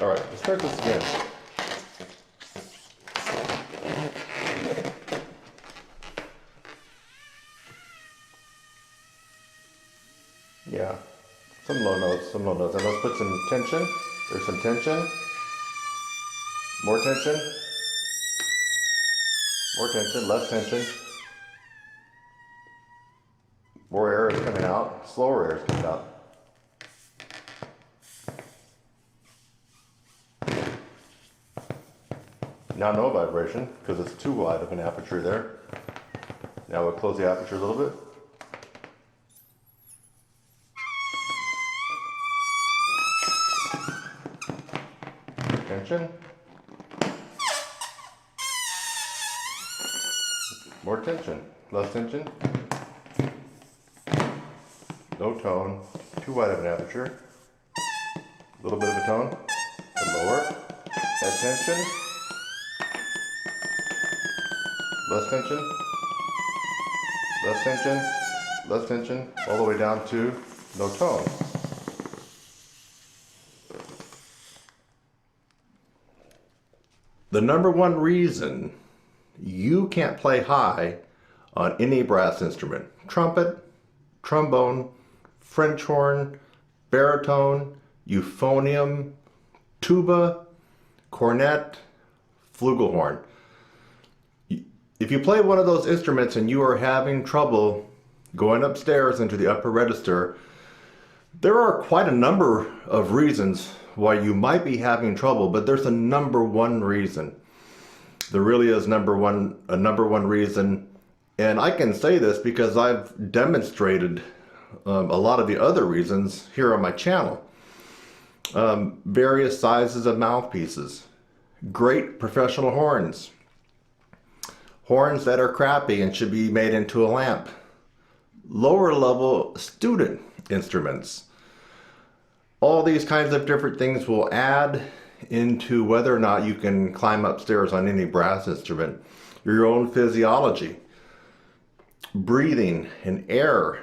All right, let's start this again. Yeah, some low notes, some low notes. And let's put some tension. There's some tension. More tension. More tension, less tension. More air is coming out. Slower air is coming out. Now no vibration, because it's too wide of an aperture there. Now we'll close the aperture a little bit. Tension. More tension, less tension. No tone, too wide of an aperture. A little bit of a tone, and lower. Add tension. Less tension. Less tension. Less tension. All the way down to no tone. The number one reason you can't play high on any brass instrument, trumpet, trombone, French horn, baritone, euphonium, tuba, cornet, flugelhorn. If you play one of those instruments and you are having trouble going upstairs into the upper register, there are quite a number of reasons why you might be having trouble, but there's a number one reason. There really is a number one reason, and I can say this because I've demonstrated a lot of the other reasons here on my channel. Various sizes of mouthpieces, great professional horns, horns that are crappy and should be made into a lamp, lower level student instruments. All these kinds of different things will add into whether or not you can climb upstairs on any brass instrument. Your own physiology, breathing and air.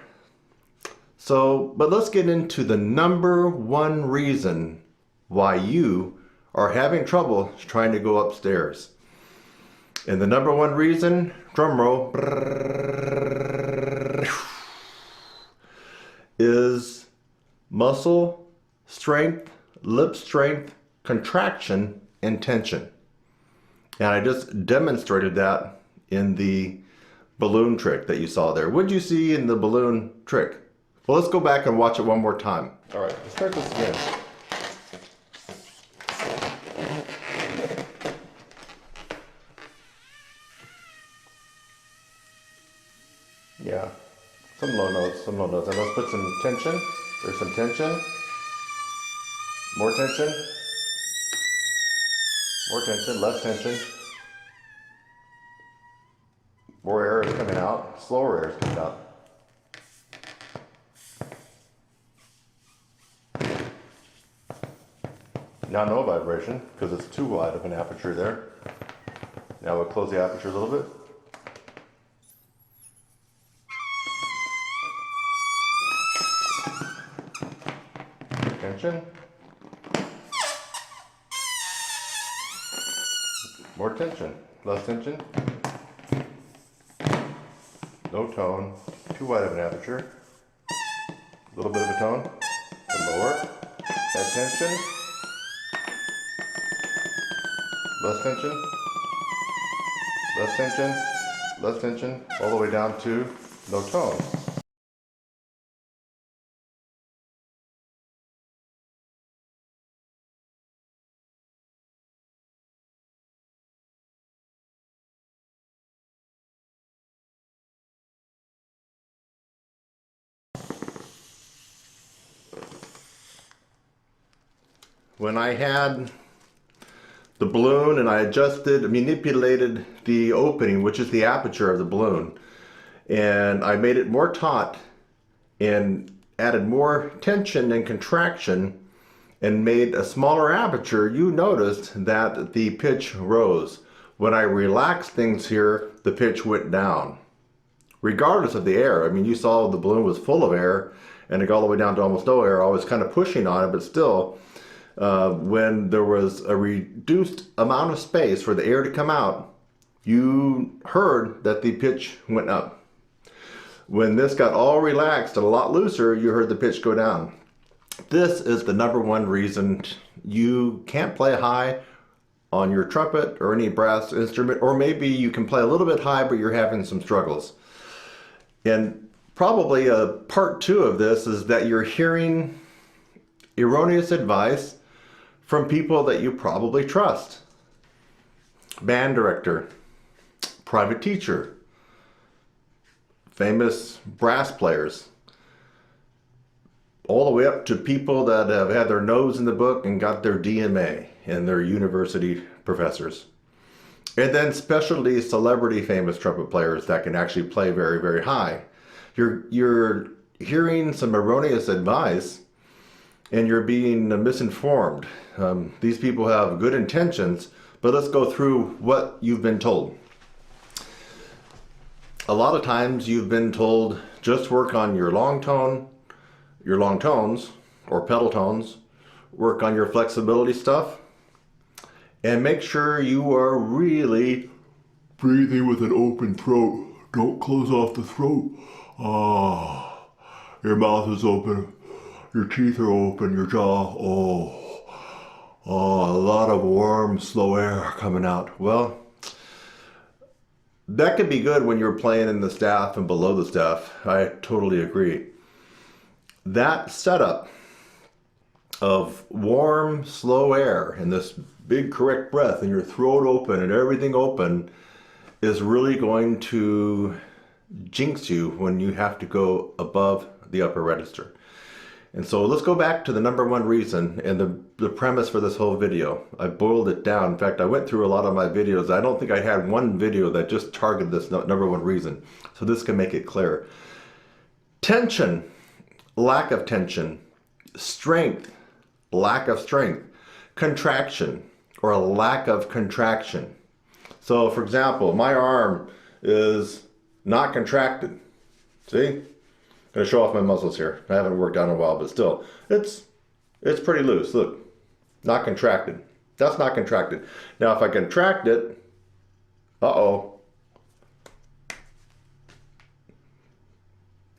But let's get into the number one reason why you are having trouble trying to go upstairs. And the number one reason, drum roll, is muscle strength, lip strength, contraction, and tension. And I just demonstrated that in the balloon trick that you saw there. What did you see in the balloon trick? Well, let's go back and watch it one more time. All right, let's start this again. Yeah, some low notes, some low notes. And let's put some tension. There's some tension. More tension. More tension, less tension. More air is coming out. Slower air is coming out. Now no vibration, because it's too wide of an aperture there. Now we'll close the aperture a little bit. Tension. More tension, less tension. No tone, too wide of an aperture. A little bit of a tone, and lower. Add tension. Less tension. Less tension. Less tension. All the way down to no tone. When I had the balloon and I manipulated the opening, which is the aperture of the balloon, and I made it more taut and added more tension and contraction and made a smaller aperture, you noticed that the pitch rose. When I relaxed things here, the pitch went down. Regardless of the air, I mean, you saw the balloon was full of air and it got all the way down to almost no air. I was kind of pushing on it, but still, when there was a reduced amount of space for the air to come out, you heard that the pitch went up. When this got all relaxed and a lot looser, you heard the pitch go down. This is the number one reason you can't play high on your trumpet or any brass instrument, or maybe you can play a little bit high, but you're having some struggles. And probably a part two of this is that you're hearing erroneous advice from people that you probably trust. Band director, private teacher, famous brass players, all the way up to people that have had their nose in the book and got their DMA and their university professors. And then specialty celebrity famous trumpet players that can actually play very, very high. You're hearing some erroneous advice and you're being misinformed. These people have good intentions, but let's go through what you've been told. A lot of times you've been told, just work on your long tone, your long tones or pedal tones, work on your flexibility stuff, and make sure you are really breathing with an open throat. Don't close off the throat. Your mouth is open, your teeth are open, your jaw, a lot of warm, slow air coming out. Well, that could be good when you're playing in the staff and below the staff. I totally agree. That setup of warm, slow air and this big correct breath and your throat open and everything open is really going to jinx you when you have to go above the upper register. And so let's go back to the number one reason and the premise for this whole video. I boiled it down. In fact, I went through a lot of my videos. I don't think I had one video that just targeted this number one reason. So this can make it clear. Tension, lack of tension. Strength, lack of strength. Contraction, or a lack of contraction. So for example, my arm is not contracted. See? I'm gonna show off my muscles here. I haven't worked out in a while, but still, it's pretty loose. Look, not contracted. That's not contracted. Now if I contract it, I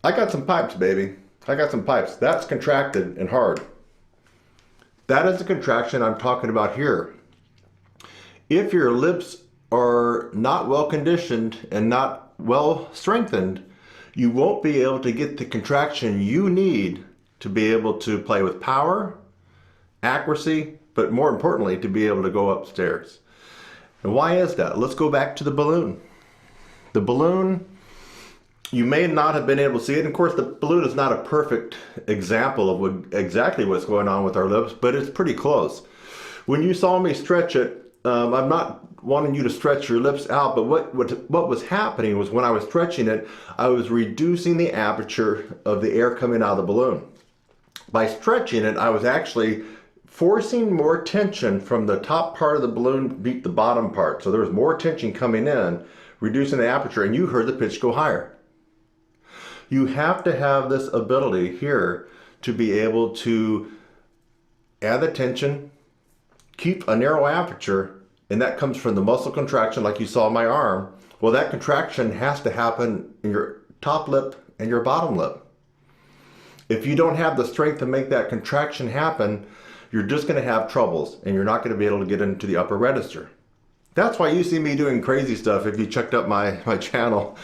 got some pipes, baby. I got some pipes. That's contracted and hard. That is the contraction I'm talking about here. If your lips are not well conditioned and not well strengthened, you won't be able to get the contraction you need to be able to play with power, accuracy, but more importantly, to be able to go upstairs. And why is that? Let's go back to the balloon. The balloon, you may not have been able to see it. And of course, the balloon is not a perfect example of exactly what's going on with our lips, but it's pretty close. When you saw me stretch it, I'm not wanting you to stretch your lips out, but what was happening was when I was stretching it, I was reducing the aperture of the air coming out of the balloon. By stretching it, I was actually forcing more tension from the top part of the balloon beat the bottom part. So there was more tension coming in, reducing the aperture, and you heard the pitch go higher. You have to have this ability here to be able to add the tension, keep a narrow aperture, and that comes from the muscle contraction like you saw in my arm. Well, that contraction has to happen in your top lip and your bottom lip. If you don't have the strength to make that contraction happen, you're just going to have troubles and you're not going to be able to get into the upper register. That's why you see me doing crazy stuff. If you checked up my channel,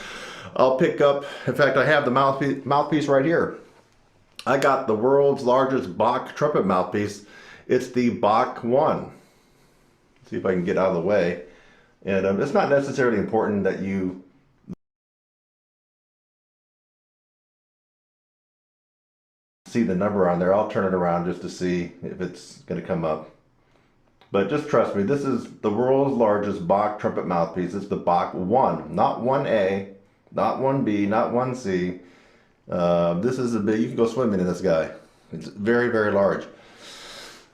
I'll pick up, in fact, I have the mouthpiece right here. I got the world's largest Bach trumpet mouthpiece. It's the Bach 1. See if I can get out of the way. And it's not necessarily important that you see the number on there. I'll turn it around just to see if it's going to come up. But just trust me, this is the world's largest Bach trumpet mouthpiece. It's the Bach 1, not 1A, not 1B, not 1C. This is a big, you can go swimming in this guy. It's very, very large.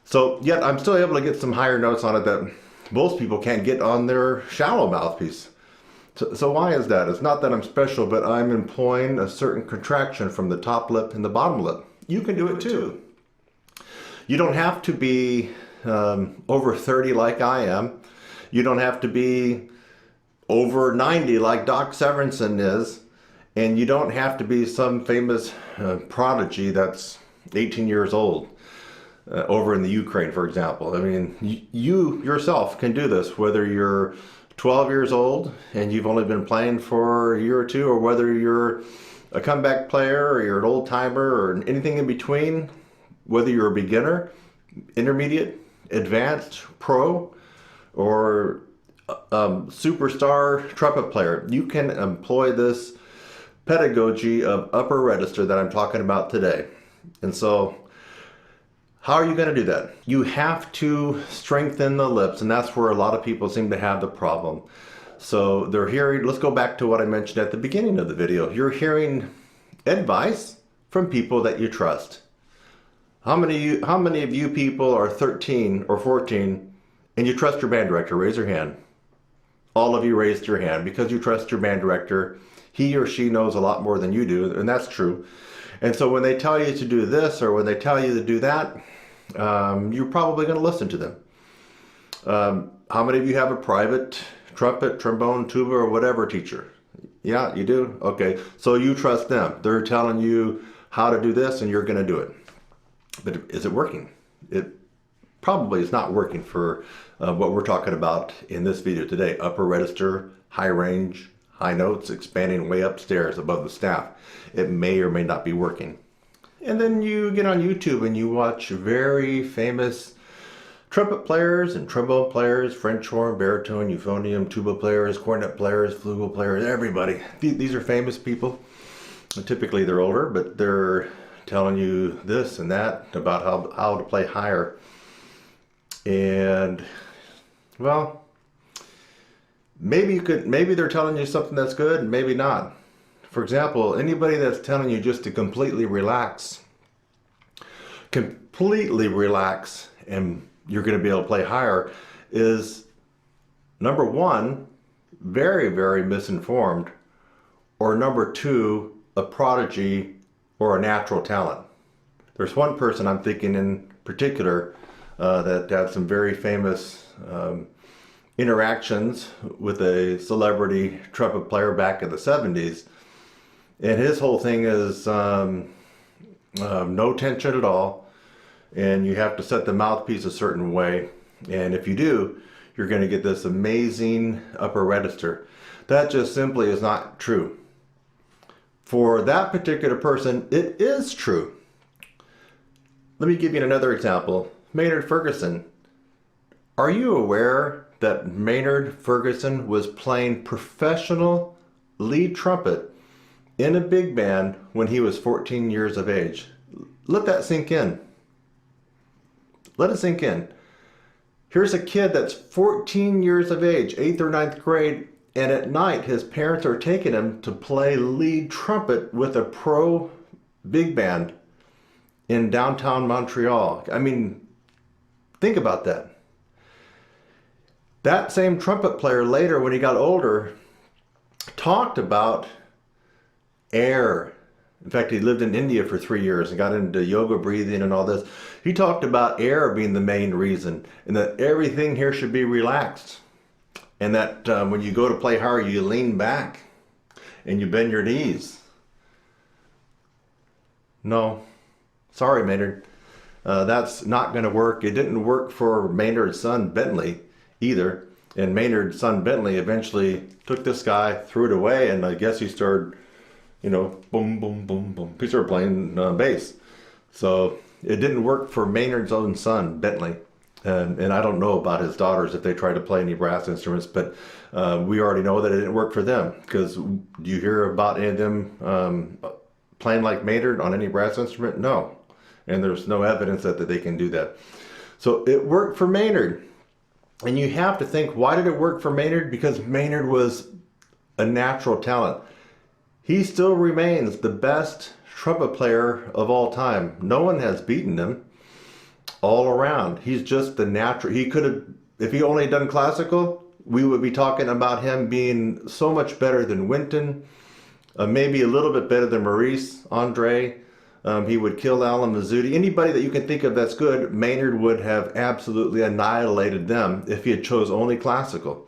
So yet I'm still able to get some higher notes on it that most people can't get on their shallow mouthpiece. So why is that? It's not that I'm special, but I'm employing a certain contraction from the top lip and the bottom lip. You can do it too. You don't have to be over 30 like I am. You don't have to be over 90 like Doc Severinsen is. And you don't have to be some famous prodigy that's 18 years old over in the Ukraine, for example. I mean, you yourself can do this, whether you're 12 years old and you've only been playing for a year or two, or whether you're a comeback player or you're an old timer or anything in between, whether you're a beginner, intermediate, advanced, pro, or superstar trumpet player. You can employ this pedagogy of upper register that I'm talking about today. And so how are you going to do that? You have to strengthen the lips, and that's where a lot of people seem to have the problem. So they're hearing, let's go back to what I mentioned at the beginning of the video. You're hearing advice from people that you trust. How many of you people are 13 or 14 and you trust your band director? Raise your hand. All of you raised your hand because you trust your band director. He or she knows a lot more than you do, and that's true. And so when they tell you to do this or when they tell you to do that, you're probably going to listen to them. How many of you have a private trumpet, trombone, tuba, or whatever teacher? Yeah, you do? Okay, so you trust them. They're telling you how to do this and you're going to do it. But is it working? It probably is not working for what we're talking about in this video today. Upper register, high range, high notes, expanding way upstairs above the staff. It may or may not be working. And then you get on YouTube and you watch very famous trumpet players and trombone players, French horn, baritone, euphonium, tuba players, cornet players, flugel players, everybody. These are famous people. Typically they're older, but they're telling you this and that about how to play higher. And well, maybe they're telling you something that's good and maybe not. For example, anybody that's telling you just to completely relax and you're going to be able to play higher is, number one, very, very misinformed, or number two, a prodigy or a natural talent. There's one person I'm thinking in particular that had some very famous interactions with a celebrity trumpet player back in the 70s. And his whole thing is no tension at all. And you have to set the mouthpiece a certain way. And if you do, you're going to get this amazing upper register. That just simply is not true. For that particular person, it is true. Let me give you another example. Maynard Ferguson. Are you aware that Maynard Ferguson was playing professional lead trumpet in a big band when he was 14 years of age? Let that sink in. Let it sink in. Here's a kid that's 14 years of age, 8th or 9th grade, and at night his parents are taking him to play lead trumpet with a pro big band in downtown Montreal. I mean, think about that. That same trumpet player later, when he got older, talked about air. In fact, he lived in India for 3 years and got into yoga breathing and all this. He talked about air being the main reason, and that everything here should be relaxed. And that when you go to play higher, you lean back and you bend your knees. No, sorry, Maynard. That's not going to work. It didn't work for Maynard's son, Bentley, either. And Maynard's son, Bentley, eventually took this guy, threw it away, and I guess he started, you know, boom, boom, boom, boom. He started playing bass. So it didn't work for Maynard's own son, Bentley. And I don't know about his daughters if they tried to play any brass instruments, but we already know that it didn't work for them. Because do you hear about any of them playing like Maynard on any brass instrument? No. And there's no evidence that they can do that. So it worked for Maynard. And you have to think, why did it work for Maynard? Because Maynard was a natural talent. He still remains the best trumpet player of all time. No one has beaten him all around. He's just the natural. He could have, if he only done classical, we would be talking about him being so much better than Wynton, maybe a little bit better than Maurice Andre, He would kill Alan Mazzuti. Anybody that you can think of that's good, Maynard would have absolutely annihilated them if he had chose only classical.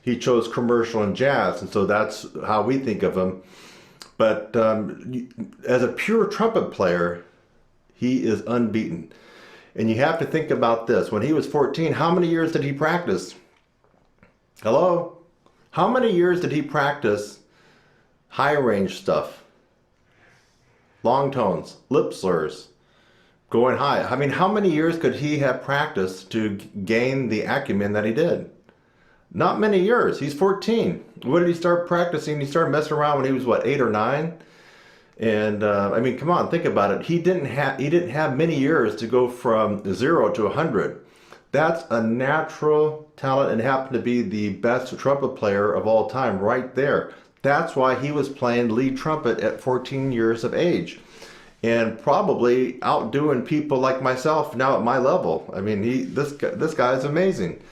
He chose commercial and jazz, and so that's how we think of him. But as a pure trumpet player, he is unbeaten. And you have to think about this. When he was 14, how many years did he practice? Hello? How many years did he practice high range stuff? Long tones, lip slurs, going high. I mean, how many years could he have practiced to gain the acumen that he did? Not many years. He's 14. When did he start practicing? He started messing around when he was, what, 8 or 9? And I mean, come on, think about it. He didn't have many years to go from 0 to 100. That's a natural talent and happened to be the best trumpet player of all time right there. That's why he was playing lead trumpet at 14 years of age. And probably outdoing people like myself now at my level. I mean, this guy is amazing.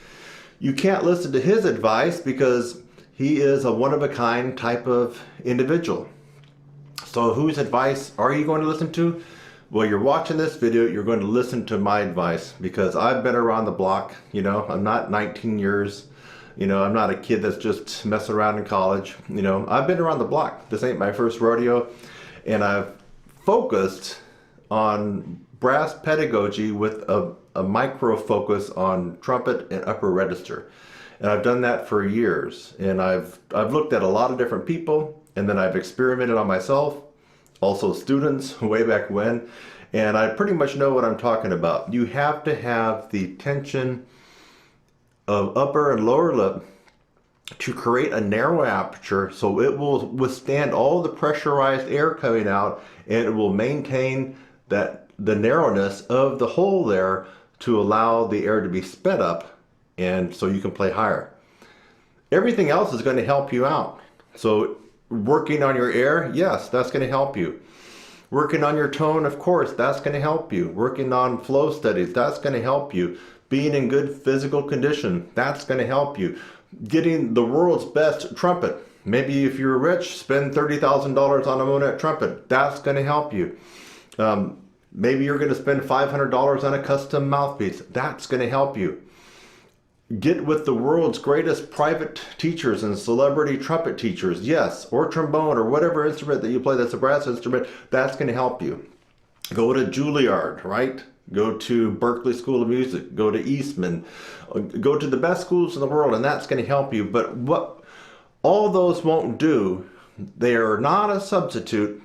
You can't listen to his advice because he is a one-of-a-kind type of individual. So whose advice are you going to listen to? Well, you're watching this video, you're going to listen to my advice because I've been around the block. You know, I'm not 19 years. You know, I'm not a kid that's just messing around in college. You know, I've been around the block. This ain't my first rodeo. And I've focused on brass pedagogy with a micro focus on trumpet and upper register. And I've done that for years. And I've looked at a lot of different people, and then I've experimented on myself, also students way back when, and I pretty much know what I'm talking about. You have to have the tension of upper and lower lip to create a narrow aperture so it will withstand all the pressurized air coming out, and it will maintain the narrowness of the hole there to allow the air to be sped up, and so you can play higher. Everything else is going to help you out. So working on your air, yes, that's going to help you. Working on your tone, of course, that's going to help you. Working on flow studies, that's going to help you. Being in good physical condition, that's going to help you. Getting the world's best trumpet. Maybe if you're rich, spend $30,000 on a Monet trumpet. That's going to help you. Maybe you're going to spend $500 on a custom mouthpiece. That's going to help you. Get with the world's greatest private teachers and celebrity trumpet teachers, yes, or trombone or whatever instrument that you play that's a brass instrument, that's going to help you. Go to Juilliard, right? Go to Berklee School of Music, go to Eastman, go to the best schools in the world, and that's going to help you. But what all those won't do, they are not a substitute,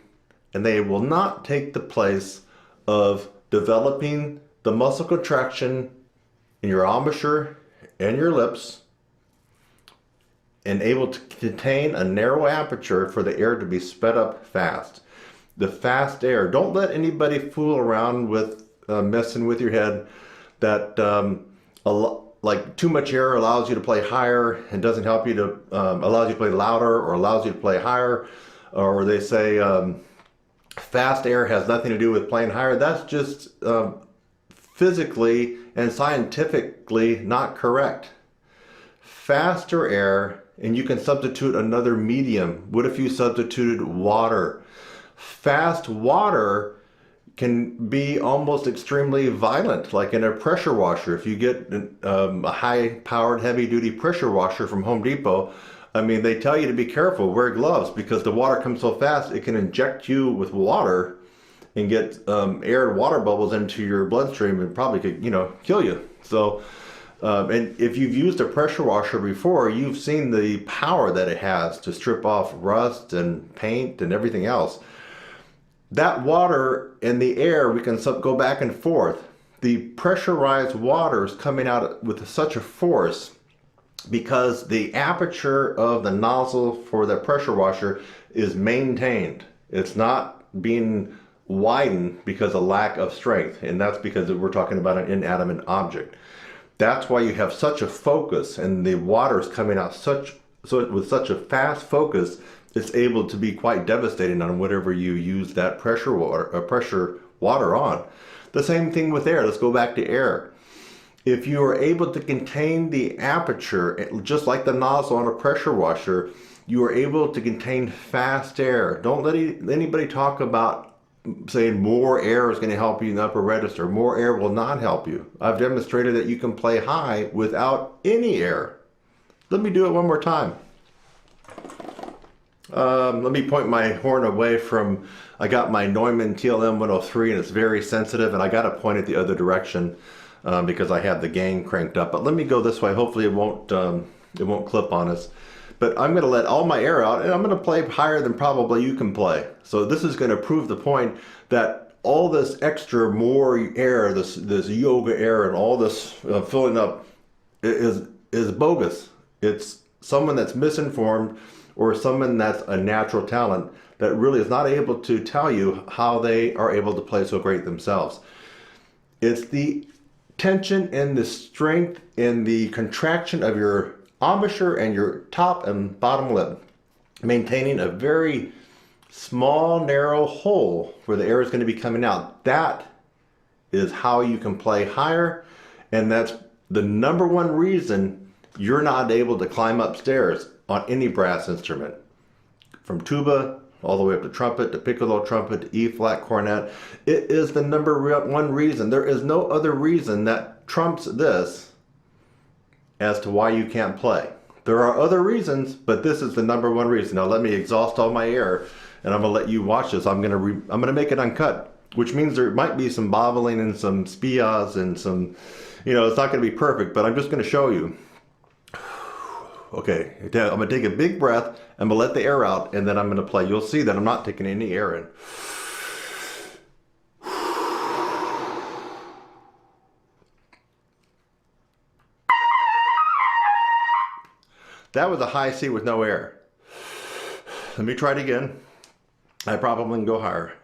and they will not take the place of developing the muscle contraction in your embouchure and your lips, and able to contain a narrow aperture for the air to be sped up fast. The fast air. Don't let anybody fool around with messing with your head that like too much air allows you to play higher and doesn't help you to allows you to play louder or allows you to play higher, or they say fast air has nothing to do with playing higher. That's just physically and scientifically not correct. Faster air, and you can substitute another medium. What if you substituted water? Fast water can be almost extremely violent, like in a pressure washer. If you get a high-powered, heavy-duty pressure washer from Home Depot, I mean, they tell you to be careful, wear gloves, because the water comes so fast, it can inject you with water and get air and water bubbles into your bloodstream and probably could, you know, kill you. So, and if you've used a pressure washer before, you've seen the power that it has to strip off rust and paint and everything else. That water and the air, we can go back and forth. The pressurized water is coming out with such a force because the aperture of the nozzle for the pressure washer is maintained. It's not being widened because of lack of strength, and that's because we're talking about an inanimate object. That's why you have such a focus, and the water is coming out with such a fast focus, it's able to be quite devastating on whatever you use that pressure water on. The same thing with air. Let's go back to air. If you are able to contain the aperture, just like the nozzle on a pressure washer, you are able to contain fast air. Don't let anybody talk about saying more air is going to help you in the upper register. More air will not help you. I've demonstrated that you can play high without any air. Let me do it one more time. Let me point my horn away from, I got my Neumann TLM 103 and it's very sensitive, and I got to point it the other direction because I have the gain cranked up. But let me go this way. Hopefully it won't clip on us. But I'm going to let all my air out, and I'm going to play higher than probably you can play. So this is going to prove the point that all this extra more air, this yoga air and all this filling up is bogus. It's someone that's misinformed or someone that's a natural talent that really is not able to tell you how they are able to play so great themselves. It's the tension and the strength and the contraction of your embouchure and your top and bottom lip, maintaining a very small, narrow hole where the air is going to be coming out. That is how you can play higher, and that's the number one reason you're not able to climb upstairs on any brass instrument. From tuba all the way up to trumpet, to piccolo trumpet, to E-flat cornet. It is the number one reason. There is no other reason that trumps this as to why you can't play. There are other reasons, but this is the number one reason. Now let me exhaust all my air, and I'm gonna let you watch this. I'm gonna make it uncut, which means there might be some bobbling and some spias and some, it's not gonna be perfect, but I'm just gonna show you. Okay, I'm gonna take a big breath, I'm gonna let the air out, and then I'm gonna play. You'll see that I'm not taking any air in. That was a high C with no air. Let me try it again. I probably can go higher.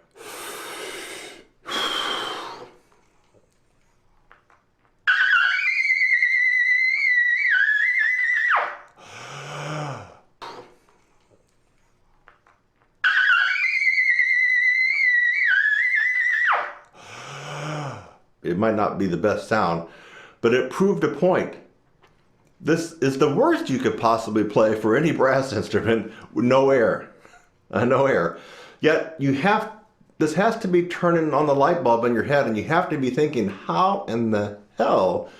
It might not be the best sound, but it proved a point. This is the worst you could possibly play for any brass instrument with no air. No air. Yet this has to be turning on the light bulb in your head, and you have to be thinking, how in the hell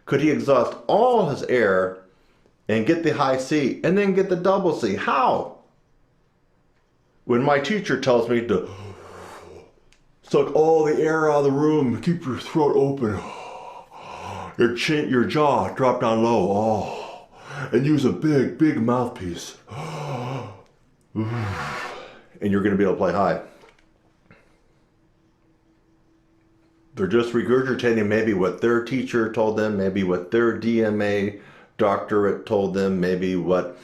could he exhaust all his air and get the high C and then get the double C? How? When my teacher tells me to suck all the air out of the room, keep your throat open, your jaw drop down low, and use a big mouthpiece, and you're going to be able to play high. They're just regurgitating maybe what their teacher told them, maybe what their DMA doctorate told them, maybe what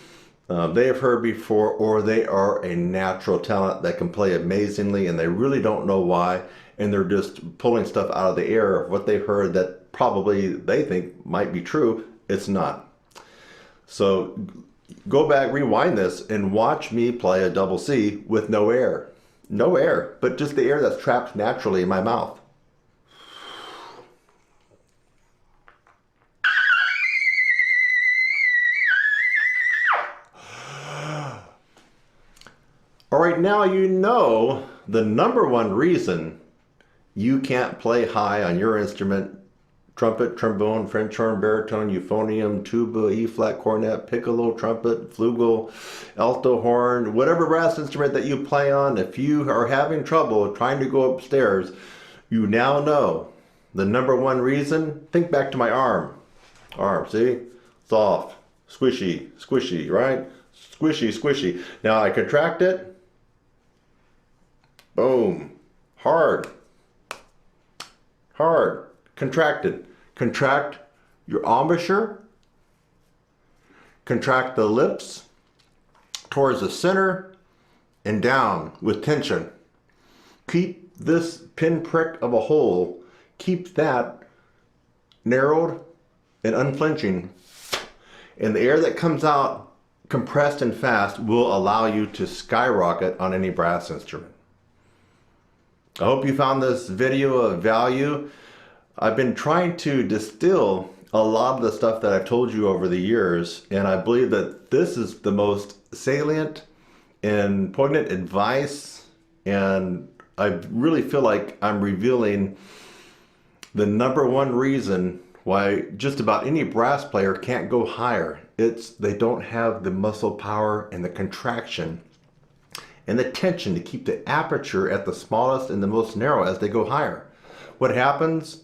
they have heard before, or they are a natural talent that can play amazingly and they really don't know why, and they're just pulling stuff out of the air of what they heard that probably they think might be true. It's not. So go back, rewind this, and watch me play a double C with no air. No air, but just the air that's trapped naturally in my mouth. All right, now you know the number one reason you can't play high on your instrument: trumpet, trombone, French horn, baritone, euphonium, tuba, E-flat cornet, piccolo, trumpet, flugel, alto horn, whatever brass instrument that you play on. If you are having trouble trying to go upstairs, you now know the number one reason. Think back to my arm. See? Soft, squishy, squishy, right? Squishy, squishy. Now I contract it. Boom. Hard. Hard. Contracted. Contract your embouchure. Contract the lips towards the center and down with tension. Keep this pinprick of a hole, keep that narrowed and unflinching. And the air that comes out compressed and fast will allow you to skyrocket on any brass instrument. I hope you found this video of value. I've been trying to distill a lot of the stuff that I've told you over the years, and I believe that this is the most salient and poignant advice and I really feel like I'm revealing the number one reason why just about any brass player can't go higher. It's they don't have the muscle power and the contraction and the tension to keep the aperture at the smallest and the most narrow as they go higher. What happens?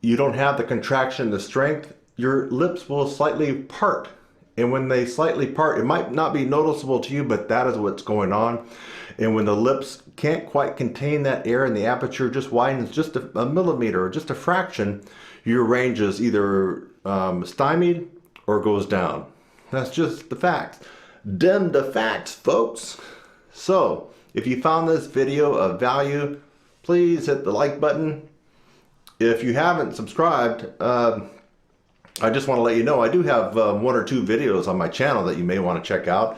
You don't have the contraction, the strength, your lips will slightly part. And when they slightly part, it might not be noticeable to you, but that is what's going on. And when the lips can't quite contain that air and the aperture just widens just a millimeter or just a fraction, your range is either stymied or goes down. That's just the facts. Them the facts, folks. So, if you found this video of value, please hit the like button. If you haven't subscribed, I just want to let you know I do have 1 or 2 videos on my channel that you may want to check out.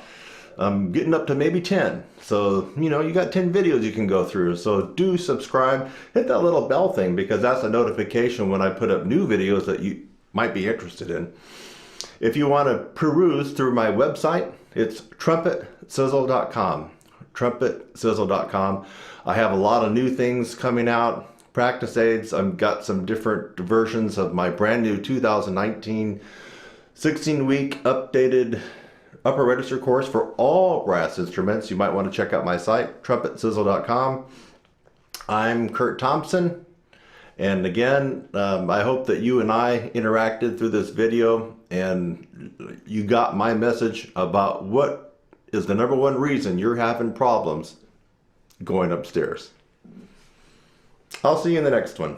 I'm getting up to maybe 10. So, you know, you got 10 videos you can go through. So do subscribe. Hit that little bell thing because that's a notification when I put up new videos that you might be interested in. If you want to peruse through my website, it's trumpetsizzle.com. Trumpetsizzle.com. I have a lot of new things coming out. Practice aids. I've got some different versions of my brand new 2019 16-week updated upper register course for all brass instruments. You might want to check out my site, trumpetsizzle.com. I'm Kurt Thompson, and again, I hope that you and I interacted through this video and you got my message about what is the number one reason you're having problems going upstairs. I'll see you in the next one.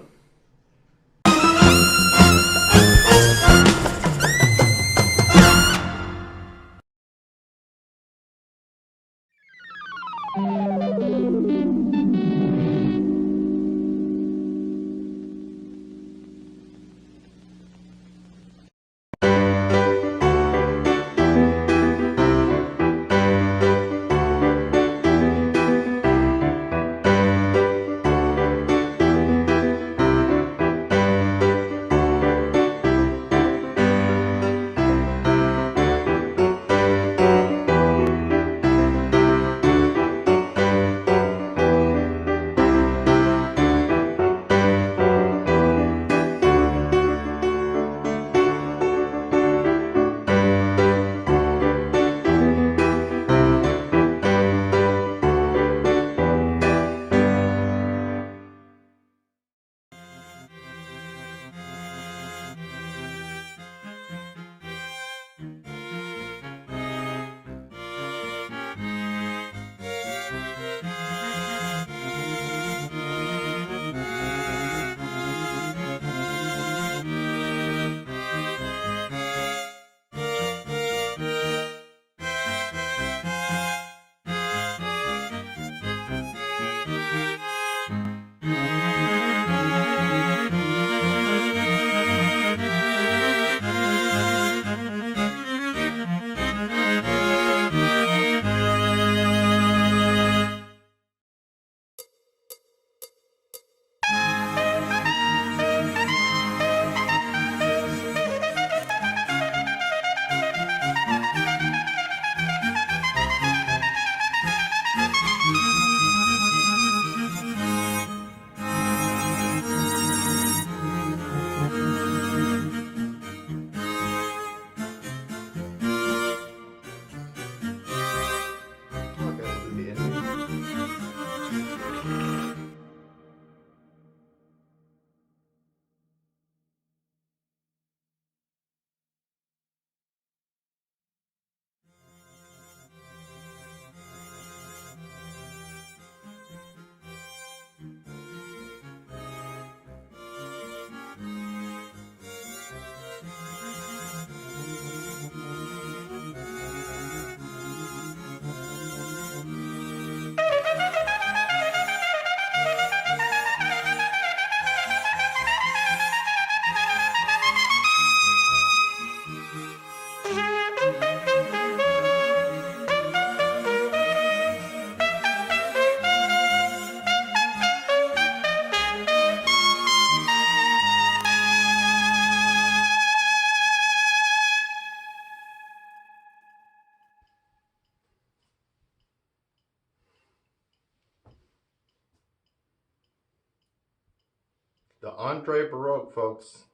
The Andre Baroque, folks.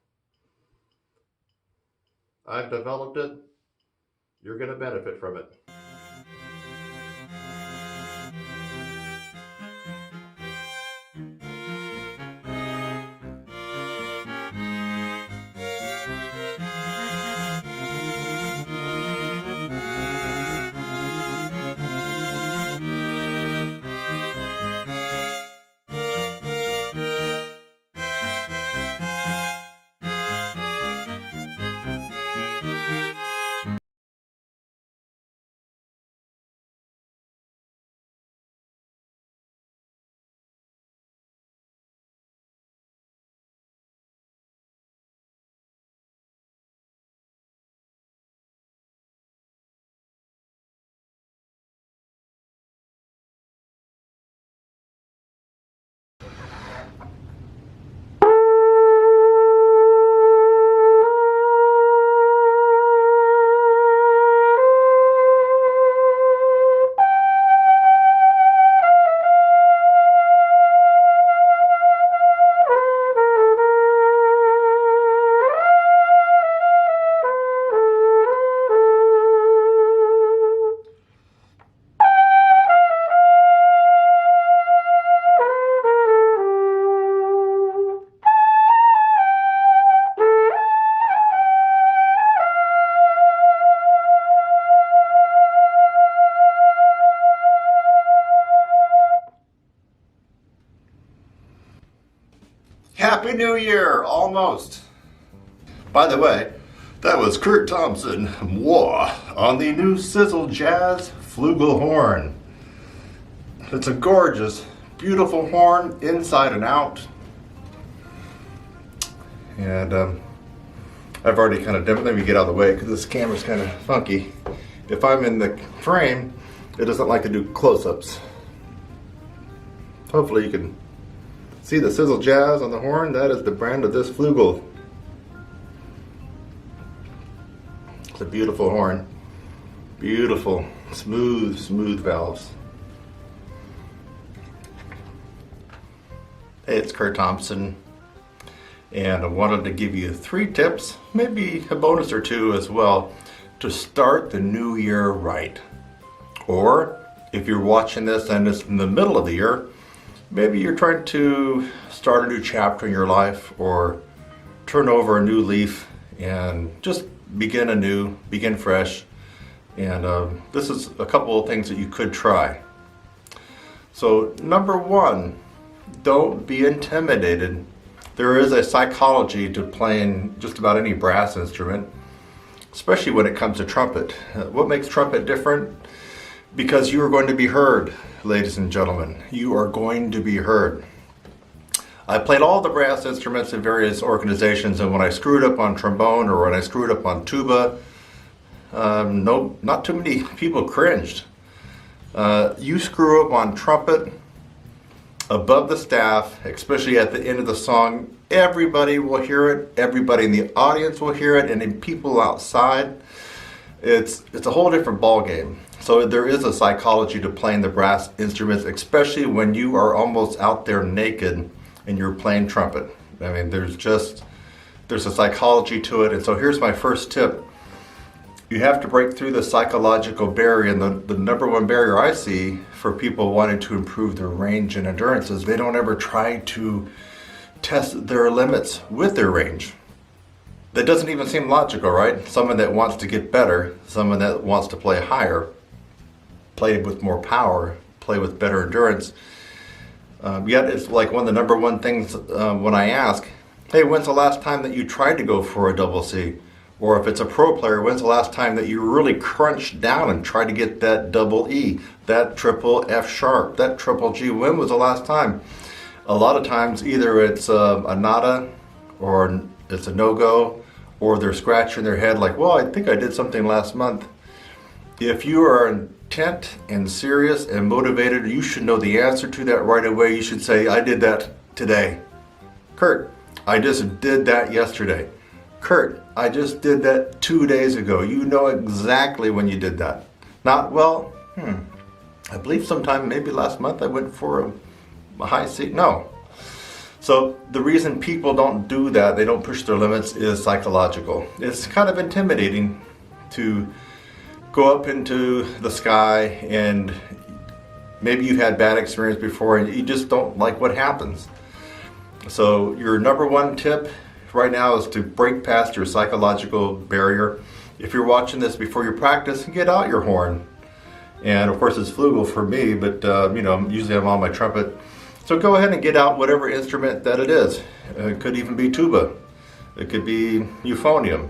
I've developed it. You're going to benefit from it. Happy New Year, almost. By the way, that was Kurt Thompson, moi, on the new Sizzle Jazz flugelhorn. It's a gorgeous, beautiful horn, inside and out. And I've already kind of let me get out of the way because this camera's kind of funky. If I'm in the frame, it doesn't like to do close-ups. Hopefully you can see the Sizzle Jazz on the horn. That is the brand of this flugel. It's a beautiful horn. Beautiful, smooth valves. Hey, it's Kurt Thompson, and I wanted to give you 3 tips, maybe a bonus or 2 as well, to start the new year right. Or if you're watching this and it's in the middle of the year, maybe you're trying to start a new chapter in your life or turn over a new leaf and just begin anew, begin fresh. And this is a couple of things that you could try. So number 1, don't be intimidated. There is a psychology to playing just about any brass instrument, especially when it comes to trumpet. What makes trumpet different? Because you are going to be heard, ladies and gentlemen. You are going to be heard. I played all the brass instruments in various organizations, and when I screwed up on trombone or when I screwed up on tuba, no, not too many people cringed. You screw up on trumpet, above the staff, especially at the end of the song, everybody will hear it, everybody in the audience will hear it, and then people outside. It's a whole different ball game. So there is a psychology to playing the brass instruments, especially when you are almost out there naked and you're playing trumpet. I mean, there's a psychology to it. And so here's my first tip. You have to break through the psychological barrier, and the number 1 barrier I see for people wanting to improve their range and endurance is they don't ever try to test their limits with their range. That doesn't even seem logical, right? Someone that wants to get better, someone that wants to play higher, play with more power, play with better endurance. Yet it's like one of the number 1 things when I ask, hey, when's the last time that you tried to go for a double C? Or if it's a pro player, when's the last time that you really crunched down and tried to get that double E, that triple F sharp, that triple G? When was the last time? A lot of times either it's a nada or it's a no-go, or they're scratching their head like, well, I think I did something last month. If you are intent and serious and motivated, you should know the answer to that right away. You should say, I did that today. Kurt, I just did that yesterday. Kurt, I just did that 2 days ago. You know exactly when you did that. Not, well, I believe sometime maybe last month I went for a high C. No. So the reason people don't do that, they don't push their limits, is psychological. It's kind of intimidating to go up into the sky, and maybe you've had bad experience before and you just don't like what happens. So your number one tip right now is to break past your psychological barrier. If you're watching this before you practice, get out your horn. And of course it's flugel for me, but usually I'm on my trumpet. So go ahead and get out whatever instrument that it is. It could even be tuba. It could be euphonium.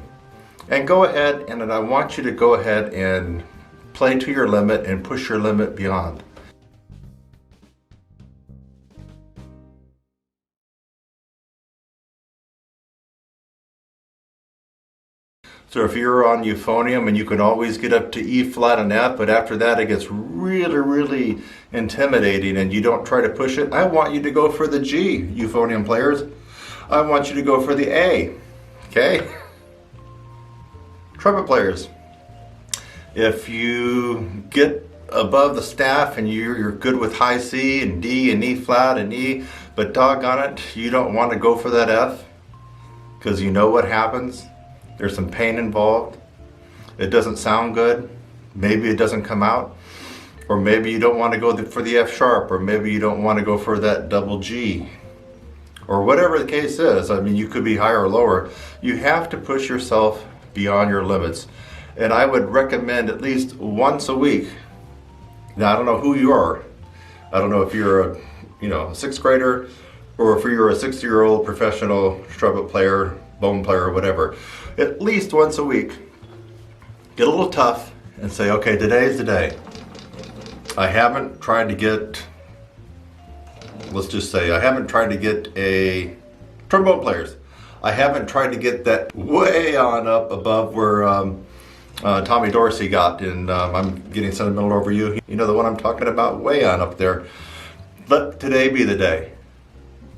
And go ahead, and I want you to go ahead and play to your limit and push your limit beyond. So if you're on euphonium and you can always get up to E flat and F, but after that it gets really, really intimidating and you don't try to push it, I want you to go for the G, euphonium players. I want you to go for the A, okay? Trumpet players, if you get above the staff and you're good with high C and D and E flat and E, but doggone it, you don't want to go for that F because you know what happens. There's some pain involved. It doesn't sound good. Maybe it doesn't come out. Or maybe you don't want to go for the F sharp, or maybe you don't want to go for that double G. Or whatever the case is. I mean, you could be higher or lower. You have to push yourself beyond your limits. And I would recommend at least once a week. Now, I don't know who you are. I don't know if you're a sixth grader, or if you're a 60-year-old professional trumpet player, bone player, or whatever. At least once a week, get a little tough and say, okay, today's the day. I haven't tried to get, let's just say, I haven't tried to get a trombone players. I haven't tried to get that way on up above where Tommy Dorsey got, and I'm getting sentimental over you. You know the one I'm talking about, way on up there. Let today be the day.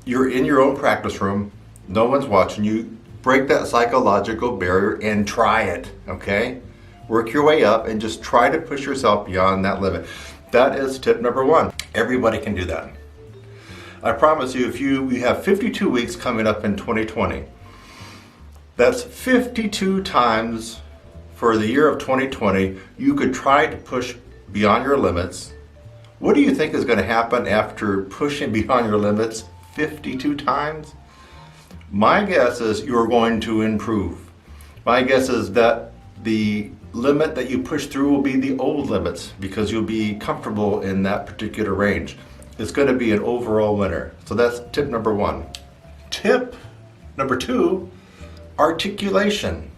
You're in your own practice room. No one's watching you. Break that psychological barrier and try it, okay? Work your way up and just try to push yourself beyond that limit. That is tip number one. Everybody can do that. I promise you, if you have 52 weeks coming up in 2020, that's 52 times for the year of 2020, you could try to push beyond your limits. What do you think is going to happen after pushing beyond your limits 52 times? My guess is you're going to improve. My guess is that the limit that you push through will be the old limits because you'll be comfortable in that particular range. It's going to be an overall winner. So that's tip number one. Tip number two, articulation.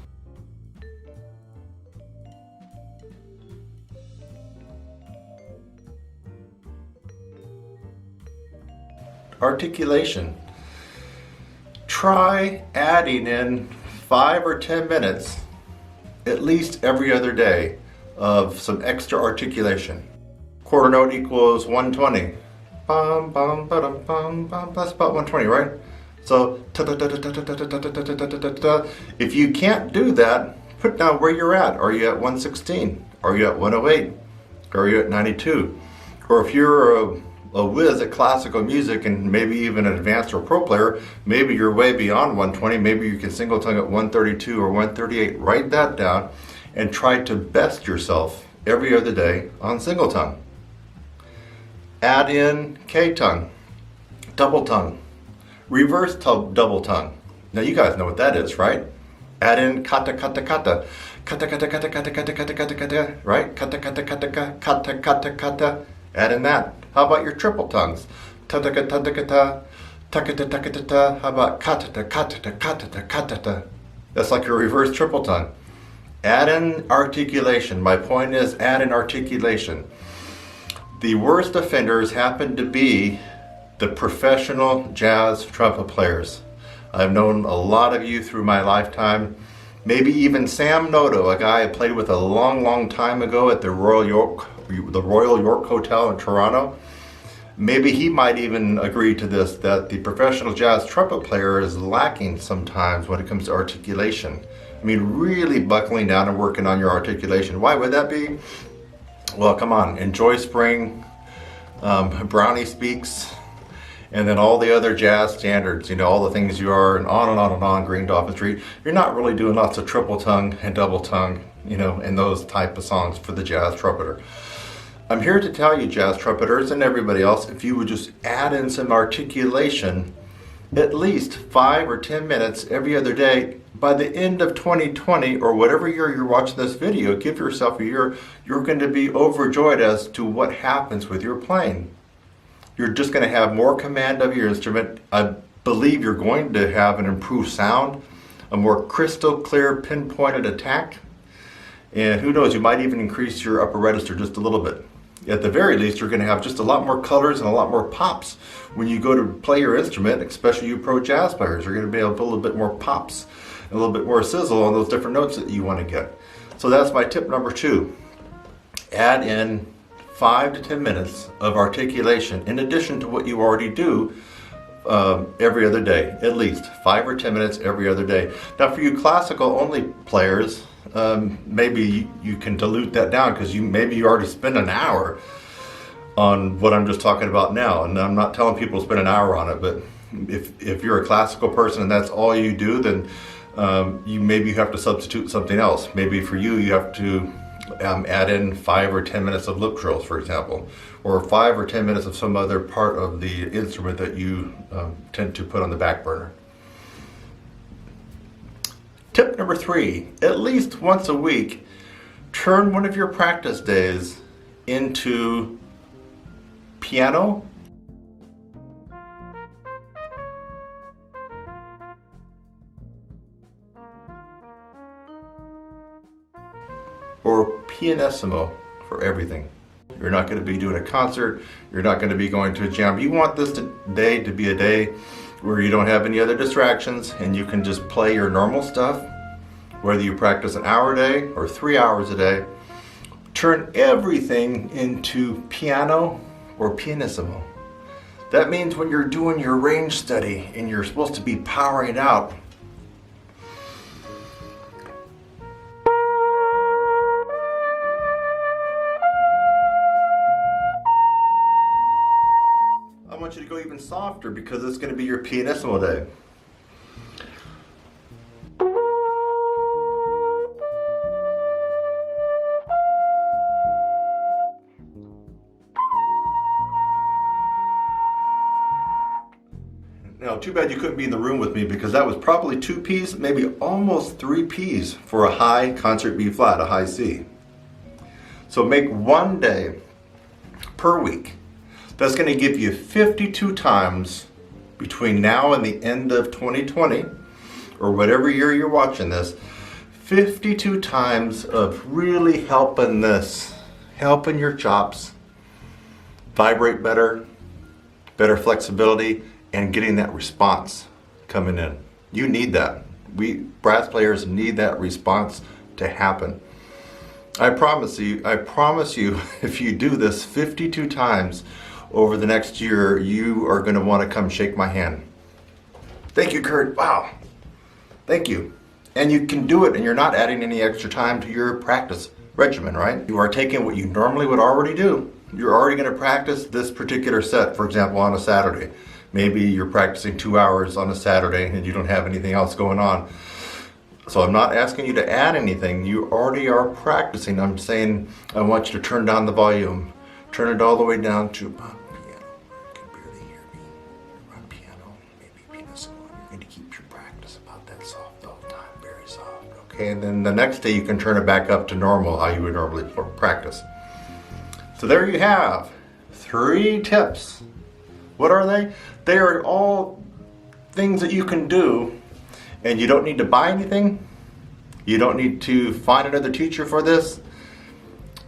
Articulation. Try adding in 5 or 10 minutes, at least every other day, of some extra articulation. Quarter note equals 120. Bum, bum, ba-dum, bum, bum. That's about 120, right? So, if you can't do that, put down where you're at. Are you at 116? Are you at 108? Are you at 92? Or if you're a whiz at classical music and maybe even an advanced or pro player, maybe you're way beyond 120, maybe you can single tongue at 132 or 138. Write that down and try to best yourself every other day on single tongue. Add in K tongue, double tongue, reverse double tongue. Now you guys know what that is, right? Add in kata kata kata, kata kata kata kata kata kata kata kata, right? Kata kata kata kata kata kata. Add in that. How about your triple tongues? Ta-ta-ka, ta-ta-ka-ta, ta-ka-ta, ta-ka-ta-ta. How about ka-ta-ta, ka-ta-ta, ka-ta-ta, ka-ta-ta? That's like your reverse triple tongue. Add in articulation. My point is add in articulation. The worst offenders happen to be the professional jazz trumpet players. I've known a lot of you through my lifetime. Maybe even Sam Noto, a guy I played with a long, long time ago at the Royal York Hotel in Toronto. Maybe he might even agree to this, that the professional jazz trumpet player is lacking sometimes when it comes to articulation. I mean, really buckling down and working on your articulation. Why would that be? Well, come on, enjoy spring, Brownie speaks, and then all the other jazz standards, you know, all the things you are, and on and on and on, Green Dolphin Street, you're not really doing lots of triple tongue and double tongue, you know, and those type of songs for the jazz trumpeter. I'm here to tell you, jazz trumpeters and everybody else, if you would just add in some articulation, at least 5 or 10 minutes every other day, by the end of 2020 or whatever year you're watching this video, give yourself a year, you're going to be overjoyed as to what happens with your playing. You're just going to have more command of your instrument. I believe you're going to have an improved sound, a more crystal clear pinpointed attack, and who knows, you might even increase your upper register just a little bit. At the very least, you're going to have just a lot more colors and a lot more pops when you go to play your instrument, especially you pro jazz players. You're going to be able to put a little bit more pops and a little bit more sizzle on those different notes that you want to get. So that's my tip number 2. Add in 5 to 10 minutes of articulation in addition to what you already do every other day, at least 5 or 10 minutes every other day. Now for you classical only players, maybe you can dilute that down because maybe you already spend an hour on what I'm just talking about now, and I'm not telling people to spend an hour on it, but if you're a classical person and that's all you do, then you have to substitute something else. Maybe for you have to add in 5 or 10 minutes of lip trills, for example, or 5 or 10 minutes of some other part of the instrument that you tend to put on the back burner. Tip number 3, at least once a week, turn one of your practice days into piano or pianissimo for everything. You're not going to be doing a concert, you're not going to be going to a jam. You want this day to be a day where you don't have any other distractions and you can just play your normal stuff, whether you practice an hour a day or 3 hours a day. Turn everything into piano or pianissimo. That means when you're doing your range study and you're supposed to be powering out, I want you to go even softer because it's going to be your pianissimo day. Now, too bad you couldn't be in the room with me because that was probably 2 Ps, maybe almost 3 Ps for a high concert B flat, a high C. So make one day per week. That's going to give you 52 times between now and the end of 2020, or whatever year you're watching this, 52 times of really helping your chops vibrate better, better flexibility, and getting that response coming in. You need that. We brass players need that response to happen. I promise you, if you do this 52 times over the next year, you are going to want to come shake my hand. Thank you, Kurt. Wow. Thank you. And you can do it and you're not adding any extra time to your practice regimen, right? You are taking what you normally would already do. You're already going to practice this particular set, for example, on a Saturday. Maybe you're practicing 2 hours on a Saturday and you don't have anything else going on. So I'm not asking you to add anything. You already are practicing. I'm saying I want you to turn down the volume. Turn it all the way down to piano. You can barely hear me. You're on piano, maybe pianissimo. You're going to keep your practice about that soft all the time, very soft. Okay, and then the next day you can turn it back up to normal, how you would normally practice. So there you have 3 tips. What are they? They are all things that you can do, and you don't need to buy anything. You don't need to find another teacher for this,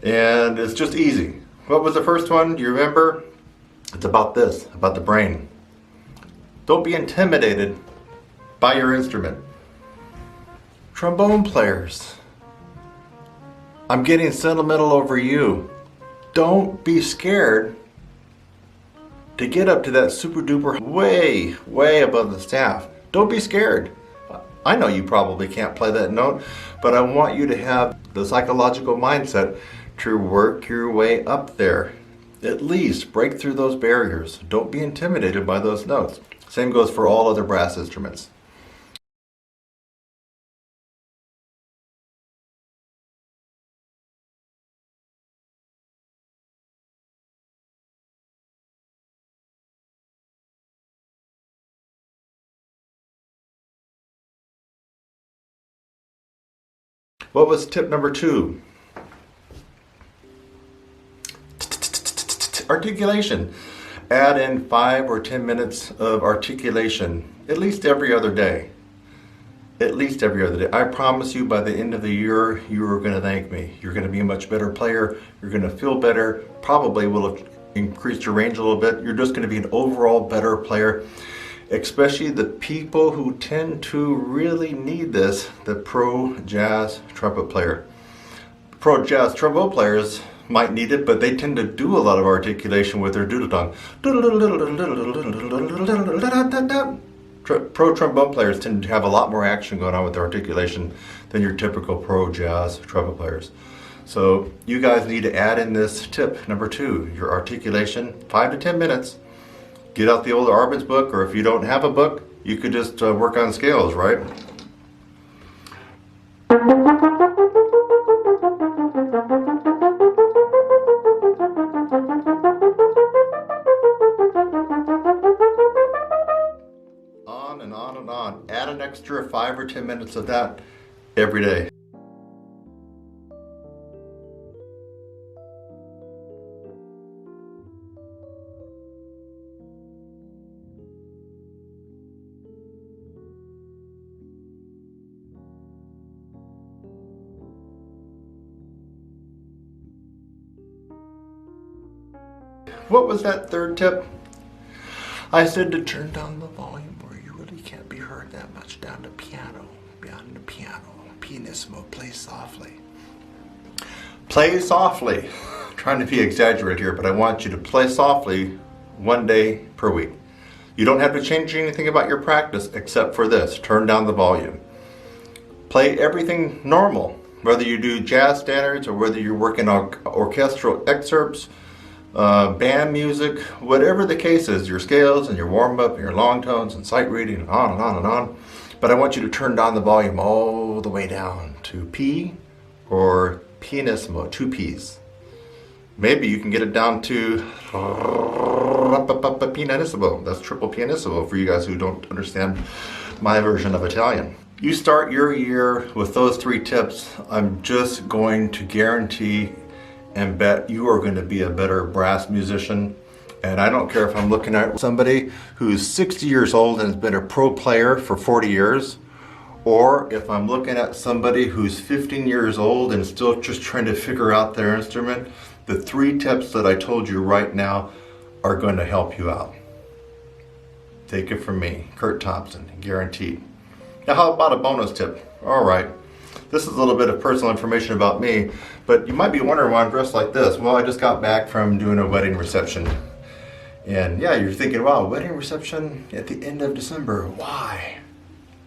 and it's just easy. What was the first one? Do you remember? It's about this, about the brain. Don't be intimidated by your instrument. Trombone players, I'm getting sentimental over you. Don't be scared to get up to that super duper way, way above the staff. Don't be scared. I know you probably can't play that note, but I want you to have the psychological mindset to work your way up there. At least break through those barriers. Don't be intimidated by those notes. Same goes for all other brass instruments. What was tip number 2? Articulation. Add in 5 or 10 minutes of articulation at least every other day. At least every other day. I promise you, by the end of the year, you are going to thank me. You're going to be a much better player. You're going to feel better. Probably will have increased your range a little bit. You're just going to be an overall better player. Especially the people who tend to really need this, the pro jazz trumpet player. Pro jazz trombone players might need it, but they tend to do a lot of articulation with their doodle tongue. Pro trombone players tend to have a lot more action going on with their articulation than your typical pro jazz trumpet players. So you guys need to add in this tip number 2, your articulation, 5 to 10 minutes. Get out the old Arben's book, or if you don't have a book, you could just work on scales, right? On and on and on. Add an extra 5 or 10 minutes of that every day. What was that 3rd tip? I said to turn down the volume where you really can't be heard that much, down to piano, pianissimo, play softly. Play softly. I'm trying to be exaggerated here, but I want you to play softly 1 day per week. You don't have to change anything about your practice except for this, turn down the volume. Play everything normal, whether you do jazz standards or whether you're working on orchestral excerpts, band music, whatever the case is, your scales and your warm-up and your long tones and sight reading and on and on and on. But I want you to turn down the volume all the way down to P or pianissimo, 2 Ps. Maybe you can get it down to pianissimo. That's triple pianissimo for you guys who don't understand my version of Italian. You start your year with those 3 tips, I'm just going to guarantee and bet you are going to be a better brass musician. And I don't care if I'm looking at somebody who's 60 years old and has been a pro player for 40 years, or if I'm looking at somebody who's 15 years old and still just trying to figure out their instrument. The 3 tips that I told you right now are going to help you out. Take it from me, Kurt Thompson, guaranteed. Now how about a bonus tip? All right. This is a little bit of personal information about me, but you might be wondering why I'm dressed like this. Well, I just got back from doing a wedding reception. And yeah, you're thinking, wow, wedding reception at the end of December. Why?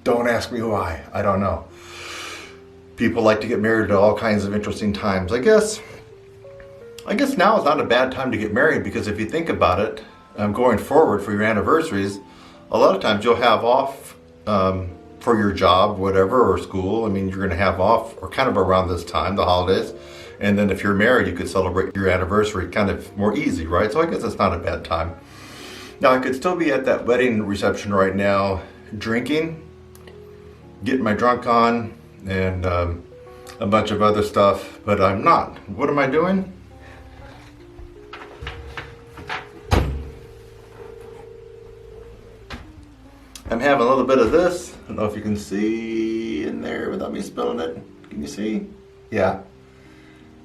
Don't ask me why. I don't know. People like to get married at all kinds of interesting times. I guess now is not a bad time to get married, because if you think about it, going forward for your anniversaries, a lot of times you'll have off for your job, whatever, or school. I mean, you're going to have off or kind of around this time, the holidays. And then if you're married, you could celebrate your anniversary kind of more easy, right? So I guess it's not a bad time. Now, I could still be at that wedding reception right now, drinking, getting my drunk on, and a bunch of other stuff, but I'm not. What am I doing? I'm having a little bit of this. I don't know if you can see in there without me spilling it. Can you see? Yeah.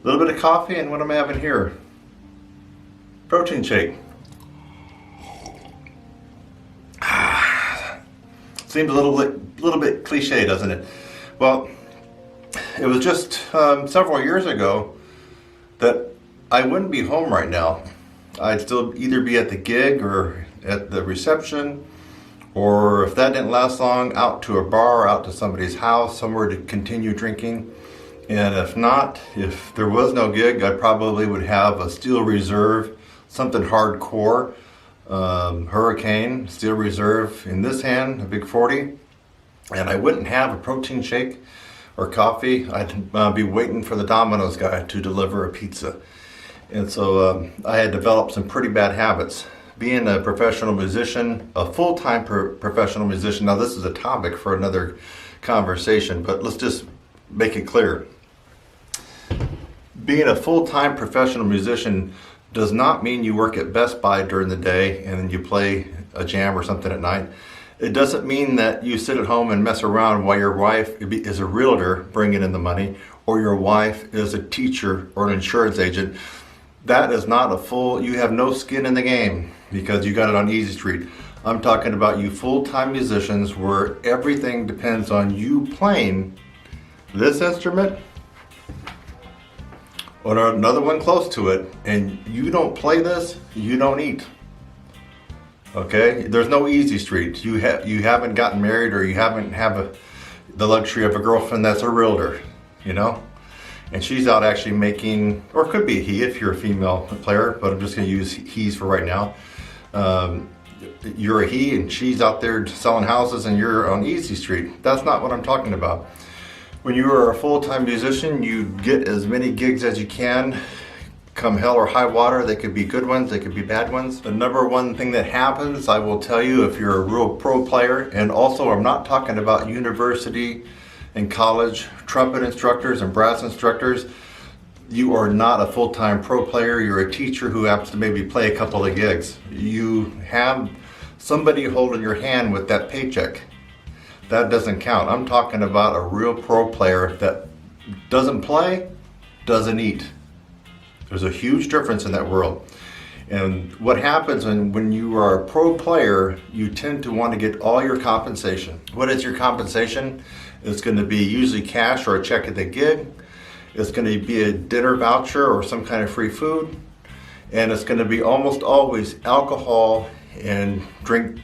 A little bit of coffee, and what am I having here? Protein shake. Seems a little bit cliche, doesn't it? Well, it was just several years ago that I wouldn't be home right now. I'd still either be at the gig or at the reception, or if that didn't last long, out to a bar, out to somebody's house, somewhere to continue drinking. And if not, if there was no gig, I probably would have a steel reserve something hardcore. Hurricane, Steel Reserve in this hand, a big 40. And I wouldn't have a protein shake or coffee. I'd be waiting for the Domino's guy to deliver a pizza. And so I had developed some pretty bad habits. Being a professional musician, a full-time professional musician, now this is a topic for another conversation, but let's just make it clear. Being a full-time professional musician does not mean you work at Best Buy during the day and then you play a jam or something at night. It doesn't mean that you sit at home and mess around while your wife is a realtor bringing in the money, or your wife is a teacher or an insurance agent. That is not a full, you have no skin in the game because you got it on Easy Street. I'm talking about you full-time musicians where everything depends on you playing this instrument or another one close to it, and you don't play this, you don't eat. Okay, there's no Easy Street. You haven't gotten married, or you haven't the luxury of a girlfriend that's a realtor, you know, and she's out actually making, or it could be a he if you're a female player, but I'm just going to use he's for right now. You're a he and she's out there selling houses and you're on Easy Street. That's not what I'm talking about. When you are a full-time musician, you get as many gigs as you can. Come hell or high water, they could be good ones, they could be bad ones. The number one thing that happens, I will tell you, if you're a real pro player, and also I'm not talking about university and college trumpet instructors and brass instructors, you are not a full-time pro player, you're a teacher who happens to maybe play a couple of gigs. You have somebody holding your hand with that paycheck. That doesn't count. I'm talking about a real pro player that doesn't play, doesn't eat. There's a huge difference in that world. And what happens when you are a pro player, you tend to want to get all your compensation. What is your compensation? It's going to be usually cash or a check at the gig. It's going to be a dinner voucher or some kind of free food. And it's going to be almost always alcohol and drink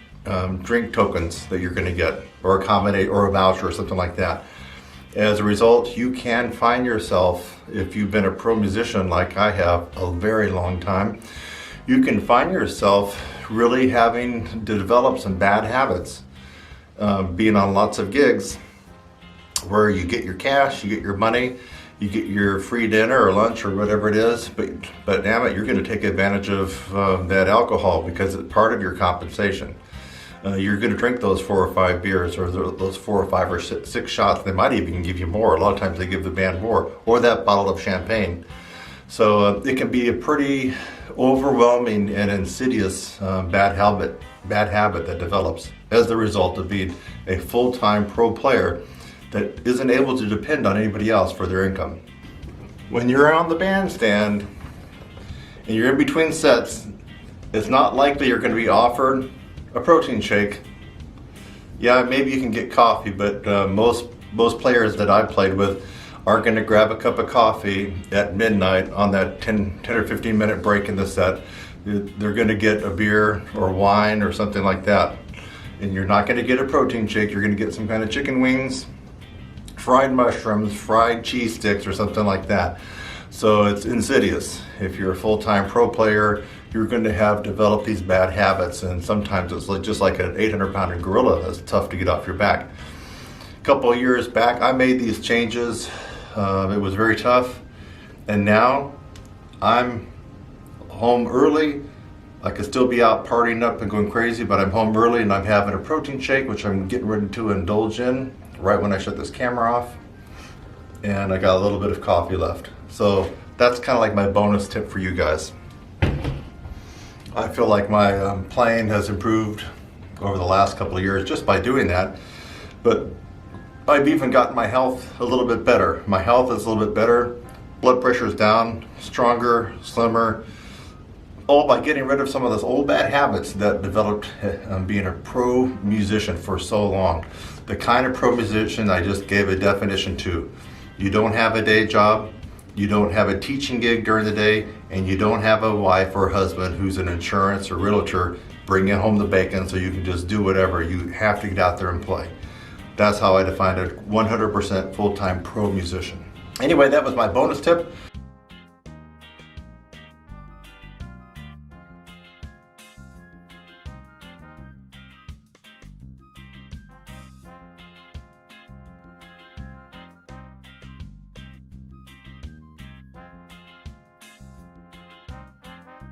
tokens that you're going to get, or accommodate, or a voucher or something like that. As a result, you can find yourself, if you've been a pro musician like I have a very long time, you can find yourself really having to develop some bad habits. Being on lots of gigs where you get your cash, you get your money, you get your free dinner or lunch or whatever it is, but damn it, you're going to take advantage of that alcohol because it's part of your compensation. You're going to drink those 4 or 5 beers, or those 4 or 5 or 6 shots. They might even give you more. A lot of times they give the band more, or that bottle of champagne. So it can be a pretty overwhelming and insidious bad habit that develops as the result of being a full-time pro player that isn't able to depend on anybody else for their income. When you're on the bandstand and you're in between sets, it's not likely you're going to be offered a protein shake. Yeah, maybe you can get coffee, but most players that I played with are going to grab a cup of coffee at midnight on that 10 or 15 minute break in the set. They're going to get a beer or wine or something like that. And you're not going to get a protein shake. You're going to get some kind of chicken wings, fried mushrooms, fried cheese sticks, or something like that. So it's insidious. If you're a full-time pro player, you're going to have developed these bad habits, and sometimes it's just like an 800-pound gorilla that's tough to get off your back. A couple of years back, I made these changes. It was very tough, and now I'm home early. I could still be out partying up and going crazy, but I'm home early and I'm having a protein shake, which I'm getting ready to indulge in right when I shut this camera off. And I got a little bit of coffee left. So that's kind of like my bonus tip for you guys. I feel like my playing has improved over the last couple of years just by doing that. But I've even gotten my health a little bit better. My health is a little bit better. Blood pressure's down, stronger, slimmer. All by getting rid of some of those old bad habits that developed being a pro musician for so long. The kind of pro musician I just gave a definition to. You don't have a day job, you don't have a teaching gig during the day, and you don't have a wife or husband who's an insurance or realtor bringing home the bacon so you can just do whatever. You have to get out there and play. That's how I define a 100% full-time pro musician. Anyway, that was my bonus tip.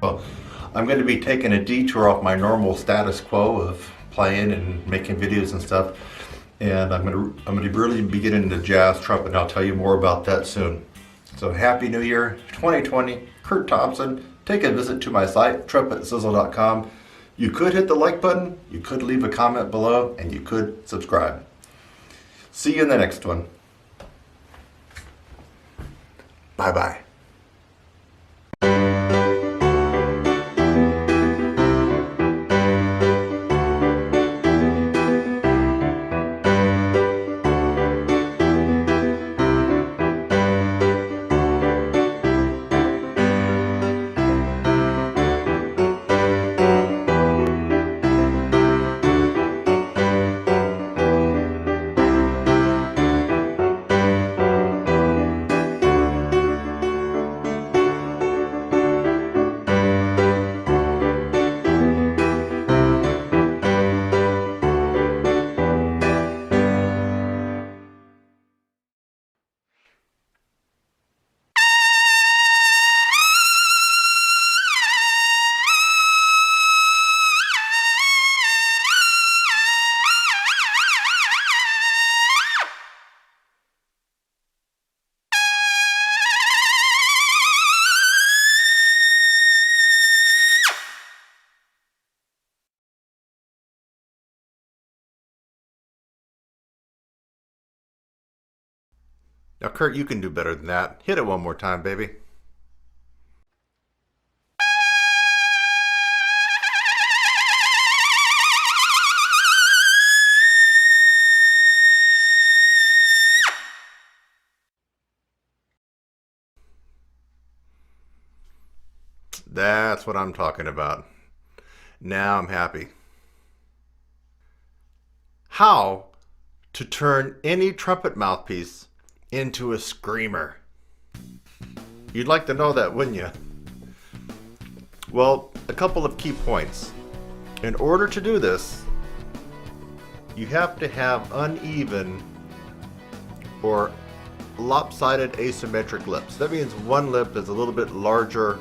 Well, I'm going to be taking a detour off my normal status quo of playing and making videos and stuff, and I'm going to really be getting into jazz trumpet, and I'll tell you more about that soon. So Happy New Year 2020, Kurt Thompson. Take a visit to my site, trumpetsizzle.com. You could hit the like button, you could leave a comment below, and you could subscribe. See you in the next one. Bye-bye. Now, Kurt, you can do better than that. Hit it one more time, baby. That's what I'm talking about. Now I'm happy. How to turn any trumpet mouthpiece into a screamer. You'd like to know that, wouldn't you? Well, a couple of key points. In order to do this, you have to have uneven or lopsided asymmetric lips. That means one lip is a little bit larger,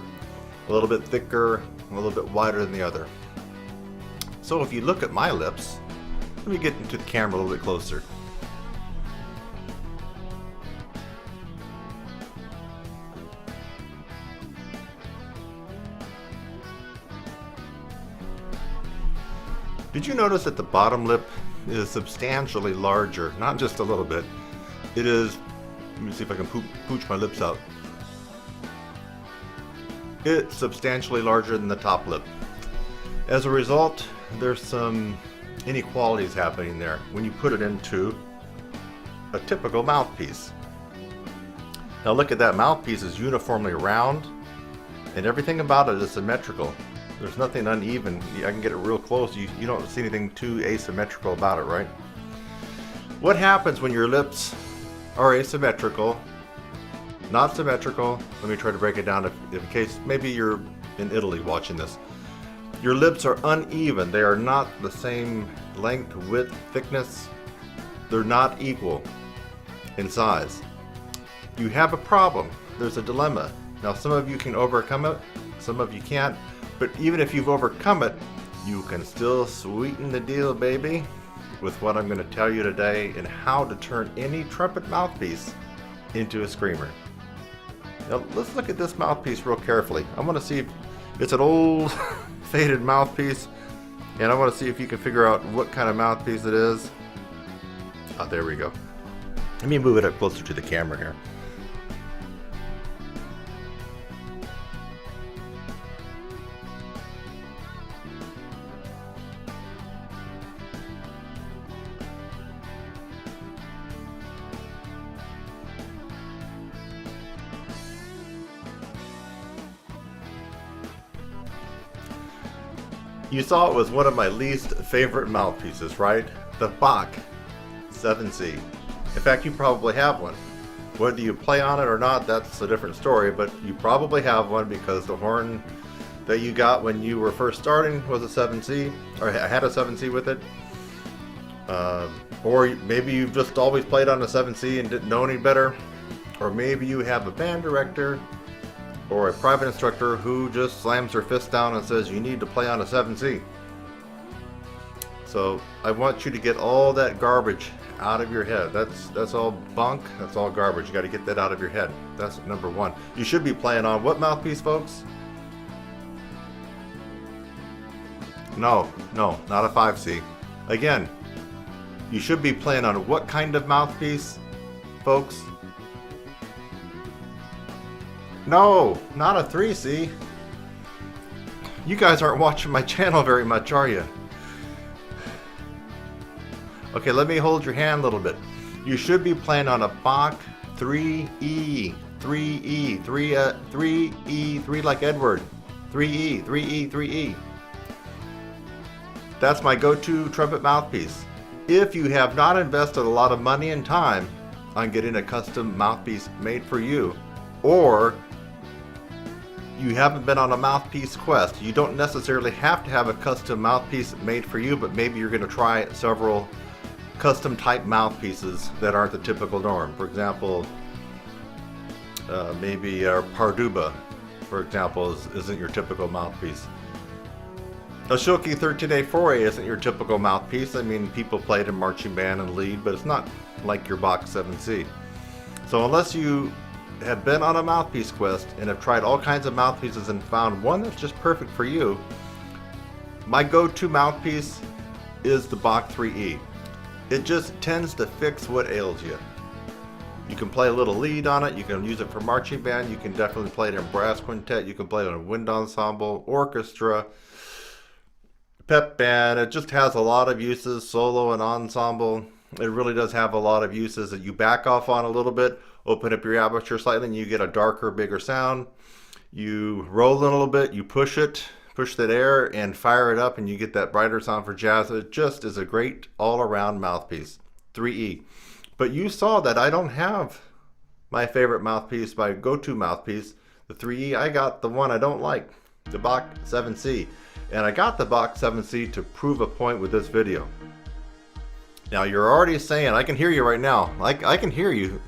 a little bit thicker, a little bit wider than the other. So if you look at my lips, let me get into the camera a little bit closer. Did you notice that the bottom lip is substantially larger? Not just a little bit. It is, let me see if I can pooch my lips out. It's substantially larger than the top lip. As a result, there's some inequalities happening there when you put it into a typical mouthpiece. Now look at that mouthpiece is uniformly round and everything about it is symmetrical. There's nothing uneven. I can get it real close. You don't see anything too asymmetrical about it, right? What happens when your lips are asymmetrical, not symmetrical? Let me try to break it down in case maybe you're in Italy watching this. Your lips are uneven. They are not the same length, width, thickness. They're not equal in size. You have a problem. There's a dilemma. Now some of you can overcome it, some of you can't. But even if you've overcome it, you can still sweeten the deal, baby, with what I'm going to tell you today and how to turn any trumpet mouthpiece into a screamer. Now let's look at this mouthpiece real carefully. I want to see if it's an old faded mouthpiece, and I want to see if you can figure out what kind of mouthpiece it is. Oh, there we go. Let me move it up closer to the camera here. You saw it was one of my least favorite mouthpieces, right? The Bach 7C. In fact, you probably have one. Whether you play on it or not, that's a different story, but you probably have one because the horn that you got when you were first starting was a 7C, or had a 7C with it. Or maybe you've just always played on a 7C and didn't know any better. Or maybe you have a band director or a private instructor who just slams their fist down and says you need to play on a 7C. So I want you to get all that garbage out of your head. That's all bunk. That's all garbage. You got to get that out of your head. That's number one. You should be playing on what mouthpiece, folks? No, not a 5C. Again, you should be playing on what kind of mouthpiece, folks? No, not a 3C. You guys aren't watching my channel very much, are you? Okay, let me hold your hand a little bit. You should be playing on a Bach 3E. 3E. 3E. 3 like Edward. 3E. 3E. 3E. That's my go-to trumpet mouthpiece. If you have not invested a lot of money and time on getting a custom mouthpiece made for you, or you haven't been on a mouthpiece quest, you don't necessarily have to have a custom mouthpiece made for you, but maybe you're going to try several custom type mouthpieces that aren't the typical norm. For example, maybe Parduba, for example, isn't your typical mouthpiece. A Schilke 13A4A isn't your typical mouthpiece. I mean, people play it in marching band and lead, but it's not like your Bach 7C. So unless you have been on a mouthpiece quest and have tried all kinds of mouthpieces and found one that's just perfect for you, my go-to mouthpiece is the Bach 3E. It just tends to fix what ails you. You can play a little lead on it, you can use it for marching band, you can definitely play it in brass quintet, you can play it in a wind ensemble, orchestra, pep band. It just has a lot of uses, solo and ensemble. It really does have a lot of uses that you back off on a little bit, open up your aperture slightly, and you get a darker, bigger sound. You roll it a little bit, you push that air and fire it up, and you get that brighter sound for jazz. It just is a great all-around mouthpiece. 3E. But you saw that I don't have my favorite mouthpiece, my go-to mouthpiece, the 3E. I got the one I don't like, the Bach 7C. And I got the Bach 7C to prove a point with this video. Now you're already saying, I can hear you right now. I can hear you.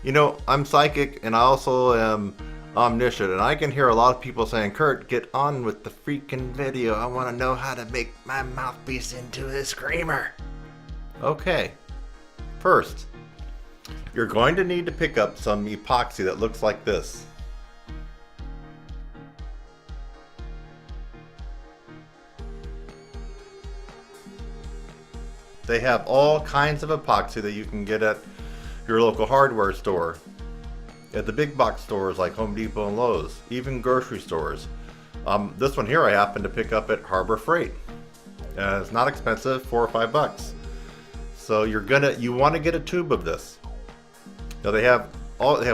You know, I'm psychic and I also am omniscient, and I can hear a lot of people saying, Kurt, get on with the freaking video. I want to know how to make my mouthpiece into a screamer. Okay. First, you're going to need to pick up some epoxy that looks like this. They have all kinds of epoxy that you can get at your local hardware store, at the big box stores like Home Depot and Lowe's, even grocery stores. This one here I happened to pick up at Harbor Freight. It's not expensive, $4 or $5. So you want to get a tube of this. Now they have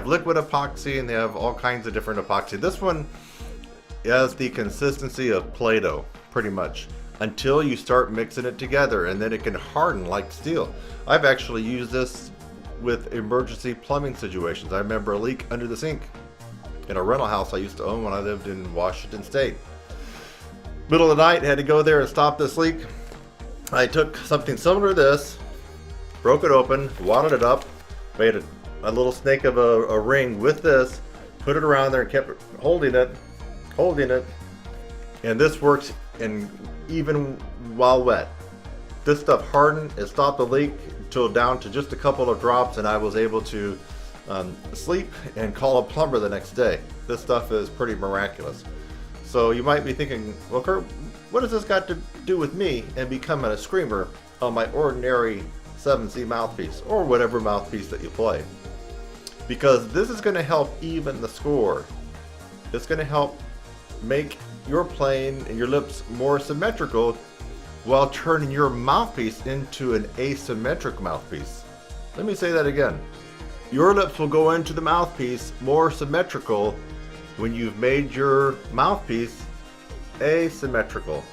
liquid epoxy and they have all kinds of different epoxy. This one has the consistency of Play-Doh, pretty much, until you start mixing it together, and then it can harden like steel. I've actually used this with emergency plumbing situations. I remember a leak under the sink in a rental house I used to own when I lived in Washington State. Middle of the night, had to go there and stop this leak. I took something similar to this, broke it open, wadded it up, made a little snake of a ring with this, put it around there and kept holding it, and this works even while wet. This stuff hardened, it stopped the leak until down to just a couple of drops, and I was able to sleep and call a plumber the next day. This stuff is pretty miraculous. So you might be thinking, well, Kurt, what has this got to do with me and becoming a screamer on my ordinary 7C mouthpiece, or whatever mouthpiece that you play? Because this is going to help even the score. It's going to help make your playing and your lips more symmetrical while turning your mouthpiece into an asymmetric mouthpiece. Let me say that again. Your lips will go into the mouthpiece more symmetrical when you've made your mouthpiece asymmetrical.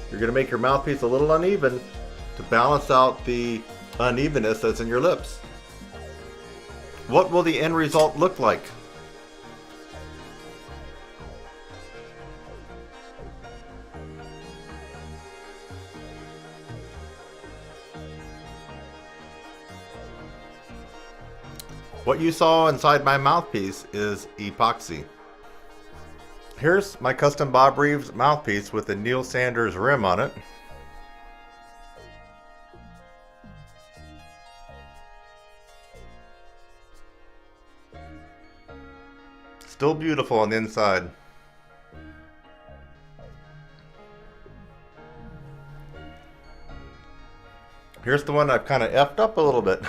You're going to make your mouthpiece a little uneven to balance out the unevenness that's in your lips. What will the end result look like? What you saw inside my mouthpiece is epoxy. Here's my custom Bob Reeves mouthpiece with the Neil Sanders rim on it. Still beautiful on the inside. Here's the one I've kind of effed up a little bit.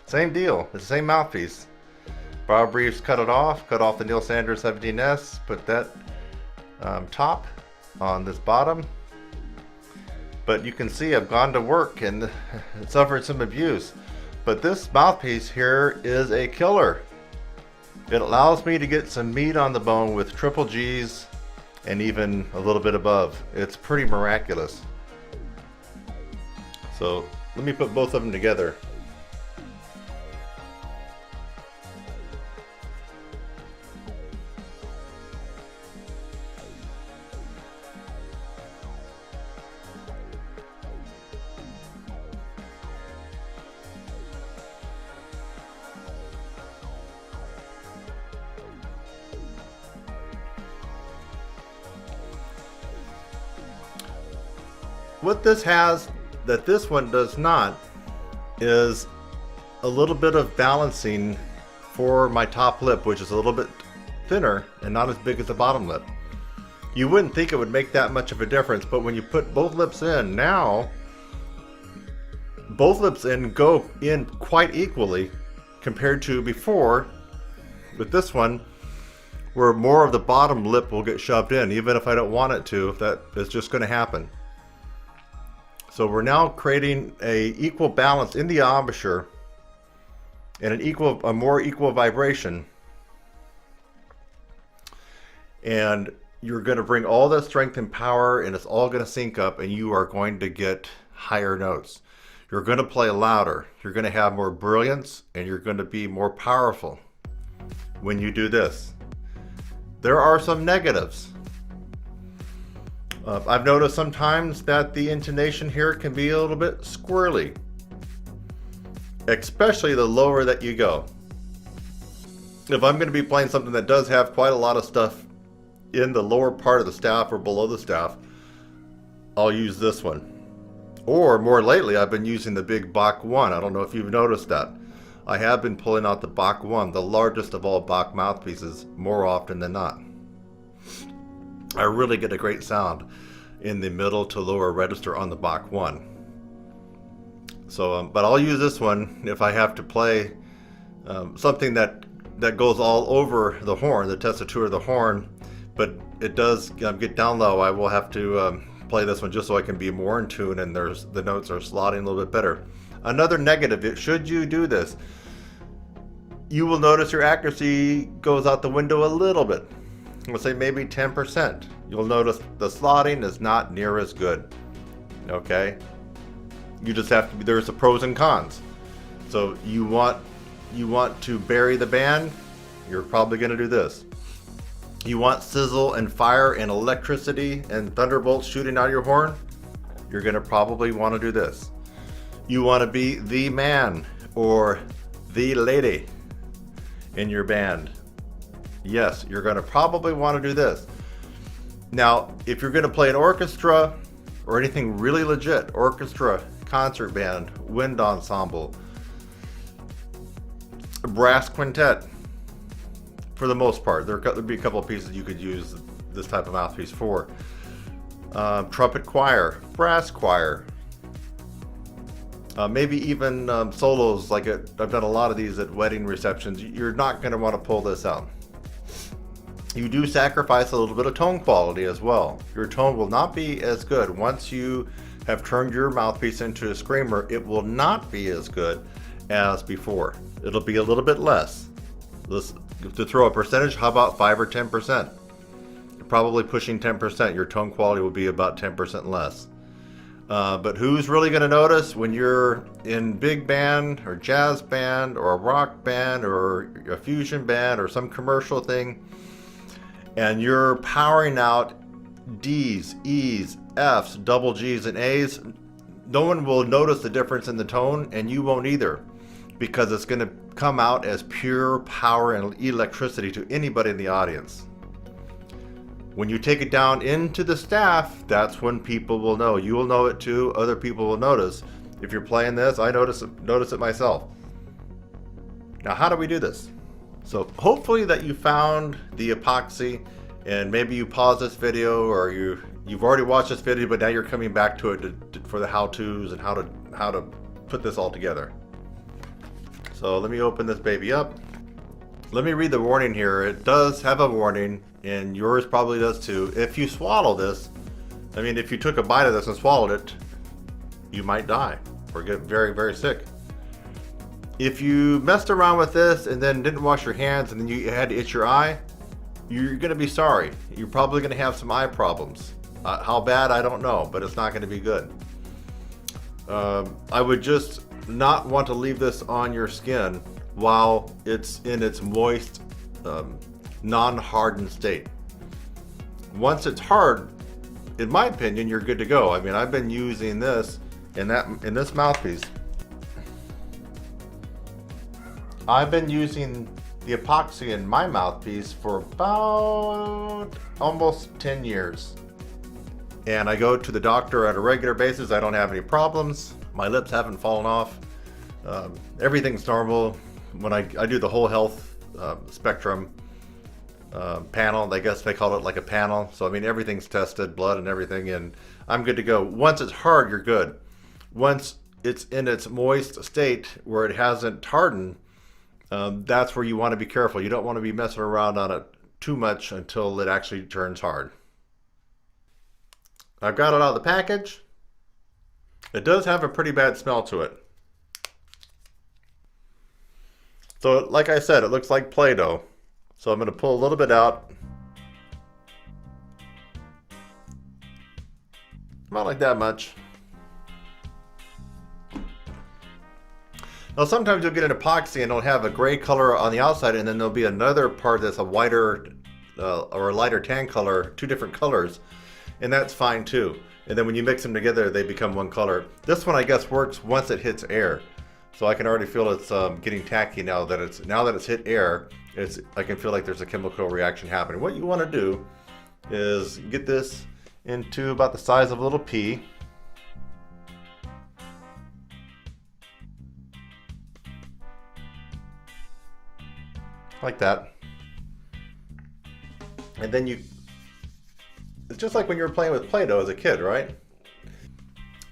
Same deal, it's the same mouthpiece. Bob Reeves cut off the Neil Sanders 17S, put that top on this bottom. But you can see I've gone to work and suffered some abuse. But this mouthpiece here is a killer. It allows me to get some meat on the bone with triple G's and even a little bit above. It's pretty miraculous. So let me put both of them together. What this has that this one does not is a little bit of balancing for my top lip, which is a little bit thinner and not as big as the bottom lip. You wouldn't think it would make that much of a difference, but when you put both lips in, now both lips go in quite equally compared to before with this one, where more of the bottom lip will get shoved in, even if I don't want it to. If that is just going to happen. So we're now creating a equal balance in the embouchure and a more equal vibration. And you're going to bring all that strength and power, and it's all going to sync up, and you are going to get higher notes. You're going to play louder. You're going to have more brilliance, and you're going to be more powerful when you do this. There are some negatives. I've noticed sometimes that the intonation here can be a little bit squirrely, especially the lower that you go. If I'm going to be playing something that does have quite a lot of stuff in the lower part of the staff or below the staff, I'll use this one. Or more lately, I've been using the big Bach 1. I don't know if you've noticed that. I have been pulling out the Bach 1, the largest of all Bach mouthpieces, more often than not. I really get a great sound in the middle to lower register on the Bach 1. So, but I'll use this one if I have to play something that goes all over the horn, the tessitura of the horn, but it does get down low. I will have to play this one just so I can be more in tune and the notes are slotting a little bit better. Another negative, should you do this, you will notice your accuracy goes out the window a little bit. We'll say maybe 10%. You'll notice the slotting is not near as good. Okay? You just have to there's the pros and cons. So you want to bury the band, you're probably going to do this. You want sizzle and fire and electricity and thunderbolts shooting out of your horn, you're going to probably want to do this. You want to be the man or the lady in your band. Yes, you're going to probably want to do this. Now, if you're going to play an orchestra or anything really legit, orchestra, concert band, wind ensemble, brass quintet, for the most part, there'd be a couple of pieces you could use this type of mouthpiece for. Trumpet choir, brass choir, maybe even solos. Like I've done a lot of these at wedding receptions. You're not going to want to pull this out. You do sacrifice a little bit of tone quality as well. Your tone will not be as good. Once you have turned your mouthpiece into a screamer, it will not be as good as before. It'll be a little bit less. To throw a percentage, how about 5 or 10%? You're probably pushing 10%. Your tone quality will be about 10% less. But who's really going to notice when you're in big band or jazz band or a rock band or a fusion band or some commercial thing, and you're powering out D's, E's, F's, double G's, and A's? No one will notice the difference in the tone, and you won't either. because it's going to come out as pure power and electricity to anybody in the audience. When you take it down into the staff, that's when people will know. You will know it too. Other people will notice. If you're playing this, I notice it myself. Now, how do we do this? So hopefully that you found the epoxy, and maybe you pause this video, or you've already watched this video, but now you're coming back to it for the how-tos and how to put this all together. So let me open this baby up. Let me read the warning here. It does have a warning, and yours probably does too. If you swallow this, I mean, if you took a bite of this and swallowed it, you might die or get very, very sick. If you messed around with this and then didn't wash your hands and then you had to itch your eye, you're going to be sorry. You're probably going to have some eye problems. How bad, I don't know, but it's not going to be good. I would just not want to leave this on your skin while it's in its moist, non-hardened state. Once it's hard, in my opinion, you're good to go. I mean, I've been using this in this mouthpiece. I've been using the epoxy in my mouthpiece for about almost 10 years. And I go to the doctor at a regular basis. I don't have any problems. My lips haven't fallen off. Everything's normal. When I do the whole health spectrum panel, I guess they call it like a panel. So I mean, everything's tested, blood and everything, and I'm good to go. Once it's hard, you're good. Once it's in its moist state where it hasn't hardened, that's where you want to be careful. You don't want to be messing around on it too much until it actually turns hard. I've got it out of the package. It does have a pretty bad smell to it. So like I said, it looks like Play-Doh. So I'm going to pull a little bit out. Not like that much. Now sometimes you'll get an epoxy and it'll have a gray color on the outside, and then there'll be another part that's a whiter or a lighter tan color, two different colors, and that's fine too. And then when you mix them together, they become one color. This one, I guess, works once it hits air. So I can already feel it's getting tacky now that it's hit air. I can feel like there's a chemical reaction happening. What you want to do is get this into about the size of a little pea. Like that. And then it's just like when you were playing with Play-Doh as a kid, right?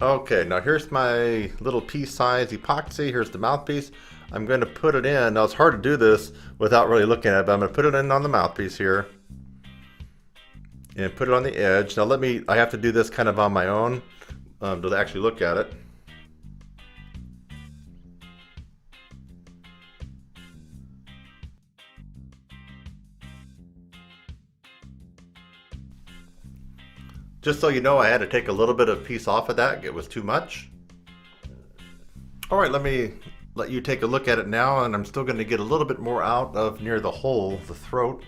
Okay, now here's my little pea-size epoxy. Here's the mouthpiece. I'm going to put it in. Now it's hard to do this without really looking at it, but I'm going to put it in on the mouthpiece here. And put it on the edge. Now I have to do this kind of on my own to actually look at it. Just so you know, I had to take a little bit of piece off of that. It was too much. All right, let me let you take a look at it now, and I'm still going to get a little bit more out of near the hole, the throat.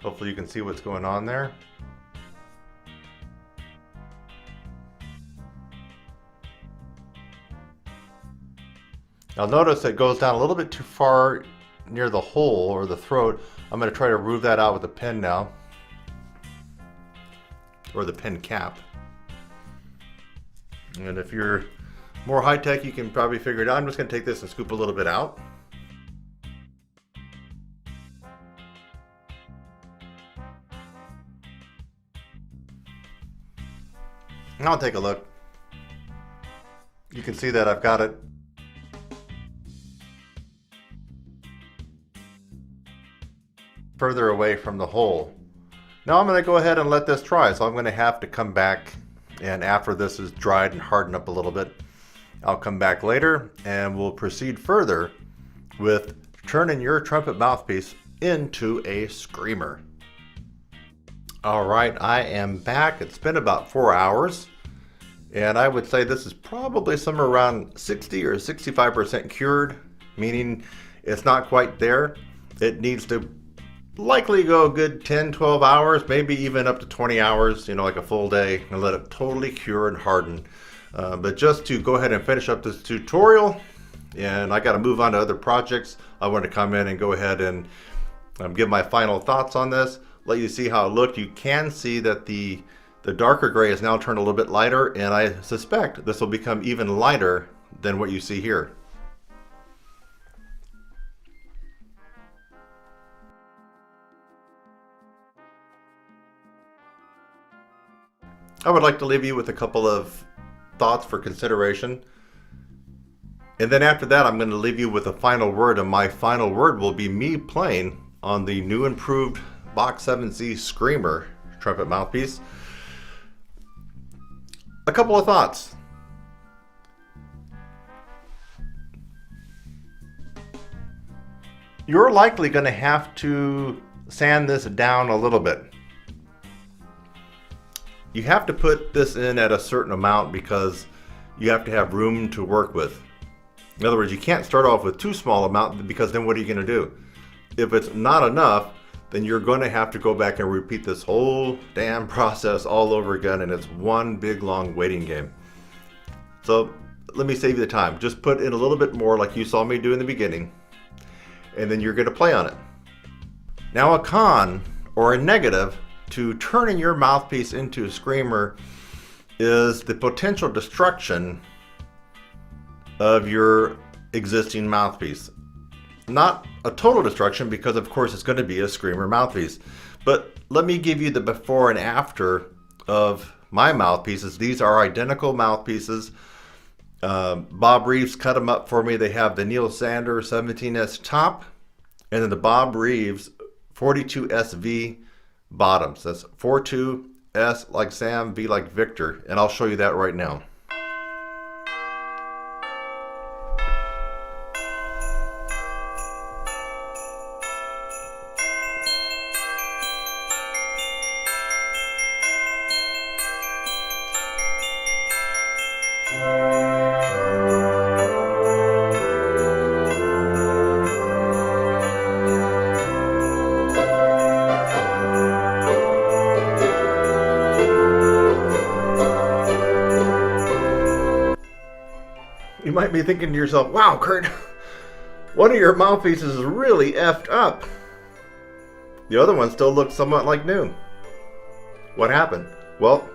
Hopefully you can see what's going on there. Now notice it goes down a little bit too far near the hole or the throat. I'm going to try to remove that out with a pen now. Or the pen cap. And if you're more high-tech, you can probably figure it out. I'm just going to take this and scoop a little bit out. And I'll take a look. You can see that I've got it further away from the hole. Now I'm going to go ahead and let this dry, so I'm going to have to come back, and after this is dried and hardened up a little bit, I'll come back later and we'll proceed further with turning your trumpet mouthpiece into a screamer. Alright, I am back. It's been about 4 hours, and I would say this is probably somewhere around 60 or 65% cured, meaning it's not quite there. It needs to likely go a good 10, 12 hours, maybe even up to 20 hours, like a full day, and let it totally cure and harden. But just to go ahead and finish up this tutorial, and I got to move on to other projects, I want to come in and go ahead and give my final thoughts on this, let you see how it looked. You can see that the darker gray is now turned a little bit lighter, and I suspect this will become even lighter than what you see here. I would like to leave you with a couple of thoughts for consideration. And then after that, I'm going to leave you with a final word, and my final word will be me playing on the new improved Box 7C Screamer trumpet mouthpiece. A couple of thoughts. You're likely going to have to sand this down a little bit. You have to put this in at a certain amount because you have to have room to work with. In other words, you can't start off with too small amount, because then what are you going to do? If it's not enough, then you're going to have to go back and repeat this whole damn process all over again, and it's one big long waiting game. So let me save you the time. Just put in a little bit more like you saw me do in the beginning, and then you're going to play on it. Now, a con or a negative to turning your mouthpiece into a screamer is the potential destruction of your existing mouthpiece. Not a total destruction, because of course it's going to be a screamer mouthpiece. But let me give you the before and after of my mouthpieces. These are identical mouthpieces. Bob Reeves cut them up for me. They have the Neil Sander 17S top, and then the Bob Reeves 42SV bottoms. That's 42, S like Sam, V like Victor, and I'll show you that right now. You might be thinking to yourself, wow, Kurt, one of your mouthpieces is really effed up. The other one still looks somewhat like new. What happened? Well,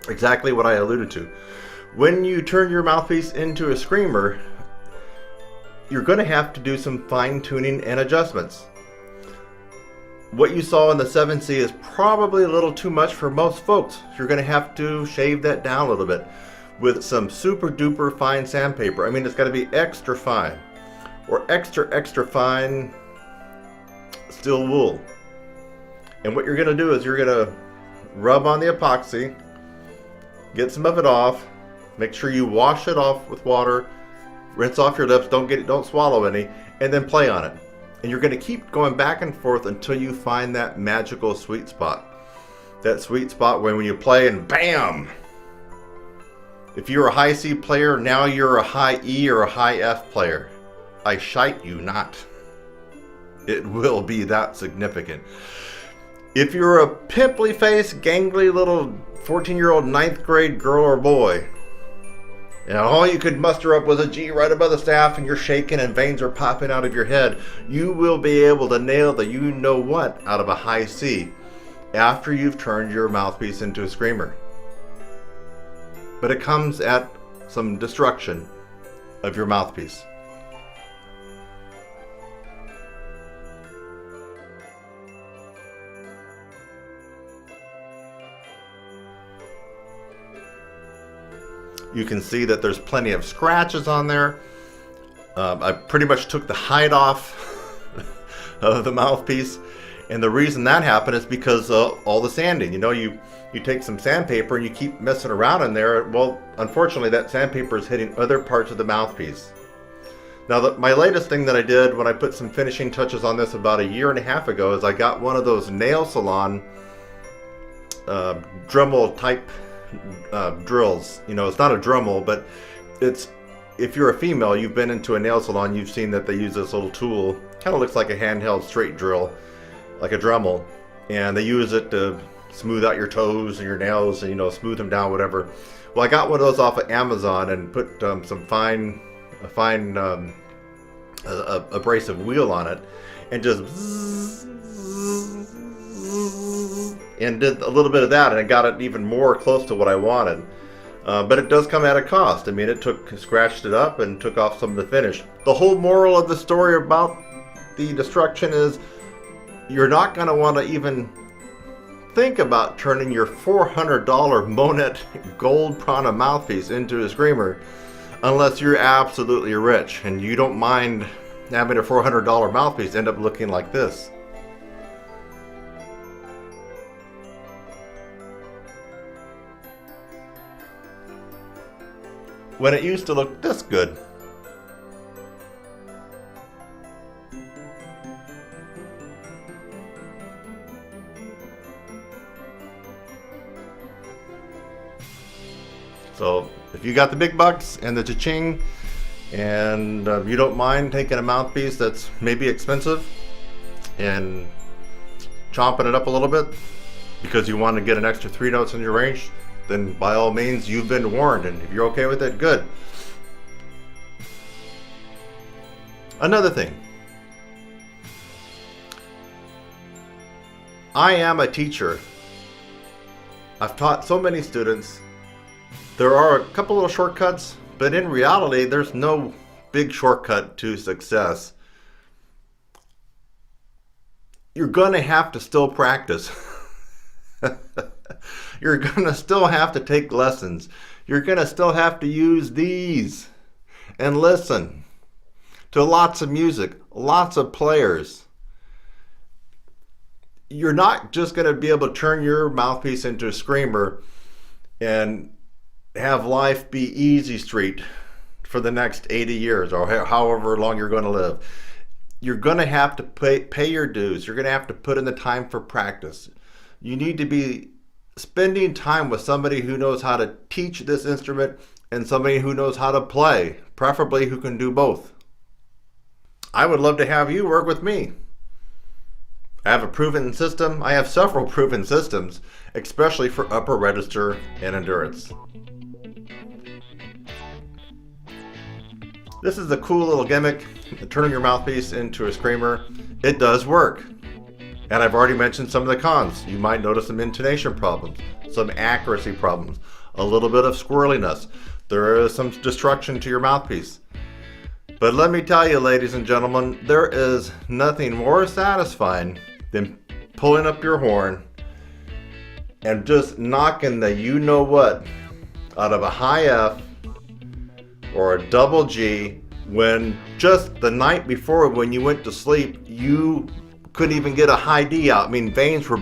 exactly what I alluded to. When you turn your mouthpiece into a screamer, you're going to have to do some fine-tuning and adjustments. What you saw in the 7C is probably a little too much for most folks. You're going to have to shave that down a little bit with some super duper fine sandpaper. I mean, it's got to be extra fine, or extra fine steel wool. And what you're going to do is you're going to rub on the epoxy, get some of it off, make sure you wash it off with water, rinse off your lips, don't swallow any, and then play on it. And you're going to keep going back and forth until you find that magical sweet spot. That sweet spot when you play and bam! If you're a high C player, now you're a high E or a high F player. I shite you not. It will be that significant. If you're a pimply faced, gangly little 14-year-old 9th grade girl or boy, and all you could muster up was a G right above the staff, and you're shaking and veins are popping out of your head, you will be able to nail the you-know-what out of a high C after you've turned your mouthpiece into a screamer. But it comes at some destruction of your mouthpiece. You can see that there's plenty of scratches on there. I pretty much took the hide off of the mouthpiece, and the reason that happened is because all the sanding. You take some sandpaper and you keep messing around in there. Well, unfortunately, that sandpaper is hitting other parts of the mouthpiece. Now, my latest thing that I did when I put some finishing touches on this about 1.5 years ago is I got one of those nail salon Dremel type drills. It's not a Dremel, but it's, if you're a female, you've been into a nail salon, you've seen that they use this little tool. Kind of looks like a handheld straight drill. like a Dremel, and they use it to smooth out your toes and your nails and, you know, smooth them down, whatever. Well, I got one of those off of Amazon and put some fine abrasive wheel on it, and just and did a little bit of that, and it got it even more close to what I wanted. But it does come at a cost. I mean, scratched it up and took off some of the finish. The whole moral of the story about the destruction is you're not going to want to even think about turning your $400 Monet gold Prana mouthpiece into a screamer unless you're absolutely rich and you don't mind having a $400 mouthpiece end up looking like this. When it used to look this good. So if you got the big bucks and the cha-ching, and you don't mind taking a mouthpiece that's maybe expensive and chomping it up a little bit because you want to get an extra 3 notes in your range, then by all means, you've been warned, and if you're okay with it, good. Another thing, I am a teacher. I've taught so many students. There are a couple little shortcuts, but in reality, there's no big shortcut to success. You're gonna have to still practice. You're gonna still have to take lessons. You're gonna still have to use these and listen to lots of music, lots of players. You're not just gonna be able to turn your mouthpiece into a screamer and have life be easy street for the next 80 years or however long you're going to live. You're going to have to pay your dues. You're going to have to put in the time for practice. You need to be spending time with somebody who knows how to teach this instrument and somebody who knows how to play, preferably who can do both. I would love to have you work with me. I have a proven system. I have several proven systems, especially for upper register and endurance. This is a cool little gimmick, turning your mouthpiece into a screamer. It does work. And I've already mentioned some of the cons. You might notice some intonation problems, some accuracy problems, a little bit of squirreliness. There is some destruction to your mouthpiece. But let me tell you, ladies and gentlemen, there is nothing more satisfying than pulling up your horn and just knocking the you-know-what out of a high F or a double G when just the night before when you went to sleep, you couldn't even get a high D out. I mean, veins were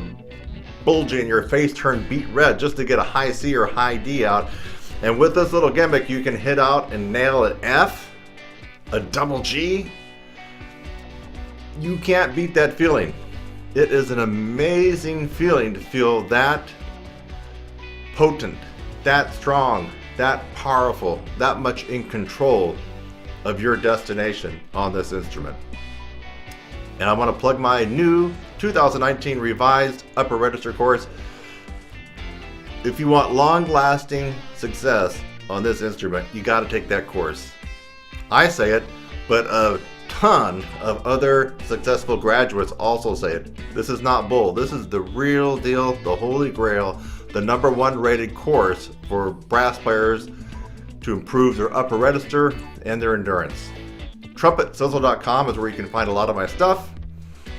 bulging, your face turned beet red just to get a high C or high D out. And with this little gimmick, you can hit out and nail an F, a double G. You can't beat that feeling. It is an amazing feeling to feel that potent, that strong, that powerful, that much in control of your destination on this instrument. And I want to plug my new 2019 revised upper register course. If you want long-lasting success on this instrument, you got to take that course. I say it, but a ton of other successful graduates also say it. This is not bull. This is the real deal, the holy grail, the #1 rated course for brass players to improve their upper register and their endurance. TrumpetSizzle.com is where you can find a lot of my stuff.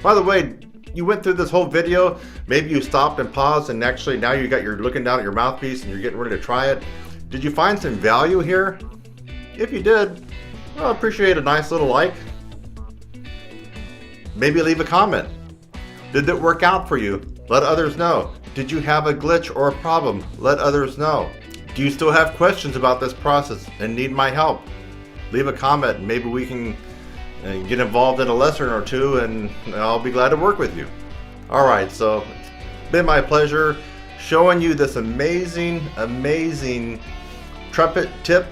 By the way, you went through this whole video, maybe you stopped and paused and actually now you're looking down at your mouthpiece and you're getting ready to try it. Did you find some value here? If you did, well, I appreciate a nice little like. Maybe leave a comment. Did it work out for you? Let others know. Did you have a glitch or a problem? Let others know. Do you still have questions about this process and need my help? Leave a comment and maybe we can get involved in a lesson or two and I'll be glad to work with you. Alright, so it's been my pleasure showing you this amazing trumpet tip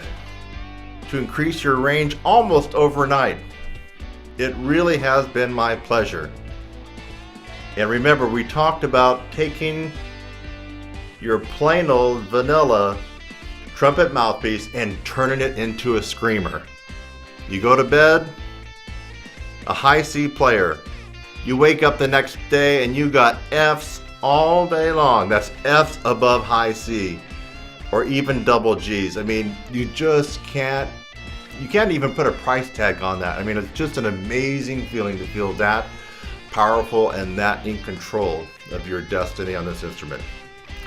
to increase your range almost overnight. It really has been my pleasure. And remember, we talked about taking your plain old vanilla trumpet mouthpiece and turning it into a screamer. You go to bed, a high C player. You wake up the next day and you got Fs all day long. That's Fs above high C or even double Gs. I mean, you can't even put a price tag on that. I mean, it's just an amazing feeling to feel that powerful and that in control of your destiny on this instrument.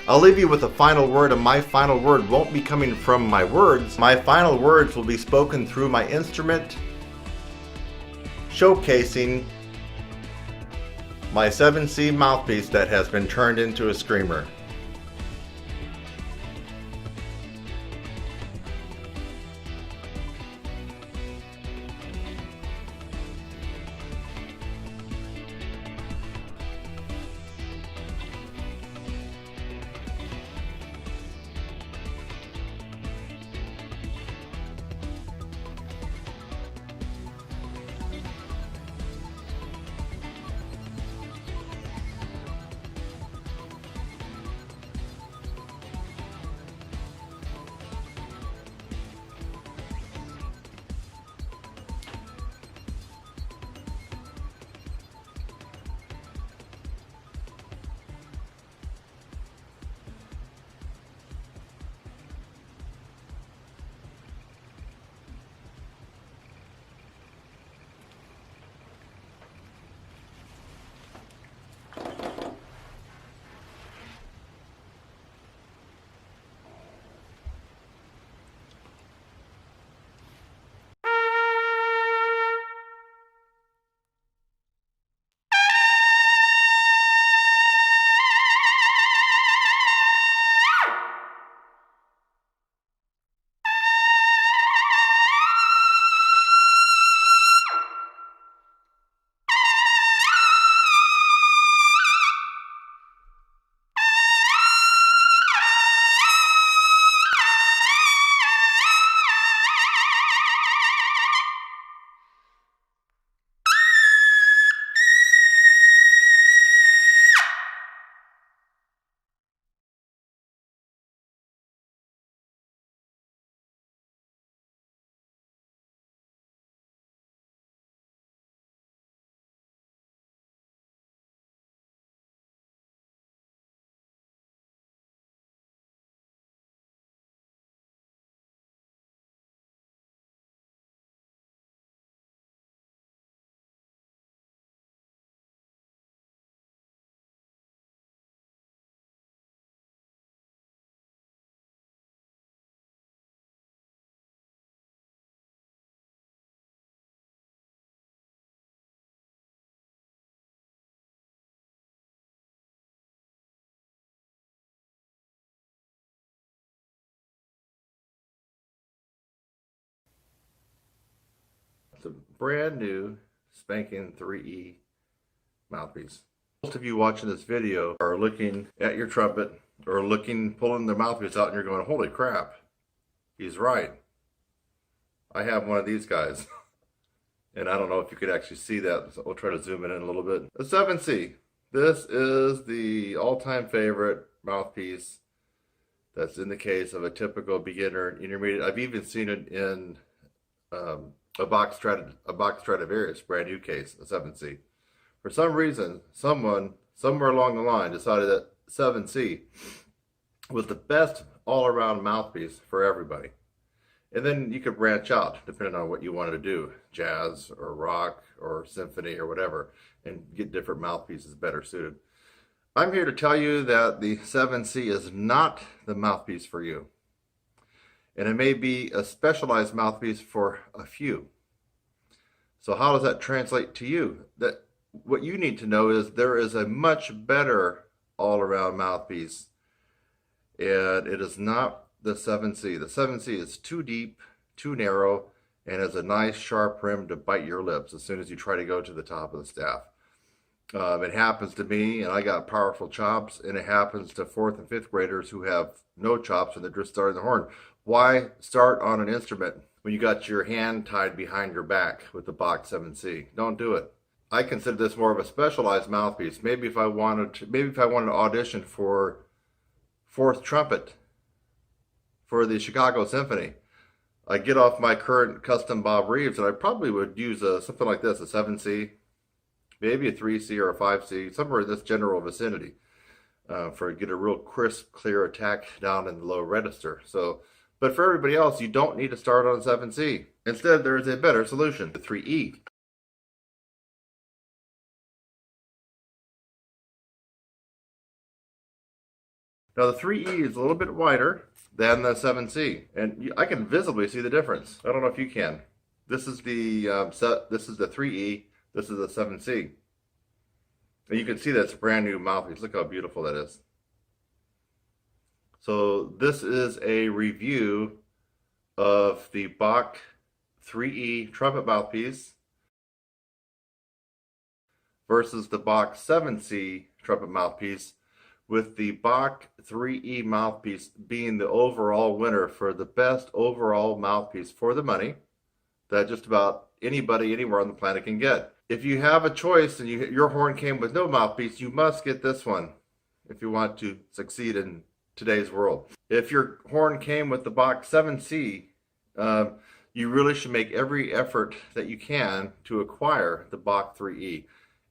I'll leave you with a final word, and my final word won't be coming from my words. My final words will be spoken through my instrument, showcasing my 7C mouthpiece that has been turned into a screamer. It's a brand new spanking 3E mouthpiece. Most of you watching this video are looking at your trumpet or pulling their mouthpiece out and you're going, holy crap, he's right. I have one of these guys. And I don't know if you could actually see that, so we'll try to zoom in a little bit. The 7C. This is the all-time favorite mouthpiece that's in the case of a typical beginner intermediate. I've even seen it in a box Stradivarius, brand new case, a 7C. For some reason, someone somewhere along the line decided that 7C was the best all-around mouthpiece for everybody. And then you could branch out depending on what you wanted to do, jazz or rock or symphony or whatever, and get different mouthpieces better suited. I'm here to tell you that the 7C is not the mouthpiece for you. And it may be a specialized mouthpiece for a few. So how does that translate to you? That what you need to know is there is a much better all-around mouthpiece, and it is not the 7C. The 7C is too deep, too narrow, and has a nice sharp rim to bite your lips as soon as you try to go to the top of the staff. It happens to me, and I got powerful chops, and it happens to 4th and 5th graders who have no chops and they're just starting the horn. Why start on an instrument when you got your hand tied behind your back with the Bach 7C? Don't do it. I consider this more of a specialized mouthpiece. Maybe if I wanted to audition for fourth trumpet for the Chicago Symphony, I get off my current custom Bob Reeves, and I probably would use something like this, a 7C, maybe a 3C or a 5C, somewhere in this general vicinity, for get a real crisp, clear attack down in the low register. So, but for everybody else, you don't need to start on a 7C. Instead, there is a better solution, the 3E. Now the 3E is a little bit wider than the 7C, and I can visibly see the difference. I don't know if you can. This is the 3E. This is the 7C. And you can see that's a brand new mouthpiece. Look how beautiful that is. So this is a review of the Bach 3E trumpet mouthpiece versus the Bach 7C trumpet mouthpiece, with the Bach 3E mouthpiece being the overall winner for the best overall mouthpiece for the money that just about anybody anywhere on the planet can get. If you have a choice and your horn came with no mouthpiece, you must get this one if you want to succeed in today's world. If your horn came with the Bach 7C, you really should make every effort that you can to acquire the Bach 3E.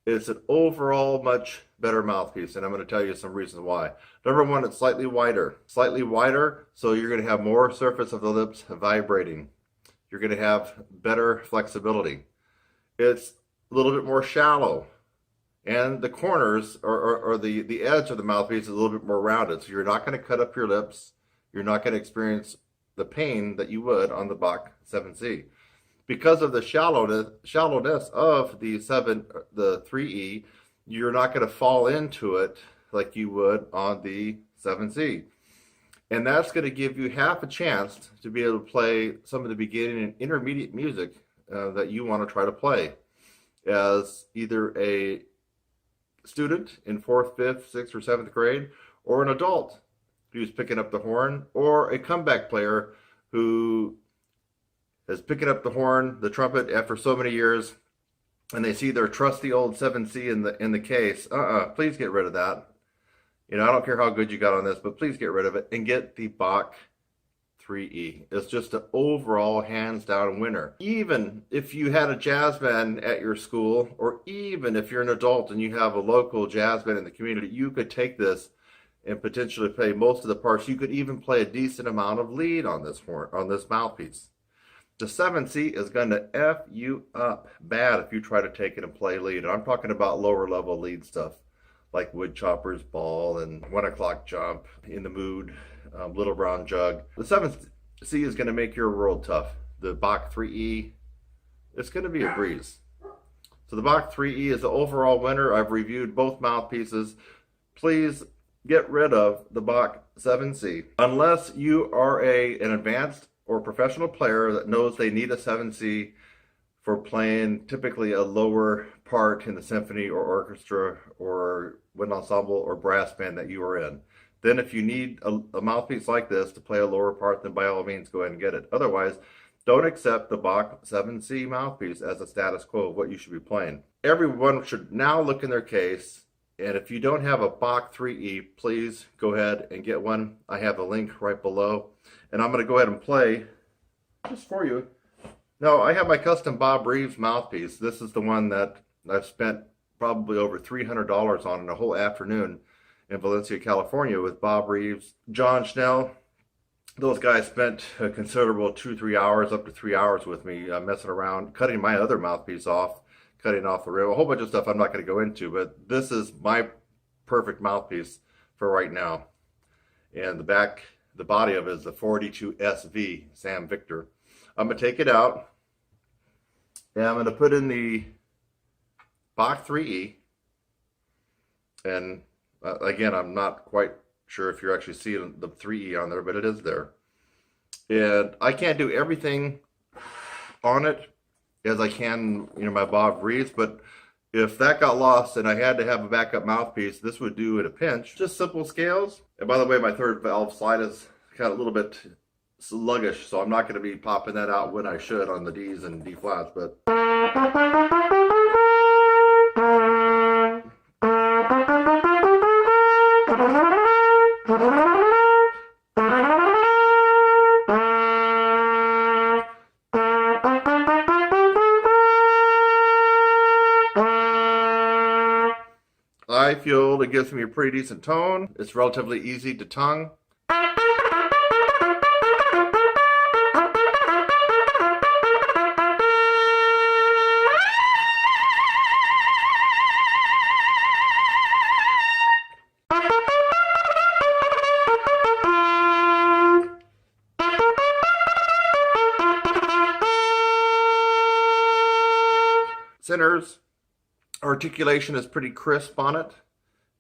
It's an overall much better mouthpiece, and I'm going to tell you some reasons why. Number one, it's slightly wider. Slightly wider, so you're going to have more surface of the lips vibrating. You're going to have better flexibility. It's a little bit more shallow, and the corners or the edge of the mouthpiece is a little bit more rounded, so you're not going to cut up your lips. You're not going to experience the pain that you would on the Bach 7C. Because of the shallowness of the 3E, you're not going to fall into it like you would on the 7C. And that's going to give you half a chance to be able to play some of the beginning and intermediate music that you want to try to play as either a student in 4th, 5th, 6th, or 7th grade, or an adult who's picking up the horn, or a comeback player who is picking up the horn, the trumpet, after so many years, and they see their trusty old 7C in the case. Please get rid of that. You know, I don't care how good you got on this, but please get rid of it and get the Bach 3E. It's just an overall hands down winner. Even if you had a jazz band at your school, or even if you're an adult and you have a local jazz band in the community, you could take this and potentially play most of the parts. You could even play a decent amount of lead on this horn, on this mouthpiece. The 7C is going to F you up bad if you try to take it and play lead. And I'm talking about lower level lead stuff like Woodchopper's Ball and 1 O'Clock Jump, In the Mood, Little Brown Jug. The 7C is going to make your world tough. The Bach 3E, it's going to be a breeze. So the Bach 3E is the overall winner. I've reviewed both mouthpieces. Please get rid of the Bach 7C. Unless you are an advanced or professional player that knows they need a 7C for playing typically a lower part in the symphony or orchestra or wind ensemble or brass band that you are in. Then if you need a mouthpiece like this to play a lower part, then by all means go ahead and get it. Otherwise, don't accept the Bach 7C mouthpiece as a status quo of what you should be playing. Everyone should now look in their case, and if you don't have a Bach 3E, please go ahead and get one. I have a link right below. And I'm going to go ahead and play just for you. Now, I have my custom Bob Reeves mouthpiece. This is the one that I've spent probably over $300 on in a whole afternoon in Valencia, California with Bob Reeves, John Schnell. Those guys spent a considerable 2-3 hours, up to 3 hours with me, messing around, cutting my other mouthpiece off, cutting off the rim, a whole bunch of stuff I'm not going to go into, but this is my perfect mouthpiece for right now. And the body of it is the 42SV Sam Victor. I'm going to take it out, and I'm going to put in the Bach 3E. And again, I'm not quite sure if you're actually seeing the 3E on there, but it is there. And I can't do everything on it as I can, my Bob Reeves, but if that got lost and I had to have a backup mouthpiece, this would do at a pinch. Just simple scales. And by the way, my third valve slide is kind of a little bit sluggish, so I'm not going to be popping that out when I should on the D's and D flats, but feel it gives me a pretty decent tone. It's relatively easy to tongue. Centers, articulation is pretty crisp on it.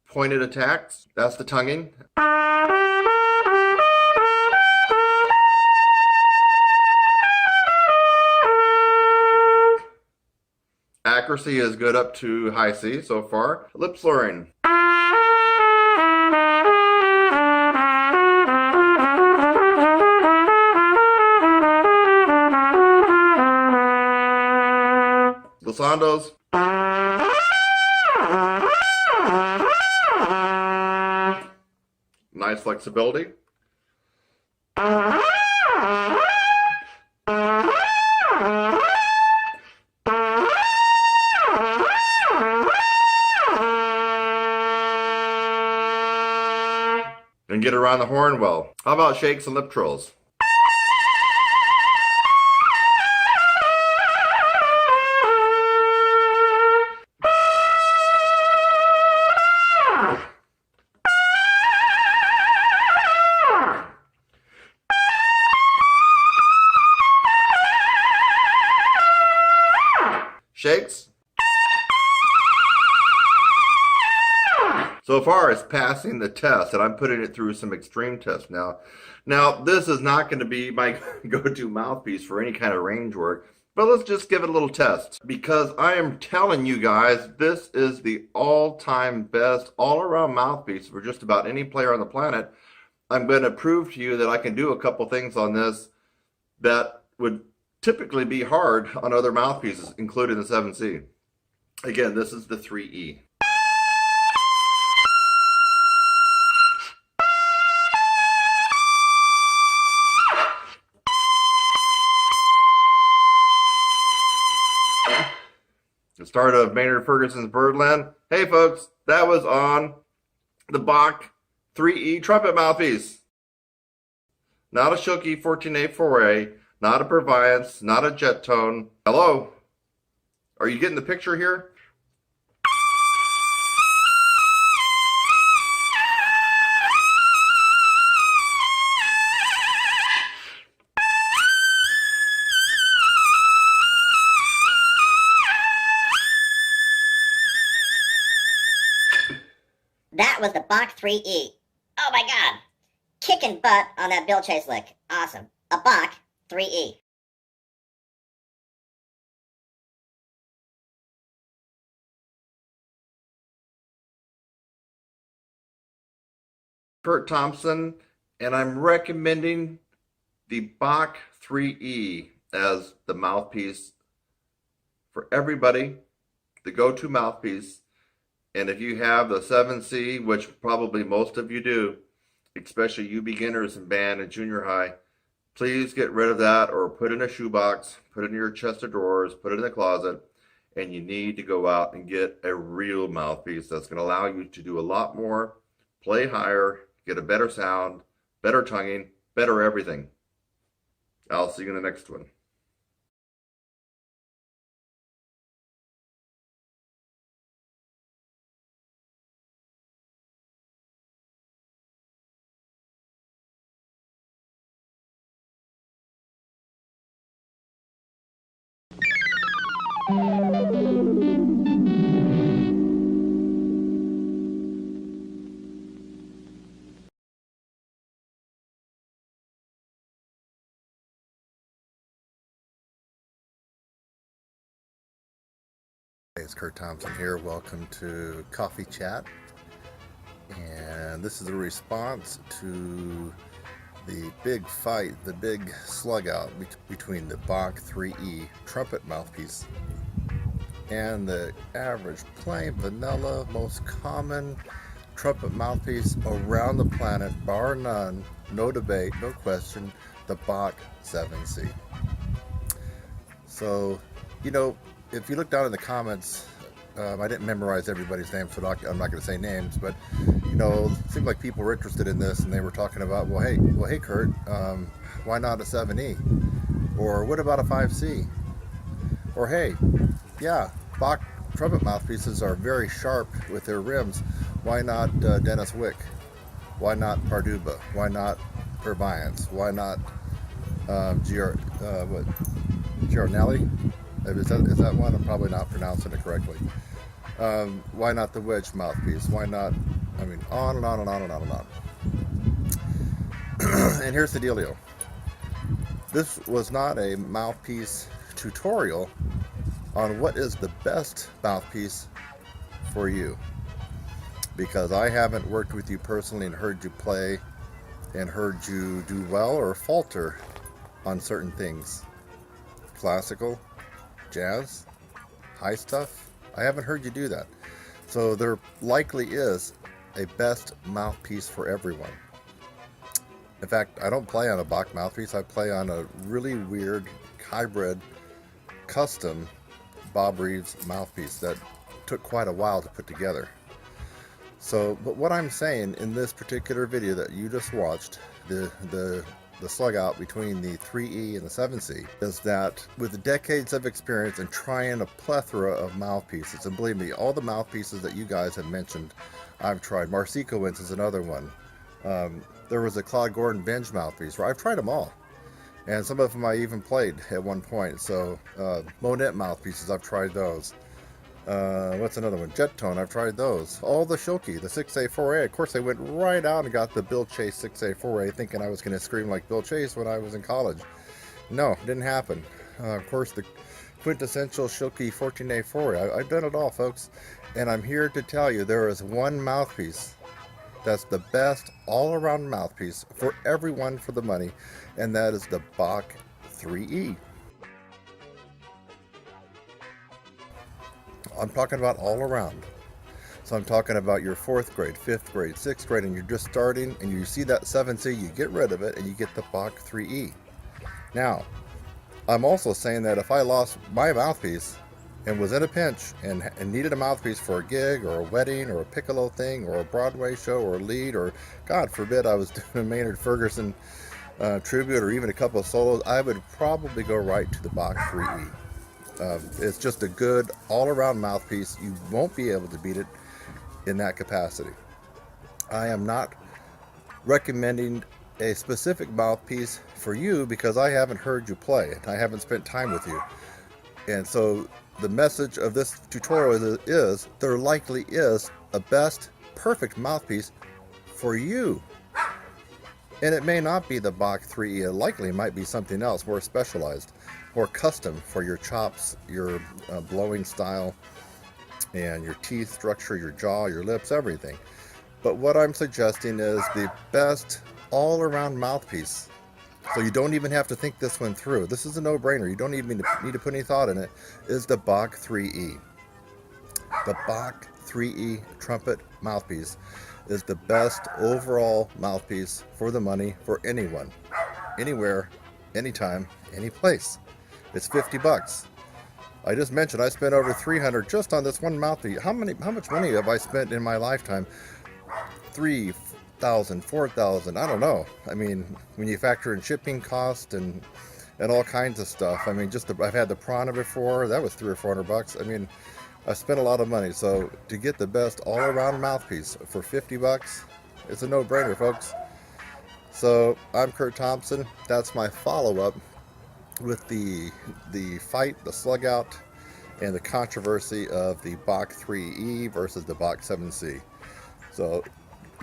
Pointed attacks, that's the tonguing. Accuracy is good up to high C so far. Lip slurring. Glissandos. Nice flexibility. And get around the horn well. How about shakes and lip trills? Shakes. So far, it's passing the test, and I'm putting it through some extreme tests now. Now, this is not going to be my go-to mouthpiece for any kind of range work, but let's just give it a little test. Because I am telling you guys, this is the all-time best, all-around mouthpiece for just about any player on the planet. I'm going to prove to you that I can do a couple things on this that would typically be hard on other mouthpieces, including the 7C. Again, this is the 3E. The start of Maynard Ferguson's Birdland. Hey folks, that was on the Bach 3E trumpet mouthpiece. Not a Shooky 14A 4A, not a Purviance, not a jet tone. Hello? Are you getting the picture here? That was the Bach 3E. Oh my god! Kicking butt on that Bill Chase lick. Awesome. A Bach 3E. Kurt Thompson, and I'm recommending the Bach 3E as the mouthpiece for everybody, the go-to mouthpiece. And if you have the 7C, which probably most of you do, especially you beginners in band and junior high, please get rid of that or put it in a shoebox, put it in your chest of drawers, put it in the closet, and you need to go out and get a real mouthpiece that's going to allow you to do a lot more, play higher, get a better sound, better tonguing, better everything. I'll see you in the next one. Hey, it's Kurt Thompson here. Welcome to Coffee Chat. And this is a response to the big fight, the big slug out between the Bach 3E trumpet mouthpiece and the average, plain vanilla, most common trumpet mouthpiece around the planet, bar none, no debate, no question, the Bach 7C. So, you know, if you look down in the comments I didn't memorize everybody's names, so I'm not going to say names, but it seemed like people were interested in this, and they were talking about, hey, Kurt, why not a 7E? Or what about a 5C? Or hey, yeah, Bach trumpet mouthpieces are very sharp with their rims. Why not Dennis Wick? Why not Parduba? Why not Purviance? Why not Giornelli? Is that one? I'm probably not pronouncing it correctly. Why not the wedge mouthpiece? Why not? I mean, on and on and on and on and on. And here's the dealio. This was not a mouthpiece tutorial on what is the best mouthpiece for you, because I haven't worked with you personally and heard you play and heard you do well or falter on certain things. Classical, jazz, high stuff, I haven't heard you do that. So there likely is a best mouthpiece for everyone. In fact, I don't play on a Bach mouthpiece. I play on a really weird hybrid custom Bob Reeves mouthpiece that took quite a while to put together. So, but what I'm saying in this particular video that you just watched, the slug out between the 3E and the 7C, is that with decades of experience and trying a plethora of mouthpieces, and believe me, all the mouthpieces that you guys have mentioned, I've tried. Marsikowitz is another one. There was a Claude Gordon Benj mouthpiece where I've tried them all. And some of them I even played at one point. So, Monet mouthpieces, I've tried those. What's another one? Jet Tone, I've tried those. All the Schilke, the 6A4A. Of course, I went right out and got the Bill Chase 6A4A thinking I was going to scream like Bill Chase when I was in college. No, didn't happen. Of course, the quintessential Schilke 14A4A. I've done it all, folks. And I'm here to tell you there is one mouthpiece that's the best all-around mouthpiece for everyone for the money, and that is the Bach 3E. I'm talking about all around. So I'm talking about your 4th grade, 5th grade, 6th grade, and you're just starting, and you see that 7C, you get rid of it, and you get the Bach 3E. Now, I'm also saying that if I lost my mouthpiece and was in a pinch and needed a mouthpiece for a gig or a wedding or a piccolo thing or a Broadway show or a lead, or God forbid I was doing a Maynard Ferguson tribute or even a couple of solos, I would probably go right to the Bach 3E. It's just a good all-around mouthpiece. You won't be able to beat it in that capacity. I am not recommending a specific mouthpiece for you because I haven't heard you play and I haven't spent time with you. And so the message of this tutorial is there likely is a best perfect mouthpiece for you. And it may not be the Bach 3E. It likely might be something else more specialized, more custom for your chops, your blowing style, and your teeth structure, your jaw, your lips, everything. But what I'm suggesting is the best all-around mouthpiece. So you don't even have to think this one through. This is a no-brainer. You don't even need to put any thought in it. Is the Bach 3E. The Bach 3E trumpet mouthpiece is the best overall mouthpiece for the money for anyone, anywhere, anytime, any place. It's $50. I just mentioned I spent over $300 just on this one mouthpiece. How much money have I spent in my lifetime? $3,000, $4,000, I don't know. I mean, when you factor in shipping cost and all kinds of stuff. I mean, I've had the Prana before. That was $300 or $400. I mean, I spent a lot of money. So to get the best all-around mouthpiece for $50, it's a no-brainer, folks. So I'm Kurt Thompson. That's my follow-up with the fight, the slug out, and the controversy of the Bach 3E versus the Bach 7C. So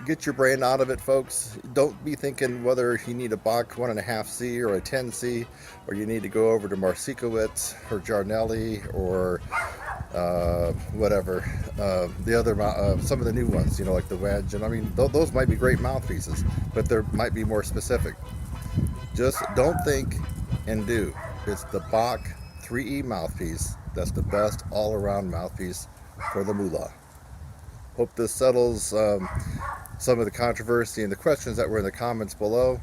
get your brain out of it, folks. Don't be thinking whether you need a Bach 1.5C or a 10C, or you need to go over to Marsikowitz or Giornelli or whatever. The other, some of the new ones, like the wedge. And I mean, those might be great mouthpieces, but there might be more specific. Just don't think and do. It's the Bach 3E mouthpiece that's the best all-around mouthpiece for the moolah. Hope this settles some of the controversy and the questions that were in the comments below.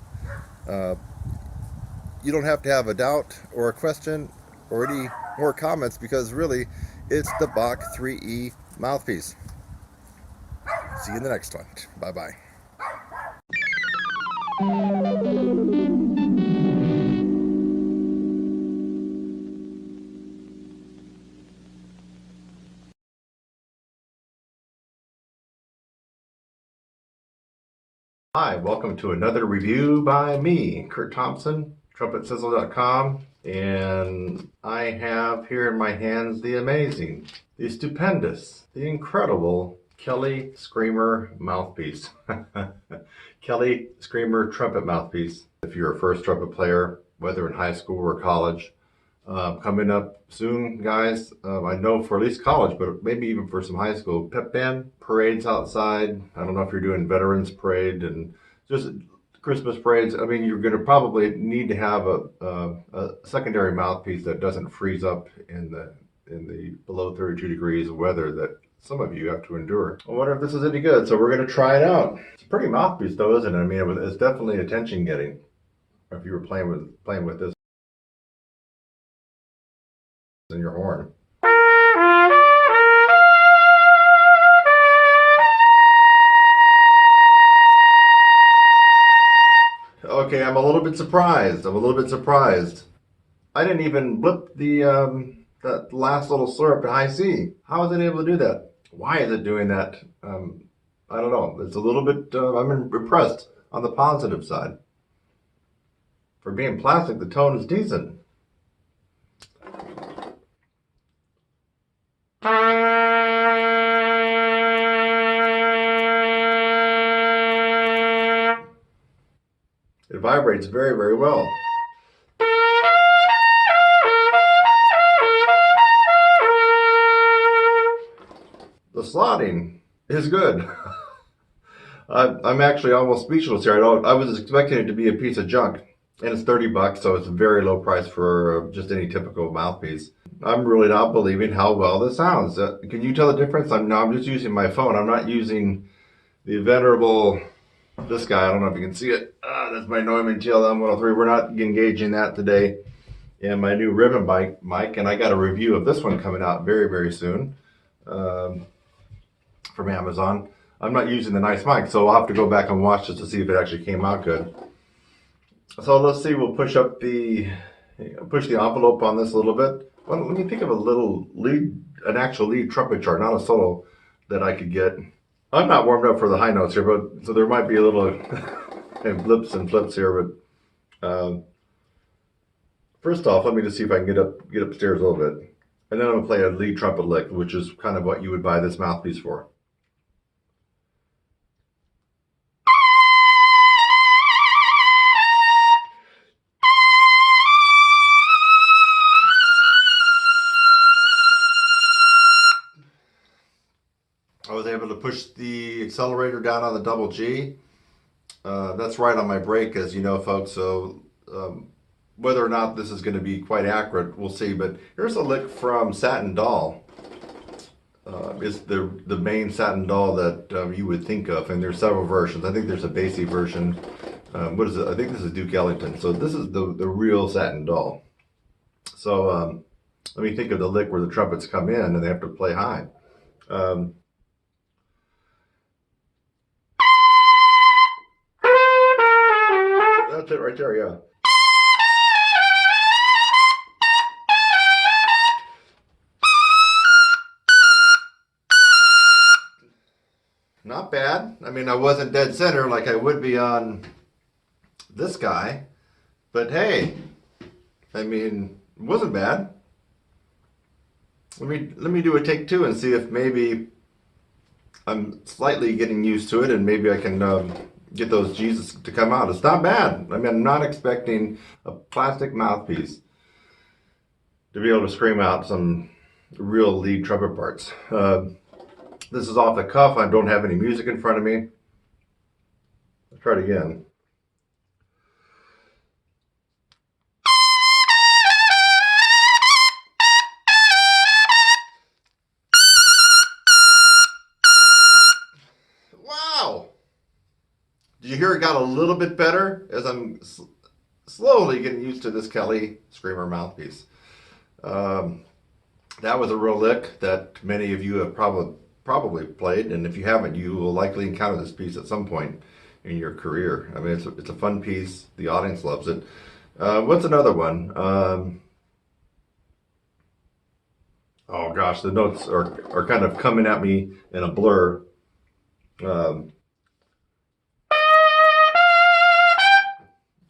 You don't have to have a doubt or a question or any more comments, because really It's the Bach 3E mouthpiece. See you in the next one. Bye-bye. Hi, welcome to another review by me, Kurt Thompson, TrumpetSizzle.com, and I have here in my hands the amazing, the stupendous, the incredible Kelly Screamer mouthpiece. Kelly Screamer trumpet mouthpiece. If you're a first trumpet player, whether in high school or college, coming up soon, guys. I know for at least college, but maybe even for some high school. Pep band parades outside. I don't know if you're doing Veterans Parade and just Christmas parades. I mean, you're going to probably need to have a secondary mouthpiece that doesn't freeze up in the below 32 degrees of weather that some of you have to endure. I wonder if this is any good, so we're going to try it out. It's a pretty mouthpiece, though, isn't it? I mean, it's definitely attention getting. If you were playing with this in your horn. Okay, I'm a little bit surprised. I didn't even blip the that last little slurp in high C. How is it able to do that? Why is it doing that? I don't know. It's a little bit. I'm impressed on the positive side. For being plastic, the tone is decent. It vibrates very, very well. The slotting is good. I'm actually almost speechless here. I was expecting it to be a piece of junk, and it's $30, so it's a very low price for just any typical mouthpiece. I'm really not believing how well this sounds. Can you tell the difference? I'm just using my phone. I'm not using the venerable, this guy. I don't know if you can see it. That's my Neumann TLM 103. We're not engaging that today. And my new ribbon mic, and I got a review of this one coming out very, very soon from Amazon. I'm not using the nice mic, so I'll have to go back and watch this to see if it actually came out good. So let's see, we'll push the envelope on this a little bit. Well, let me think of an actual lead trumpet chart, not a solo, that I could get. I'm not warmed up for the high notes here, but so there might be a little blips and flips here, but first off, let me just see if I can get upstairs a little bit. And then I'm gonna play a lead trumpet lick, which is kind of what you would buy this mouthpiece for. I was able to push the accelerator down on the double G. That's right on my brake, as you know, folks. So whether or not this is going to be quite accurate, we'll see. But here's a lick from Satin Doll. It's the main Satin Doll that you would think of, and there's several versions. I think there's a bassy version. What is it? I think this is Duke Ellington. So this is the real Satin Doll. So let me think of the lick where the trumpets come in and they have to play high. That's it right there, yeah. Not bad. I mean, I wasn't dead center like I would be on this guy, but hey, I mean, it wasn't bad. Let me do a take two and see if maybe I'm slightly getting used to it, and maybe I can get those G's to come out. It's not bad. I mean, I'm not expecting a plastic mouthpiece to be able to scream out some real lead trumpet parts. This is off the cuff. I don't have any music in front of me. Let's try it again. Wow! Did you hear it got a little bit better as I'm slowly getting used to this Kelly Screamer mouthpiece? That was a real lick that many of you have probably played, and if you haven't, you will likely encounter this piece at some point in your career. I mean, it's a fun piece. The audience loves it. What's another one? Oh gosh, the notes are kind of coming at me in a blur. Um,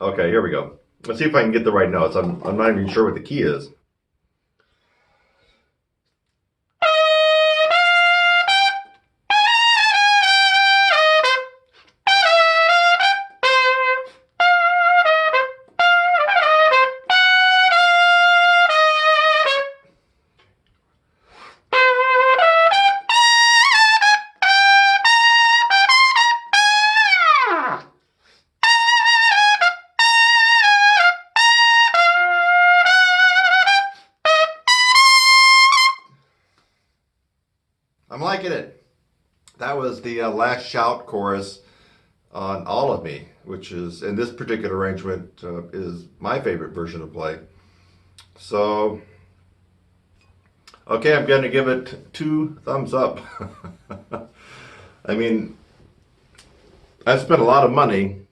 okay, here we go. Let's see if I can get the right notes. I'm not even sure what the key is. I'm liking it. That was the last shout chorus on All of Me, which is, in this particular arrangement, is my favorite version of play. So, okay, I'm going to give it 2 thumbs up. I mean, I've spent a lot of money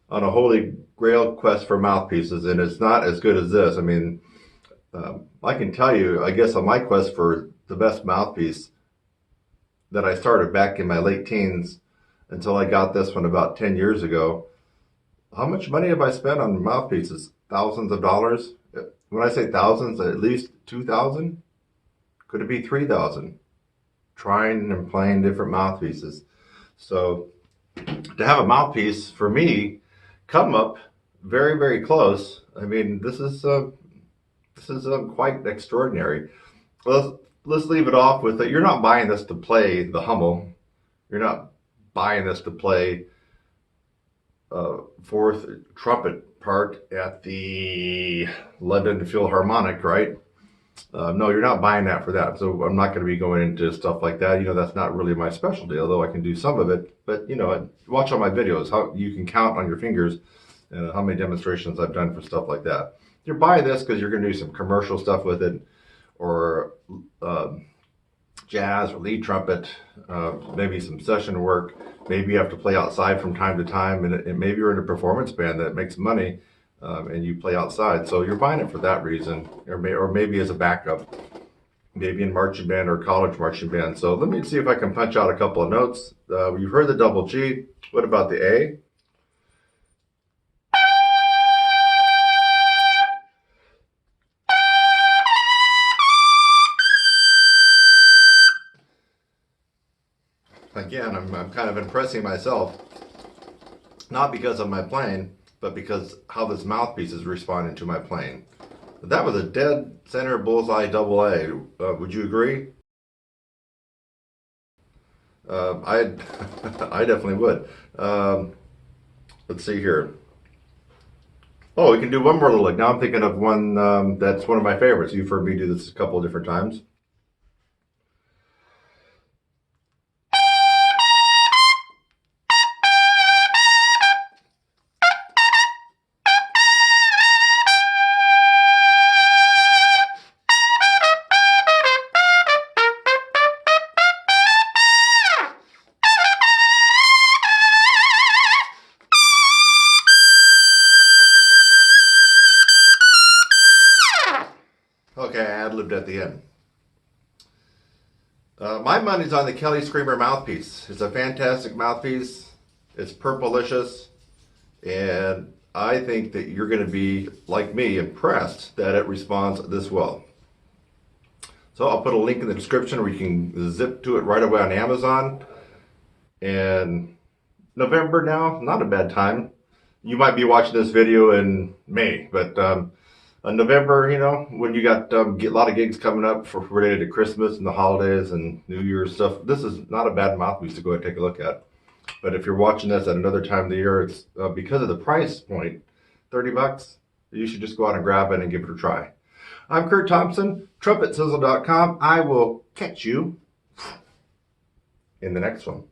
on a holy grail quest for mouthpieces, and it's not as good as this. I mean, I can tell you, I guess on my quest for the best mouthpiece that I started back in my late teens until I got this one about 10 years ago, how much money have I spent on mouthpieces? Thousands of dollars? When I say thousands, at least 2,000? Could it be 3,000? Trying and playing different mouthpieces. So to have a mouthpiece, for me, come up very, very close. I mean, this is quite extraordinary. Let's leave it off with that. You're not buying this to play the Hummel. You're not buying this to play fourth trumpet part at the London Philharmonic, right? No, you're not buying that for that. So I'm not going to be going into stuff like that. You know, that's not really my specialty, although I can do some of it. But, you know, watch all my videos. How you can count on your fingers how many demonstrations I've done for stuff like that. You're buying this because you're going to do some commercial stuff with it, or jazz or lead trumpet, maybe some session work. Maybe you have to play outside from time to time, and maybe you're in a performance band that makes money and you play outside. So you're buying it for that reason, or maybe as a backup, maybe in marching band or college marching band. So let me see if I can punch out a couple of notes. You've heard the double G. What about the A? Again, I'm kind of impressing myself, not because of my playing, but because how this mouthpiece is responding to my playing. That was a dead center bullseye double A. Would you agree? I I definitely would. Let's see here. Oh, we can do one more little lick. Now I'm thinking of one that's one of my favorites. You've heard me do this a couple of different times. Okay, I ad-libbed at the end. My money's on the Kelly Screamer mouthpiece. It's a fantastic mouthpiece. It's purplicious, and I think that you're going to be, like me, impressed that it responds this well. So I'll put a link in the description where you can zip to it right away on Amazon. And November now, not a bad time. You might be watching this video in May, but November, you know, when you got a lot of gigs coming up for related to Christmas and the holidays and New Year's stuff, this is not a bad mouthpiece to go and take a look at. But if you're watching this at another time of the year, it's because of the price point, $30, you should just go out and grab it and give it a try. I'm Kurt Thompson, TrumpetSizzle.com. I will catch you in the next one.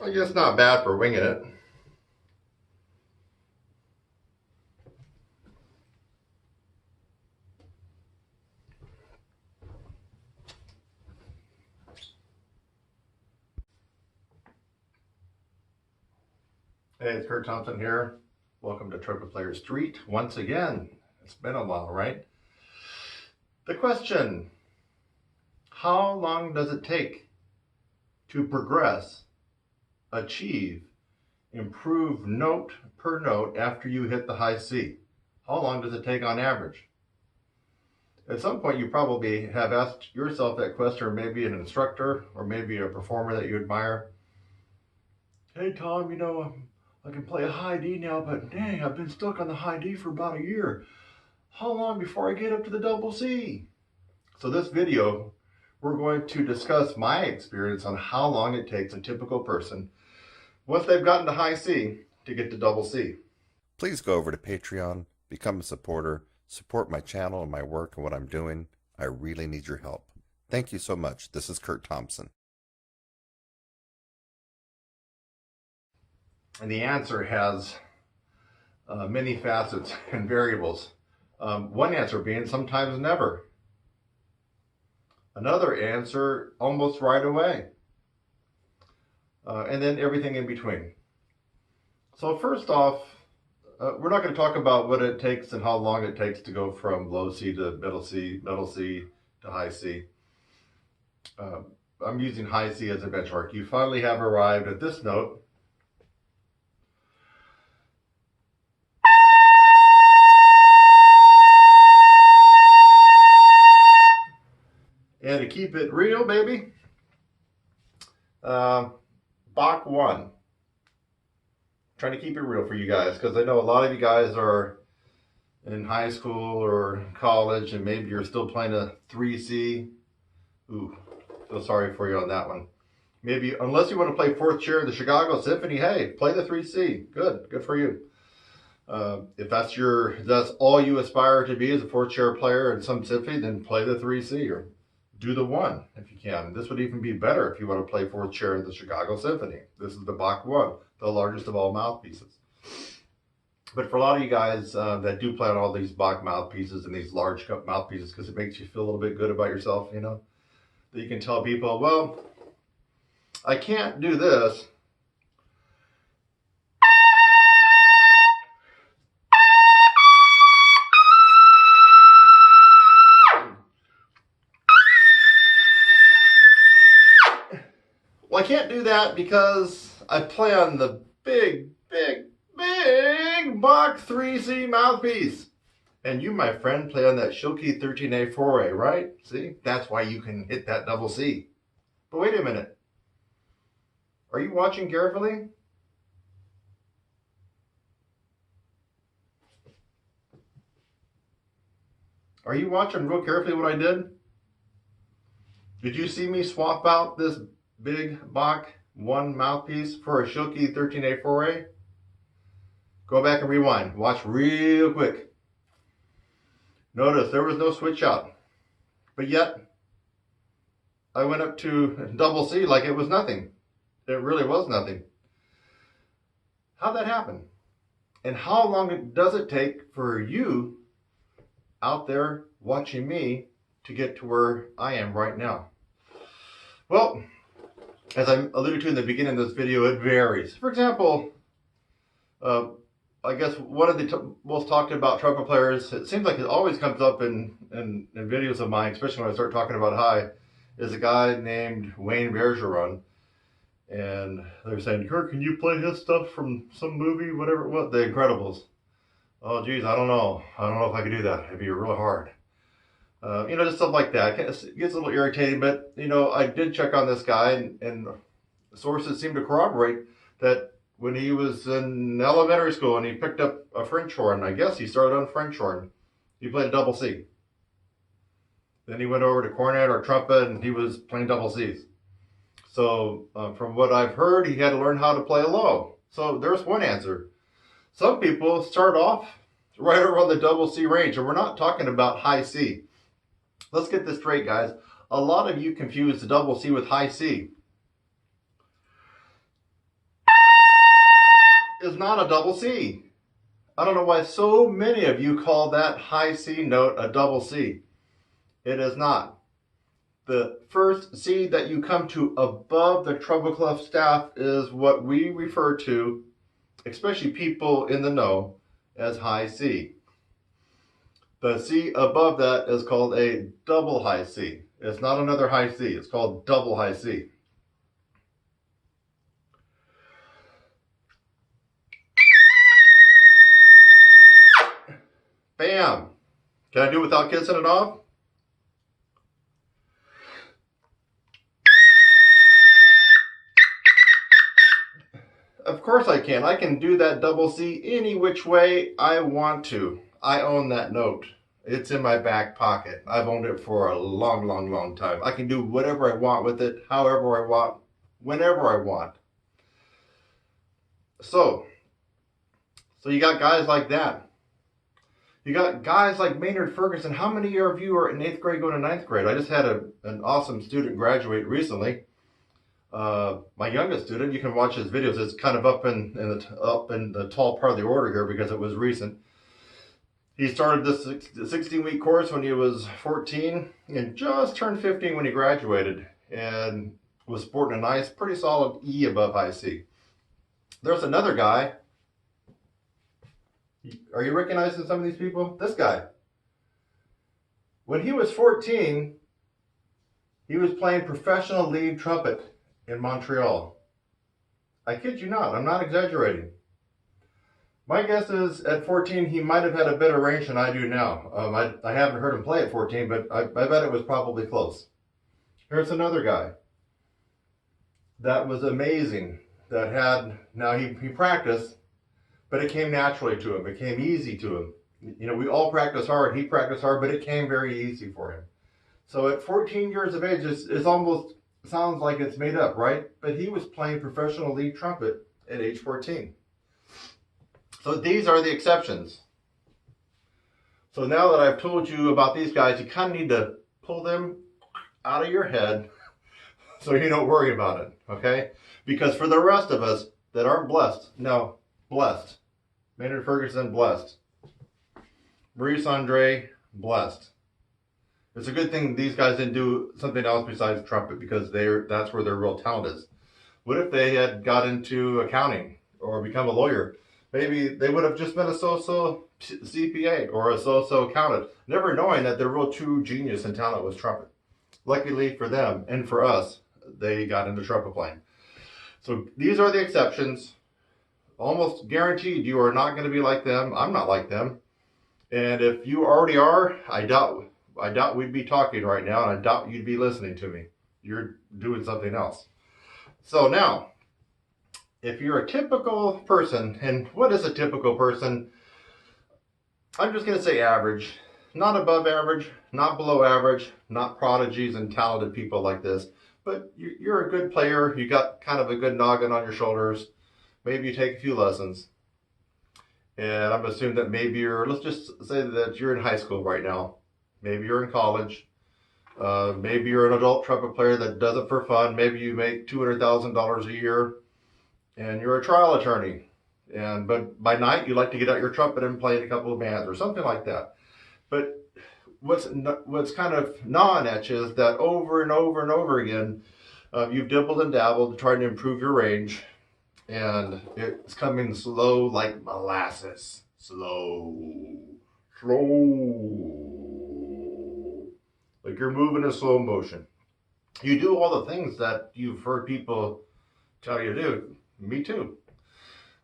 I guess not bad for winging it. Hey, it's Kurt Thompson here. Welcome to Trumpet Player Street once again. It's been a while, right? The question, how long does it take to progress, achieve, improve note per note after you hit the high C? How long does it take on average? At some point you probably have asked yourself that question, or maybe an instructor, or maybe a performer that you admire. Hey Tom, I can play a high D now, but dang, I've been stuck on the high D for about a year. How long before I get up to the double C? So this video, we're going to discuss my experience on how long it takes a typical person, once they've gotten to high C, to get to double C. Please go over to Patreon, become a supporter, support my channel and my work and what I'm doing. I really need your help. Thank you so much. This is Kurt Thompson. And the answer has many facets and variables. One answer being sometimes never. Another answer almost right away. And then everything in between. So first off, we're not going to talk about what it takes and how long it takes to go from low C to middle C to high C. I'm using high C as a benchmark. You finally have arrived at this note. And to keep it real, baby, Bach 1. Trying to keep it real for you guys, because I know a lot of you guys are in high school or college, and maybe you're still playing a 3C. Ooh, feel sorry for you on that one. Maybe, unless you want to play fourth chair in the Chicago Symphony, hey, play the 3C. Good for you. If that's all you aspire to be as a fourth chair player in some symphony, then play the 3C or do the 1 if you can. This would even be better if you want to play fourth chair in the Chicago Symphony. This is the Bach 1, the largest of all mouthpieces. But for a lot of you guys that do play on all these Bach mouthpieces and these large mouthpieces, because it makes you feel a little bit good about yourself, that you can tell people, well, I can't do this. Well, I can't do that because I play on the big Bach 3C mouthpiece. And you, my friend, play on that Schilke 13A 4A, right? See? That's why you can hit that double C. But wait a minute. Are you watching carefully? Are you watching real carefully what I did? Did you see me swap out this big Bach 1 mouthpiece for a Schilke 13A 4A? Go back and rewind. Watch real quick. Notice there was no switch out. But yet, I went up to double C like it was nothing. It really was nothing. How'd that happen? And how long does it take for you out there watching me to get to where I am right now? Well, as I alluded to in the beginning of this video, it varies. For example, I guess one of the most talked about trumpet players, it seems like it always comes up in videos of mine, especially when I start talking about high, is a guy named Wayne Bergeron. And they're saying, Kurt, can you play his stuff from some movie, whatever it was, The Incredibles? Oh, geez, I don't know. I don't know if I could do that. It'd be real hard. Just stuff like that. It gets a little irritating, but, I did check on this guy, and sources seem to corroborate that when he was in elementary school and he picked up a French horn, I guess he started on French horn, he played a double C. Then he went over to cornet or trumpet, and he was playing double Cs. So from what I've heard, he had to learn how to play a low. So there's one answer. Some people start off right around the double C range, and we're not talking about high C. Let's get this straight, guys. A lot of you confuse the double C with high C. is not a double C. I don't know why so many of you call that high C note a double C. It is not. The first C that you come to above the treble clef staff is what we refer to, especially people in the know, as high C. The C above that is called a double high C. It's not another high C. It's called double high C. Bam! Can I do it without kissing it off? Of course I can. I can do that double C any which way I want to. I own that note. It's in my back pocket. I've owned it for a long, long, long time. I can do whatever I want with it, however I want, whenever I want. So you got guys like that. You got guys like Maynard Ferguson. How many of you are in 8th grade going to 9th grade? I just had an awesome student graduate recently. My youngest student, you can watch his videos. It's kind of up in the tall part of the order here because it was recent. He started this 16-week course when he was 14 and just turned 15 when he graduated, and was sporting a nice, pretty solid E above high C. There's another guy. Are you recognizing some of these people? This guy. When he was 14, he was playing professional lead trumpet in Montreal. I kid you not, I'm not exaggerating. My guess is at 14 he might have had a better range than I do now. I haven't heard him play at 14, but I bet it was probably close. Here's another guy that was amazing, that had, now he practiced, but it came naturally to him. It came easy to him. You know, we all practice hard. He practiced hard, but it came very easy for him. So at 14 years of age, it's almost sounds like it's made up, right? But he was playing professional lead trumpet at age 14. So these are the exceptions. So now that I've told you about these guys, you kind of need to pull them out of your head so you don't worry about it, okay? Because for the rest of us that aren't blessed, no, blessed. Maynard Ferguson, blessed. Maurice Andre, blessed. It's a good thing these guys didn't do something else besides trumpet, because that's where their real talent is. What if they had got into accounting or become a lawyer? Maybe they would have just been a so-so CPA or a so-so accountant, never knowing that their real true genius and talent was trumpet. Luckily for them and for us, they got into trumpet playing. So these are the exceptions. Almost guaranteed you are not going to be like them. I'm not like them. And if you already are, I doubt we'd be talking right now, and I doubt you'd be listening to me. You're doing something else. So now, if you're a typical person, and what is a typical person? I'm just going to say average. Not above average, not below average, not prodigies and talented people like this. But you're a good player. You got kind of a good noggin on your shoulders. Maybe you take a few lessons. And I'm assuming that maybe let's just say that you're in high school right now. Maybe you're in college. Maybe you're an adult trumpet player that does it for fun. Maybe you make $200,000 a year and you're a trial attorney. But by night you like to get out your trumpet and play in a couple of bands or something like that. But what's kind of gnawing at you is that over and over and over again, you've dibbled and dabbled trying to improve your range. And it's coming slow like molasses. Slow. Like you're moving in slow motion. You do all the things that you've heard people tell you to do. Me too.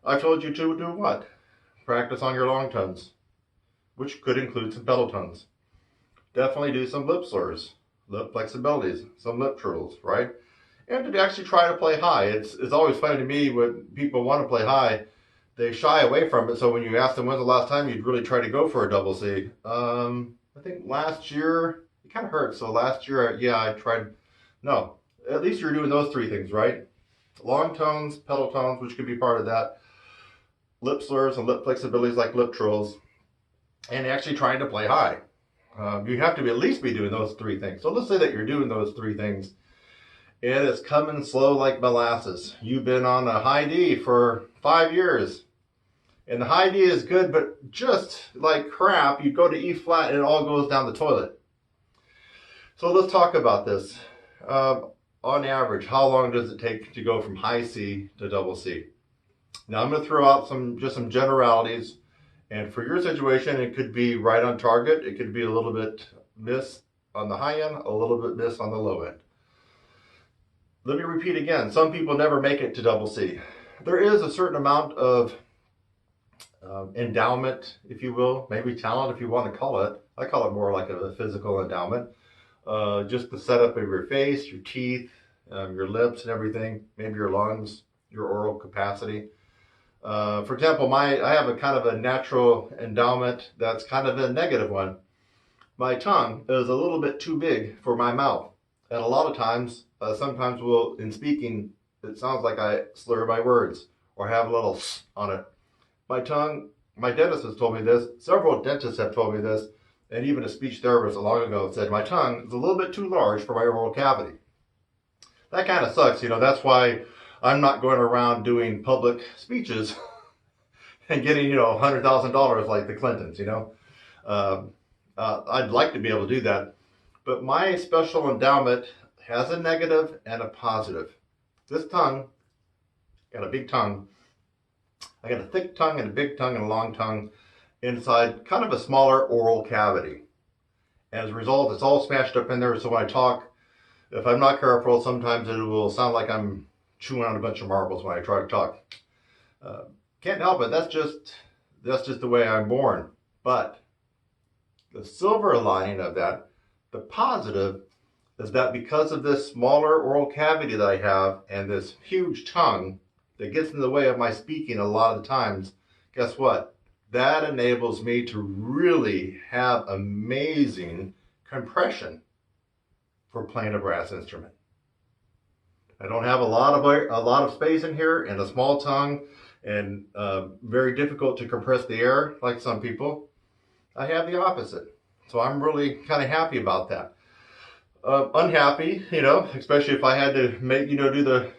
I told you to do what? Practice on your long tones, which could include some pedal tones. Definitely do some lip slurs, lip flexibilities, some lip trills, right? And to actually try to play high. It's always funny to me when people want to play high, they shy away from it. So when you ask them when's the last time you'd really try to go for a double C, I think last year, it kind of hurts. So last year, yeah, I tried. No, at least you're doing those three things, right? Long tones, pedal tones, which could be part of that, lip slurs and lip flexibilities like lip trills, and actually trying to play high. You have to at least be doing those three things. So let's say that you're doing those three things. And it's coming slow like molasses. You've been on a high D for 5 years. And the high D is good, but just like crap, you go to E flat and it all goes down the toilet. So let's talk about this. On average, how long does it take to go from high C to double C? Now I'm going to throw out some generalities, and for your situation, it could be right on target. It could be a little bit miss on the high end, a little bit miss on the low end. Let me repeat again. Some people never make it to double C. There is a certain amount of endowment, if you will, maybe talent, if you want to call it. I call it more like a physical endowment. Just the setup of your face, your teeth, your lips and everything, maybe your lungs, your oral capacity. For example, I have a kind of a natural endowment that's kind of a negative one. My tongue is a little bit too big for my mouth. And a lot of times, sometimes in speaking, it sounds like I slur my words or have a little s on it. My tongue, my dentist has told me this, several dentists have told me this, and even a speech therapist long ago said my tongue is a little bit too large for my oral cavity. That kind of sucks, that's why I'm not going around doing public speeches and getting, $100,000 like the Clintons, I'd like to be able to do that. But my special endowment has a negative and a positive. This tongue, got a big tongue. I got a thick tongue and a big tongue and a long tongue inside kind of a smaller oral cavity. As a result, it's all smashed up in there. So when I talk, if I'm not careful, sometimes it will sound like I'm chewing on a bunch of marbles when I try to talk. Can't help it. That's just the way I'm born. But the silver lining of that, the positive, is that because of this smaller oral cavity that I have and this huge tongue that gets in the way of my speaking a lot of the times, guess what? That enables me to really have amazing compression for playing a brass instrument. I don't have a lot of space in here and a small tongue and very difficult to compress the air like some people. I have the opposite. So I'm really kind of happy about that. Unhappy, especially if I had to do the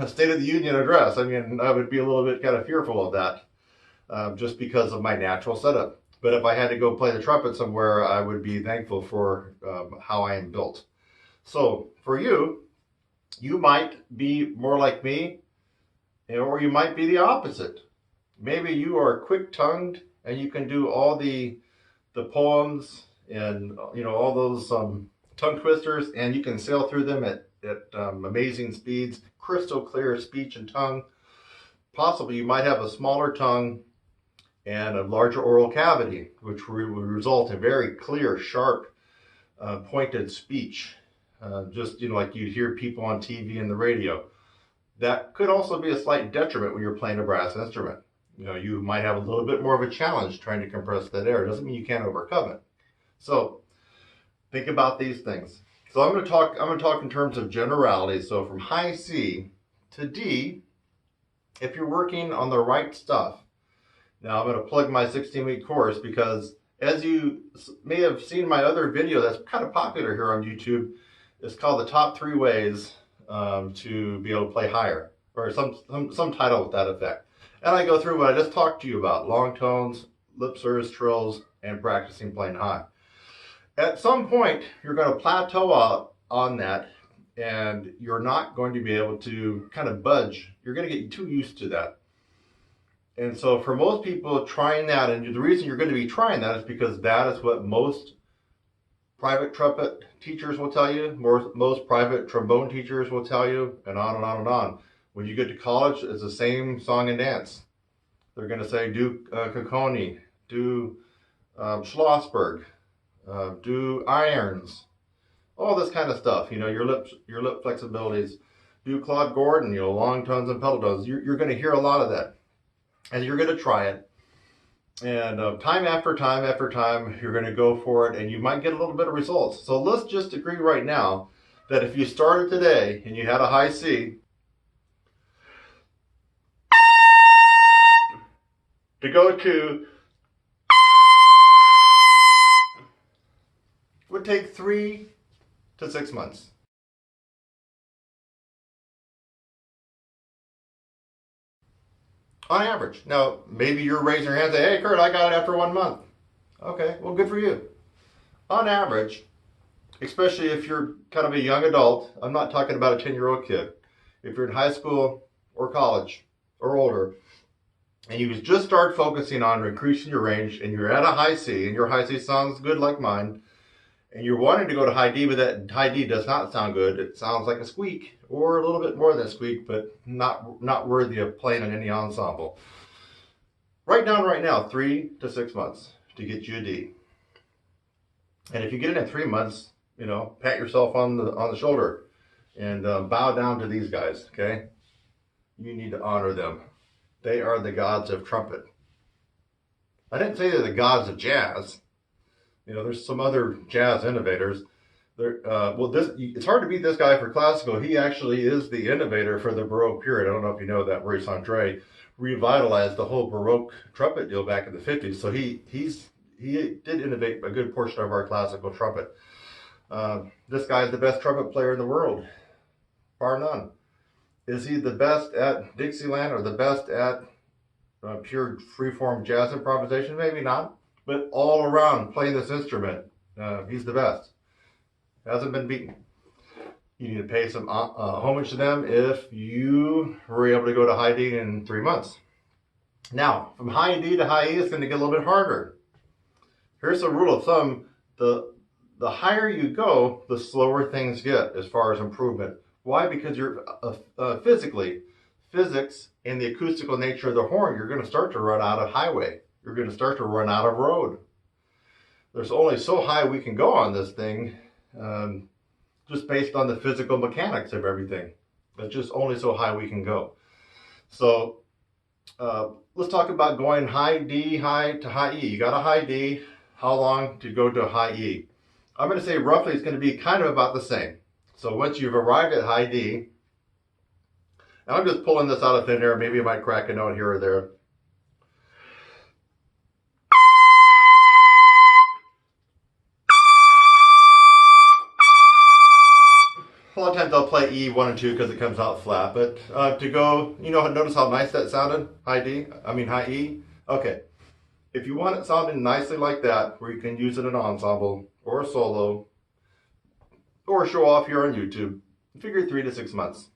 State of the Union address. I mean, I would be a little bit kind of fearful of that just because of my natural setup. But if I had to go play the trumpet somewhere, I would be thankful for how I am built. So for you, you might be more like me, or you might be the opposite. Maybe you are quick-tongued and you can do all the poems and all those tongue twisters, and you can sail through them at amazing speeds, crystal clear speech and tongue. Possibly you might have a smaller tongue and a larger oral cavity, which will result in very clear, sharp, pointed speech. Just like you'd hear people on TV and the radio. That could also be a slight detriment when you're playing a brass instrument. You might have a little bit more of a challenge trying to compress that air. It doesn't mean you can't overcome it. So think about these things. So I'm going to talk in terms of generalities. So from high C to D, if you're working on the right stuff. Now I'm going to plug my 16-week course because, as you may have seen my other video that's kind of popular here on YouTube, it's called the Top 3 Ways to be able to play higher, or some title with that effect. And I go through what I just talked to you about: long tones, lip slurs, trills, and practicing playing high. At some point, you're going to plateau out on that, and you're not going to be able to kind of budge. You're going to get too used to that. And so for most people trying that, and the reason you're going to be trying that is because that is what most private trumpet teachers will tell you, most private trombone teachers will tell you, and on and on and on. When you get to college, it's the same song and dance. They're going to say, do Cocconi, do Schlossberg, do irons, all this kind of stuff. Your lip flexibilities. Do Claude Gordon, long tones and pedal tones. You're going to hear a lot of that, and you're going to try it. And time after time after time, you're going to go for it, and you might get a little bit of results. So let's just agree right now that if you started today and you had a high C, to go to would take 3 to 6 months. On average. Now, maybe you're raising your hand and say, hey, Kurt, I got it after 1 month. Okay, well, good for you. On average, especially if you're kind of a young adult, I'm not talking about a 10-year-old kid. If you're in high school or college or older, and you just start focusing on increasing your range, and you're at a high C, and your high C sounds good like mine, and you're wanting to go to high D, but that high D does not sound good. It sounds like a squeak, or a little bit more than a squeak, but not worthy of playing in any ensemble. Write down right now 3 to 6 months to get you a D. And if you get it in 3 months, pat yourself on the shoulder and bow down to these guys. Okay, you need to honor them. They are the gods of trumpet. I didn't say they're the gods of jazz. There's some other jazz innovators. It's hard to beat this guy for classical. He actually is the innovator for the Baroque period. I don't know if you know that Maurice Andre revitalized the whole Baroque trumpet deal back in the 50s. So he did innovate a good portion of our classical trumpet. This guy is the best trumpet player in the world, bar none. Is he the best at Dixieland or the best at pure freeform jazz improvisation? Maybe not. But all around playing this instrument, he's the best. Hasn't been beaten. You need to pay some homage to them if you were able to go to high D in 3 months. Now, from high D to high E, it's going to get a little bit harder. Here's a rule of thumb. The higher you go, the slower things get as far as improvement. Why? Because you're physics and the acoustical nature of the horn, you're going to start to run out of highway. You're going to start to run out of road. There's only so high we can go on this thing, just based on the physical mechanics of everything. It's just only so high we can go. So let's talk about going high D, high to high E. You got a high D. How long to go to high E? I'm going to say roughly it's going to be kind of about the same. So once you've arrived at high D, and I'm just pulling this out of thin air, maybe I might crack a note here or there. A lot of times I'll play E 1 and 2 because it comes out flat, but to go, notice how nice that sounded? High E? Okay. If you want it sounding nicely like that, where you can use it in an ensemble or a solo or show off here on YouTube, figure 3 to 6 months.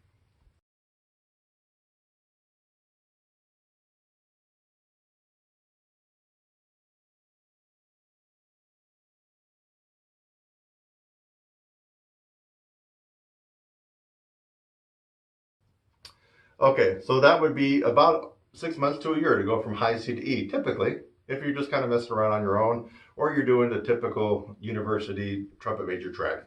Okay, so that would be about 6 months to a year to go from high C to E, typically, if you're just kind of messing around on your own, or you're doing the typical university trumpet major track.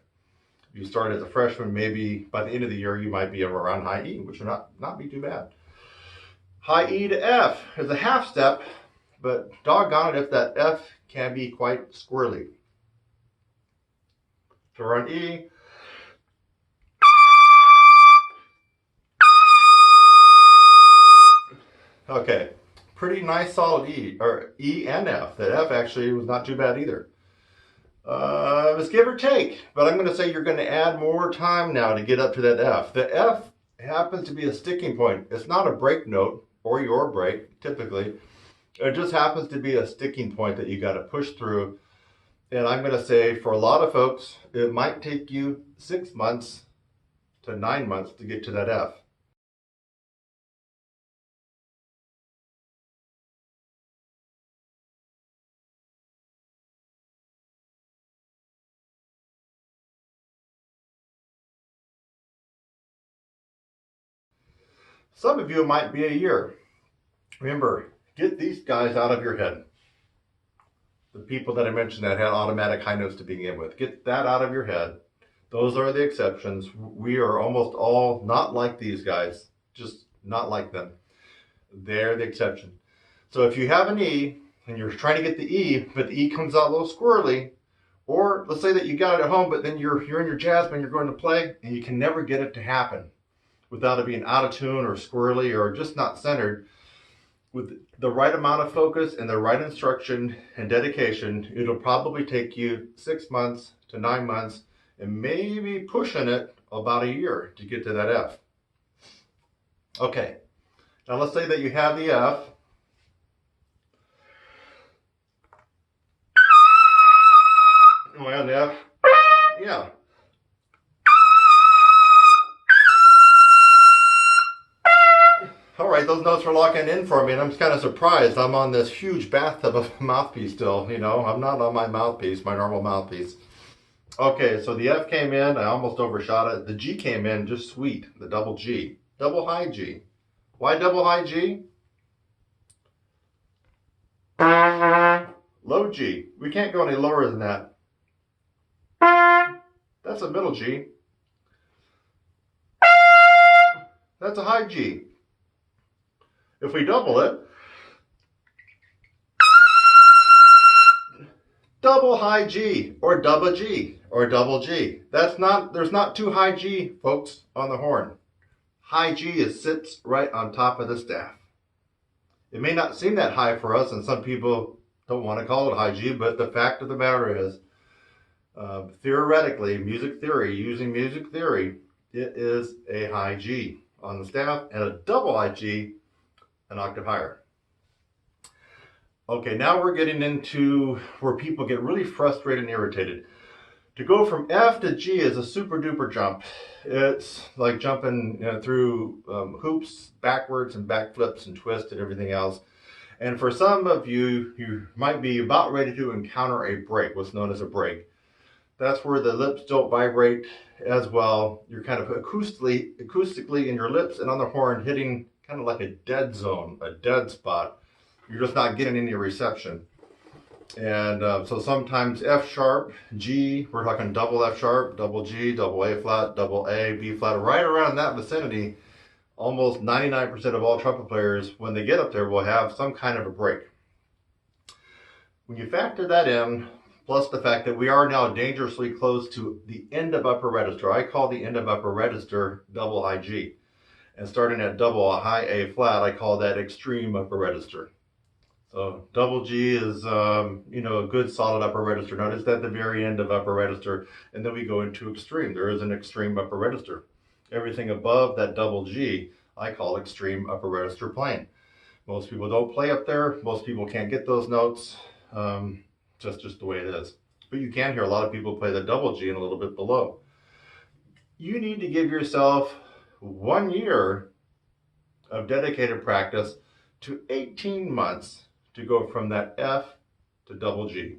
If you start as a freshman, maybe by the end of the year, you might be around high E, which would not be too bad. High E to F is a half step, but doggone it if that F can be quite squirrely. So we're on E. Okay, pretty nice solid E, or E and F. That F actually was not too bad either. It was give or take, but I'm going to say you're going to add more time now to get up to that F. The F happens to be a sticking point. It's not a break note, or your break, typically. It just happens to be a sticking point that you got to push through. And I'm going to say for a lot of folks, it might take you 6 months to 9 months to get to that F. Some of you, it might be a year. Remember, get these guys out of your head. The people that I mentioned that had automatic high notes to begin with, get that out of your head. Those are the exceptions. We are almost all not like these guys, just not like them. They're the exception. So if you have an E and you're trying to get the E, but the E comes out a little squirrely, or let's say that you got it at home, but then you're in your jazz band, you're going to play, and you can never get it to happen without it being out of tune or squirrely or just not centered. With the right amount of focus and the right instruction and dedication, it'll probably take you 6 months to 9 months and maybe pushing it about a year to get to that F. Okay, Now let's say that you have the F. Oh, and the F. Yeah. All right, those notes are locking in for me, and I'm kind of surprised. I'm on this huge bathtub of a mouthpiece still, you know. I'm not on my mouthpiece, my normal mouthpiece. Okay, so the F came in. I almost overshot it. The G came in just sweet, the double G. Double high G. Why double high G? Low G. We can't go any lower than that. That's a middle G. That's a high G. If we double it, double high G or double G or double G. There's not two high G, folks, on the horn. High G sits right on top of the staff. It may not seem that high for us, and some people don't want to call it high G, but the fact of the matter is, theoretically, using music theory, it is a high G on the staff and a double high G, an octave higher. Okay, now we're getting into where people get really frustrated and irritated. To go from F to G is a super duper jump. It's like jumping through hoops backwards and backflips and twists and everything else. And for some of you, you might be about ready to encounter a break, what's known as a break. That's where the lips don't vibrate as well. You're kind of acoustically in your lips and on the horn hitting kind of like a dead zone, a dead spot. You're just not getting any reception. And so sometimes F sharp, G, we're talking double F sharp, double G, double A flat, double A, B flat, right around that vicinity. Almost 99% of all trumpet players, when they get up there, will have some kind of a break. When you factor that in, plus the fact that we are now dangerously close to the end of upper register, I call the end of upper register double high G. And starting at double high A flat, I call that extreme upper register. So double G is, a good solid upper register. Notice that at the very end of upper register, and then we go into extreme. There is an extreme upper register. Everything above that double G, I call extreme upper register playing. Most people don't play up there. Most people can't get those notes. Just the way it is. But you can hear a lot of people play the double G and a little bit below. You need to give yourself 1 year of dedicated practice to 18 months to go from that F to double G.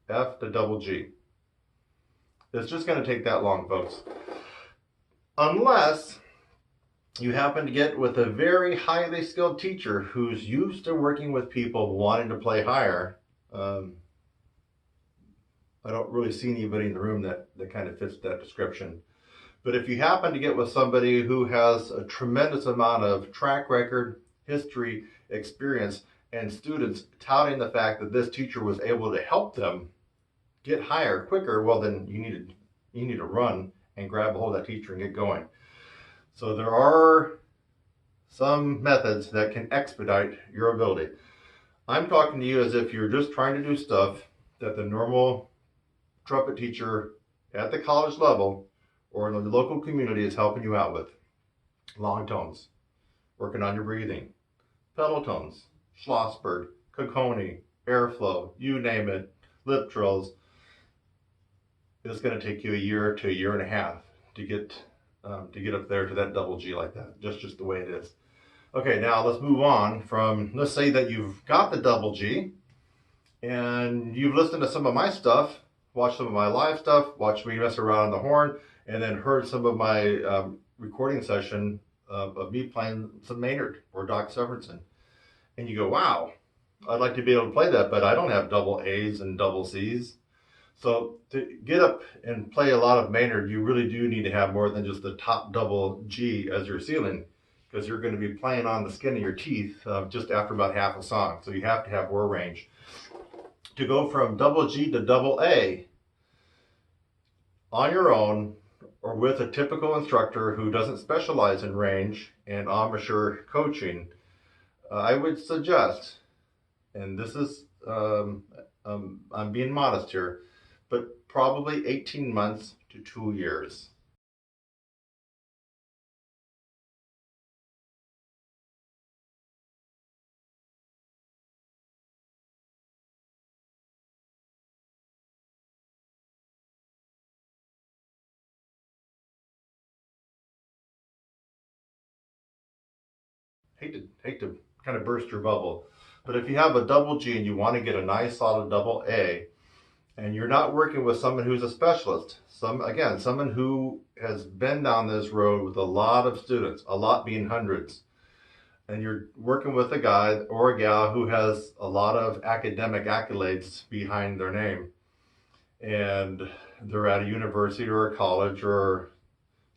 F to double G. It's just going to take that long, folks. Unless you happen to get with a very highly skilled teacher who's used to working with people wanting to play higher. I don't really see anybody in the room that kind of fits that description. But if you happen to get with somebody who has a tremendous amount of track record, history, experience, and students touting the fact that this teacher was able to help them get higher quicker, well then you need to run and grab a hold of that teacher and get going. So there are some methods that can expedite your ability. I'm talking to you as if you're just trying to do stuff that the normal trumpet teacher at the college level or in the local community is helping you out with. Long tones, working on your breathing, pedal tones, Schlossberg, Cocconi, airflow, you name it, lip trills. It's going to take you a year to a year and a half to get up there to that double G like that, just the way it is. Okay, now let's move on from, let's say that you've got the double G and you've listened to some of my stuff, watched some of my live stuff, watched me mess around on the horn, and then heard some of my recording session of me playing some Maynard or Doc Severinsen. And you go, wow, I'd like to be able to play that, but I don't have double A's and double C's. So to get up and play a lot of Maynard, you really do need to have more than just the top double G as your ceiling, because you're going to be playing on the skin of your teeth just after about half a song. So you have to have more range. To go from double G to double A on your own, or with a typical instructor who doesn't specialize in range and embouchure coaching, I would suggest, and this is, I'm being modest here, but probably 18 months to 2 years. Hate to kind of burst your bubble, but if you have a double G and you want to get a nice solid double A, and you're not working with someone who's a specialist, someone who has been down this road with a lot of students, a lot being hundreds, and you're working with a guy or a gal who has a lot of academic accolades behind their name, and they're at a university or a college or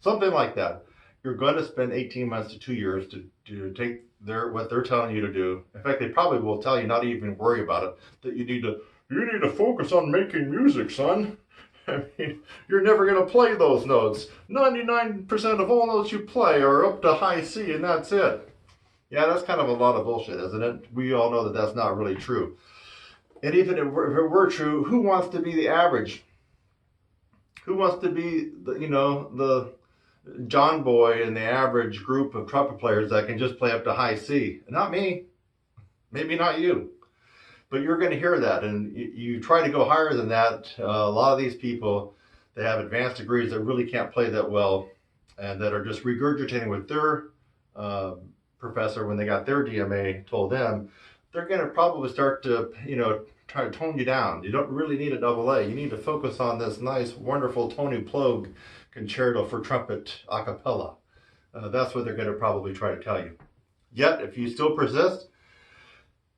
something like that, you're going to spend 18 months to 2 years to take what they're telling you to do. In fact, they probably will tell you not to even worry about it, that you need to focus on making music, son. I mean, you're never going to play those notes. 99% of all notes you play are up to high C, and that's it. Yeah, that's kind of a lot of bullshit, isn't it? We all know that that's not really true. And even if it were true, who wants to be the average? Who wants to be the John Boy in the average group of trumpet players that can just play up to high C? Not me. Maybe not you. But you're going to hear that, and you try to go higher than that. A lot of these people, they have advanced degrees that really can't play that well, and that are just regurgitating what their professor, when they got their DMA, told them. They're going to probably start to, try to tone you down. You don't really need a double A. You need to focus on this nice, wonderful Tony Plogue concerto for trumpet a cappella. That's what they're going to probably try to tell you. Yet, if you still persist,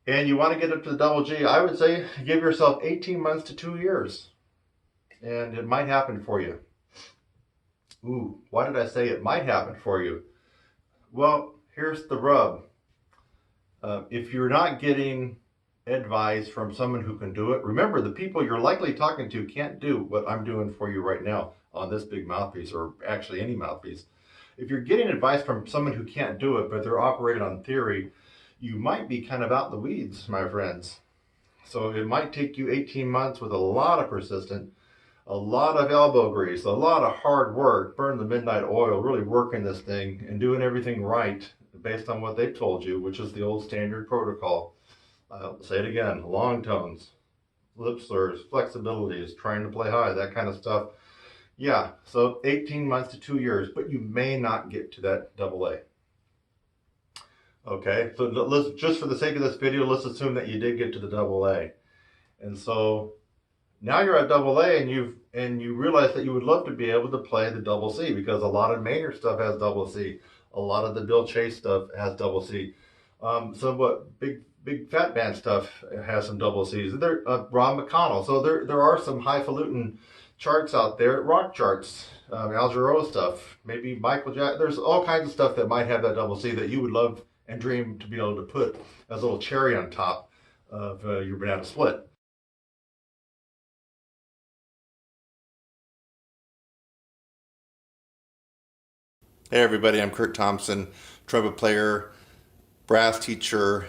and you want to get up to the double G, I would say give yourself 18 months to 2 years. And it might happen for you. Ooh, why did I say it might happen for you? Well, here's the rub. If you're not getting advice from someone who can do it, remember, the people you're likely talking to can't do what I'm doing for you right now on this big mouthpiece, or actually any mouthpiece. If you're getting advice from someone who can't do it, but they're operating on theory, you might be kind of out in the weeds, my friends. So it might take you 18 months with a lot of persistence, a lot of elbow grease, a lot of hard work, burn the midnight oil, really working this thing and doing everything right based on what they've told you, which is the old standard protocol. I'll say it again: long tones, lip slurs, flexibilities, trying to play high, that kind of stuff. Yeah, so 18 months to 2 years, but you may not get to that double A. Okay, so let's, just for the sake of this video, let's assume that you did get to the double A. And so now you're at double A, and you realize that you would love to be able to play the double C, because a lot of Maynard stuff has double C. A lot of the Bill Chase stuff has double C. Some what big fat band stuff has some double C's. There, Ron McConnell. So there are some highfalutin charts out there, rock charts, Al Jarreau stuff, maybe Michael Jackson. There's all kinds of stuff that might have that double C that you would love and dream to be able to put as a little cherry on top of your banana split. Hey everybody, I'm Kurt Thompson, trumpet player, brass teacher,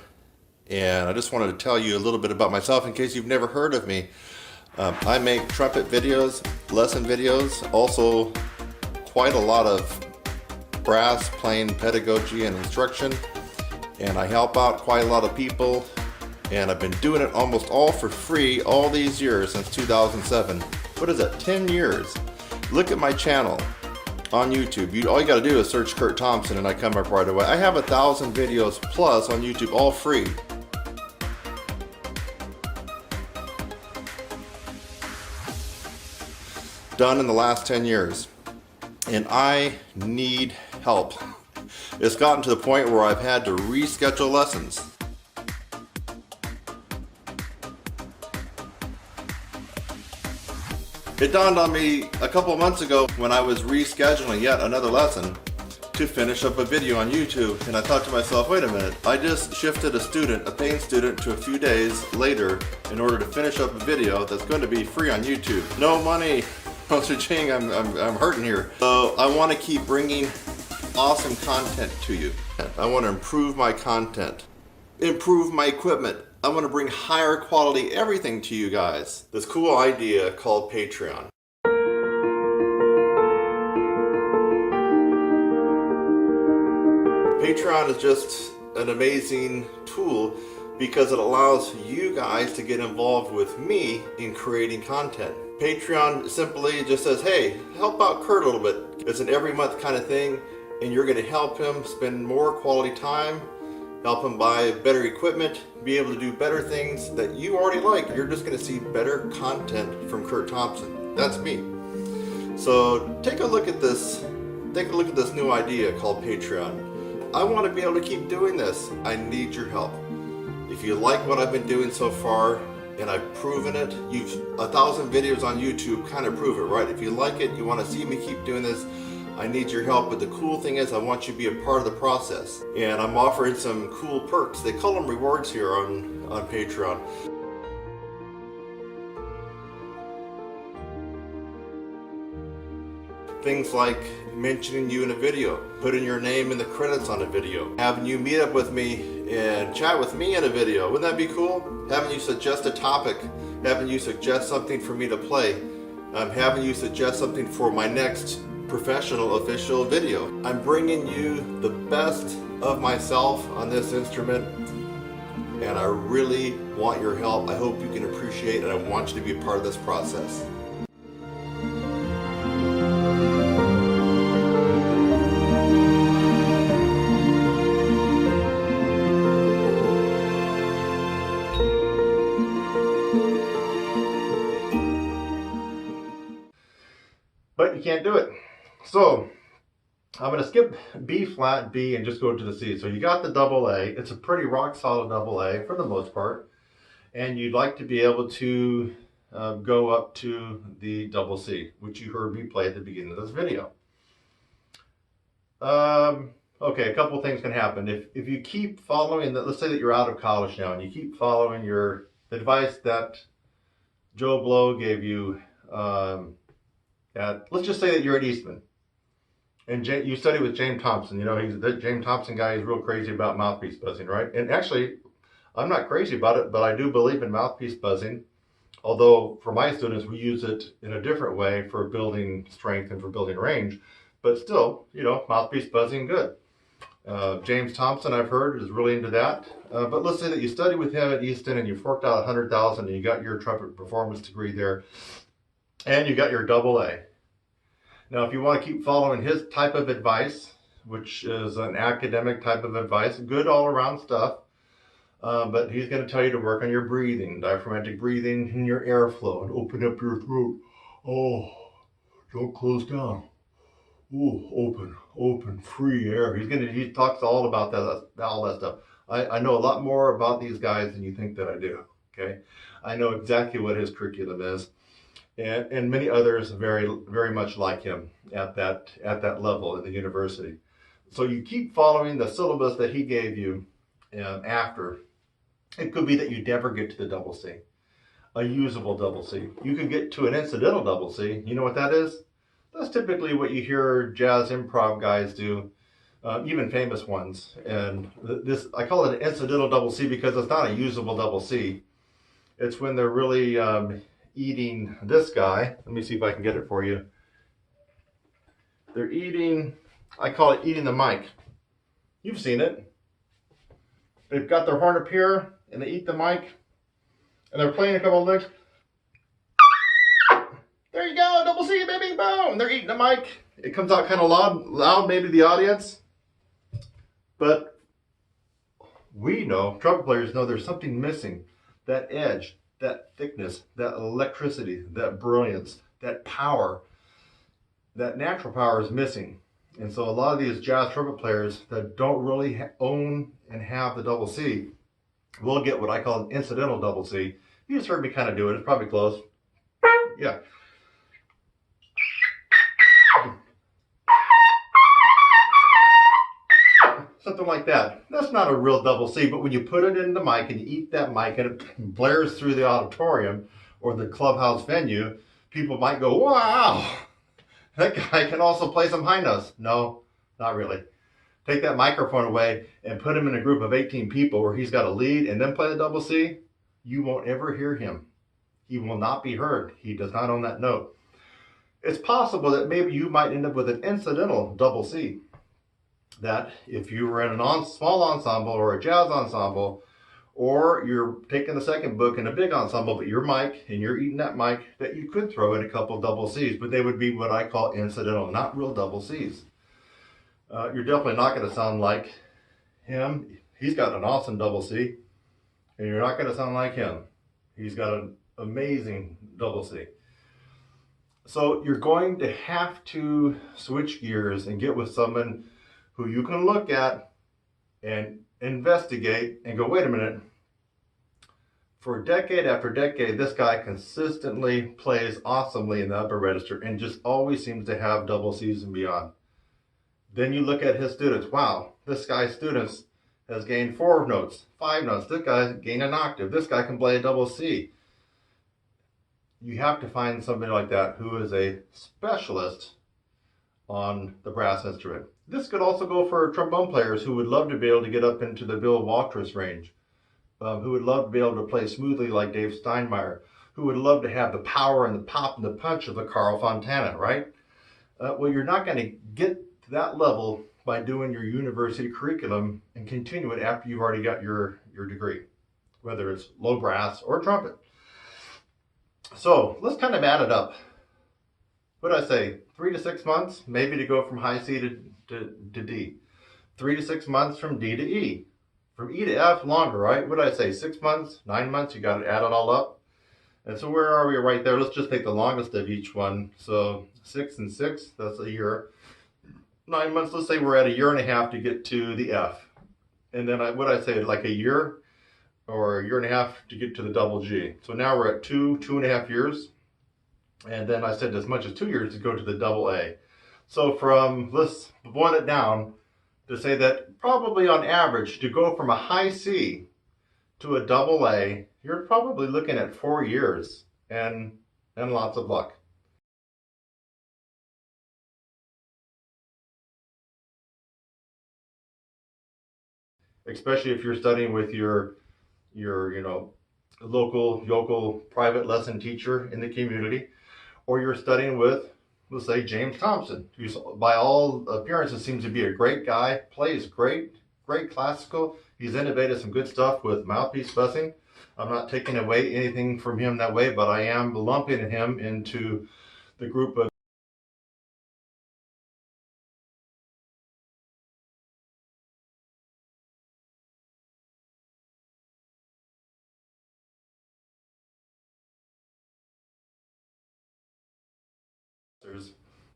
and I just wanted to tell you a little bit about myself in case you've never heard of me. I make trumpet videos, lesson videos, also quite a lot of brass playing pedagogy and instruction, and I help out quite a lot of people, and I've been doing it almost all for free all these years since 2007. What is that, 10 years? Look at my channel on YouTube. All you got to do is search Kurt Thompson and I come up right away. I have 1,000 videos plus on YouTube, all free. Done in the last 10 years. And I need help. It's gotten to the point where I've had to reschedule lessons. It dawned on me a couple of months ago when I was rescheduling yet another lesson to finish up a video on YouTube, and I thought to myself, wait a minute, I just shifted a paying student to a few days later in order to finish up a video that's going to be free on YouTube. No money, Mr. Ching, I'm hurting here. So I want to keep bringing awesome content to you. I want to improve my content, improve my equipment. I want to bring higher quality everything to you guys. This cool idea called Patreon. Patreon is just an amazing tool because it allows you guys to get involved with me in creating content. Patreon simply just says, hey, help out Kurt a little bit. It's an every month kind of thing, and you're going to help him spend more quality time, help him buy better equipment, be able to do better things that you already like. You're just going to see better content from Kurt Thompson. That's me. So take a look at this. Take a look at this new idea called Patreon. I want to be able to keep doing this. I need your help. If you like what I've been doing so far, and I've proven it, 1,000 videos on YouTube kind of prove it, right? If you like it, you want to see me keep doing this, I need your help. But the cool thing is I want you to be a part of the process. And I'm offering some cool perks. They call them rewards here on Patreon. Things like mentioning you in a video, putting your name in the credits on a video, having you meet up with me and chat with me in a video. Wouldn't that be cool? Having you suggest a topic, having you suggest something for me to play, having you suggest something for my next professional official video. I'm bringing you the best of myself on this instrument, and I really want your help. I hope you can appreciate, and I want you to be a part of this process. But you can't do it. So I'm going to skip B flat, B, and just go to the C. So you got the double A. It's a pretty rock solid double A for the most part. And you'd like to be able to go up to the double C, which you heard me play at the beginning of this video. Okay, a couple things can happen. If you keep following, let's say that you're out of college now, and you keep following the advice that Joe Blow gave you, let's just say that you're at Eastman, and you study with James Thompson. You know, the James Thompson guy is real crazy about mouthpiece buzzing, right? And actually, I'm not crazy about it, but I do believe in mouthpiece buzzing. Although for my students, we use it in a different way for building strength and for building range. But still, you know, mouthpiece buzzing, good. James Thompson, I've heard, is really into that. But let's say that you study with him at Easton and you forked out $100,000 and you got your trumpet performance degree there, and you got your double A. Now, if you want to keep following his type of advice, which is an academic type of advice, good all-around stuff, but he's going to tell you to work on your breathing, diaphragmatic breathing, and your airflow, and open up your throat. Oh, don't close down. Oh, open, free air. He talks all about that, all that stuff. I know a lot more about these guys than you think that I do. Okay, I know exactly what his curriculum is. And many others very, very much like him at that level in the university. So you keep following the syllabus that he gave you after. It could be that you never get to the double C, a usable double C. You could get to an incidental double C. You know what that is? That's typically what you hear jazz improv guys do, even famous ones. And I call it an incidental double C because it's not a usable double C. It's when they're really eating this guy. Let me see if I can get it for you. They're eating, I call it eating the mic. You've seen it. They've got their horn up here and they eat the mic and they're playing a couple of licks. There you go, double C, baby, boom. They're eating the mic. It comes out kind of loud maybe to the audience. But we know, trumpet players know there's something missing. That edge, that thickness, that electricity, that brilliance, that power, that natural power is missing. And so a lot of these jazz trumpet players that don't really own and have the double C will get what I call an incidental double C. You just heard me kind of do it. It's probably close. Yeah. Something like that. That's not a real double C, but when you put it in the mic and you eat that mic and it blares through the auditorium or the clubhouse venue, people might go, wow, that guy can also play some high notes. No, not really. Take that microphone away and put him in a group of 18 people where he's got a lead and then play the double C. You won't ever hear him. He will not be heard. He does not own that note. It's possible that maybe you might end up with an incidental double C. That if you were in a small ensemble or a jazz ensemble, or you're taking the second book in a big ensemble, but you're Mike and you're eating that mic, that you could throw in a couple double C's, but they would be what I call incidental, not real double C's. You're definitely not going to sound like him. He's got an awesome double C, and you're not going to sound like him. He's got an amazing double C. So you're going to have to switch gears and get with someone who you can look at and investigate and go, wait a minute, for decade after decade, this guy consistently plays awesomely in the upper register and just always seems to have double C's and beyond. Then you look at his students. Wow, this guy's students has gained 4 notes, 5 notes. This guy's gained an octave. This guy can play a double C. You have to find somebody like that who is a specialist on the brass instrument. This could also go for trombone players who would love to be able to get up into the Bill Walters range, who would love to be able to play smoothly like Dave Steinmeier, who would love to have the power and the pop and the punch of a Carl Fontana, right? Well, you're not going to get to that level by doing your university curriculum and continue it after you've already got your degree, whether it's low brass or trumpet. So let's kind of add it up. What did I say? 3 to 6 months, maybe to go from high C to D. 3 to 6 months from D to E. From E to F, longer, right? What did I say? 6 months, 9 months, you got to add it all up. And so where are we right there? Let's just take the longest of each one. So 6 and 6, that's a year. 9 months, let's say we're at a year and a half to get to the F. And then what did I say, like a year or a year and a half to get to the double G. So now we're at 2.5 years. And then I said as much as 2 years to go to the double A. So let's boil it down to say that probably on average to go from a high C to a double A, you're probably looking at 4 years and lots of luck. Especially if you're studying with your local private lesson teacher in the community, or you're studying with, let's say, James Thompson, who by all appearances seems to be a great guy, plays great classical. He's innovated some good stuff with mouthpiece buzzing. I'm not taking away anything from him that way, but I am lumping him into the group of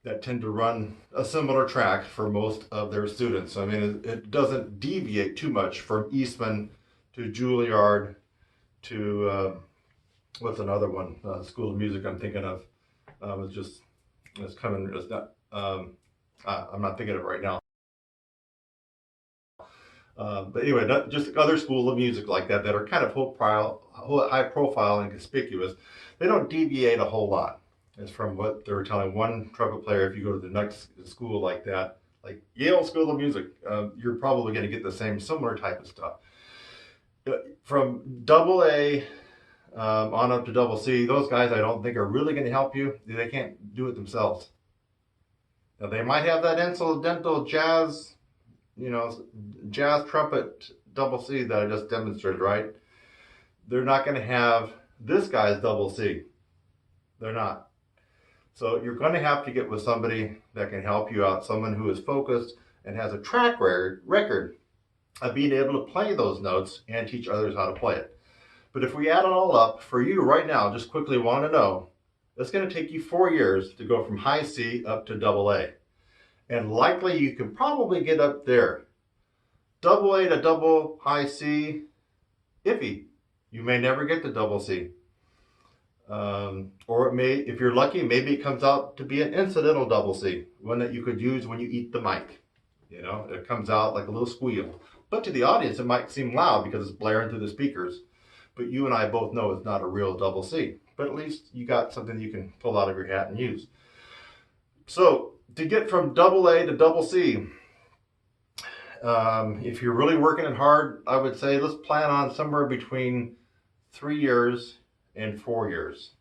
that tend to run a similar track for most of their students. I mean, it doesn't deviate too much from Eastman to Juilliard to what's another one? School of Music I'm thinking of. I'm not thinking of it right now. But anyway, just other schools of music like that are kind of high profile and conspicuous. They don't deviate a whole lot. As from what they were telling one trumpet player, if you go to the next school like that, like Yale School of Music, you're probably going to get the similar type of stuff. From double A on up to double C, those guys I don't think are really going to help you. They can't do it themselves. Now, they might have that incidental jazz trumpet double C that I just demonstrated, right? They're not going to have this guy's double C. They're not. So you're going to have to get with somebody that can help you out, someone who is focused and has a track record of being able to play those notes and teach others how to play it. But if we add it all up, for you right now, just quickly want to know, it's going to take you 4 years to go from high C up to double A. And likely you can probably get up there. Double A to double high C, iffy. You may never get to double C. Or it may, if you're lucky, maybe it comes out to be an incidental double C, one that you could use when you eat the mic. It comes out like a little squeal. But to the audience, it might seem loud because it's blaring through the speakers. But you and I both know it's not a real double C. but at least you got something you can pull out of your hat and use. So to get from double A to double C, if you're really working it hard, I would say let's plan on somewhere between 3 years and 4 years.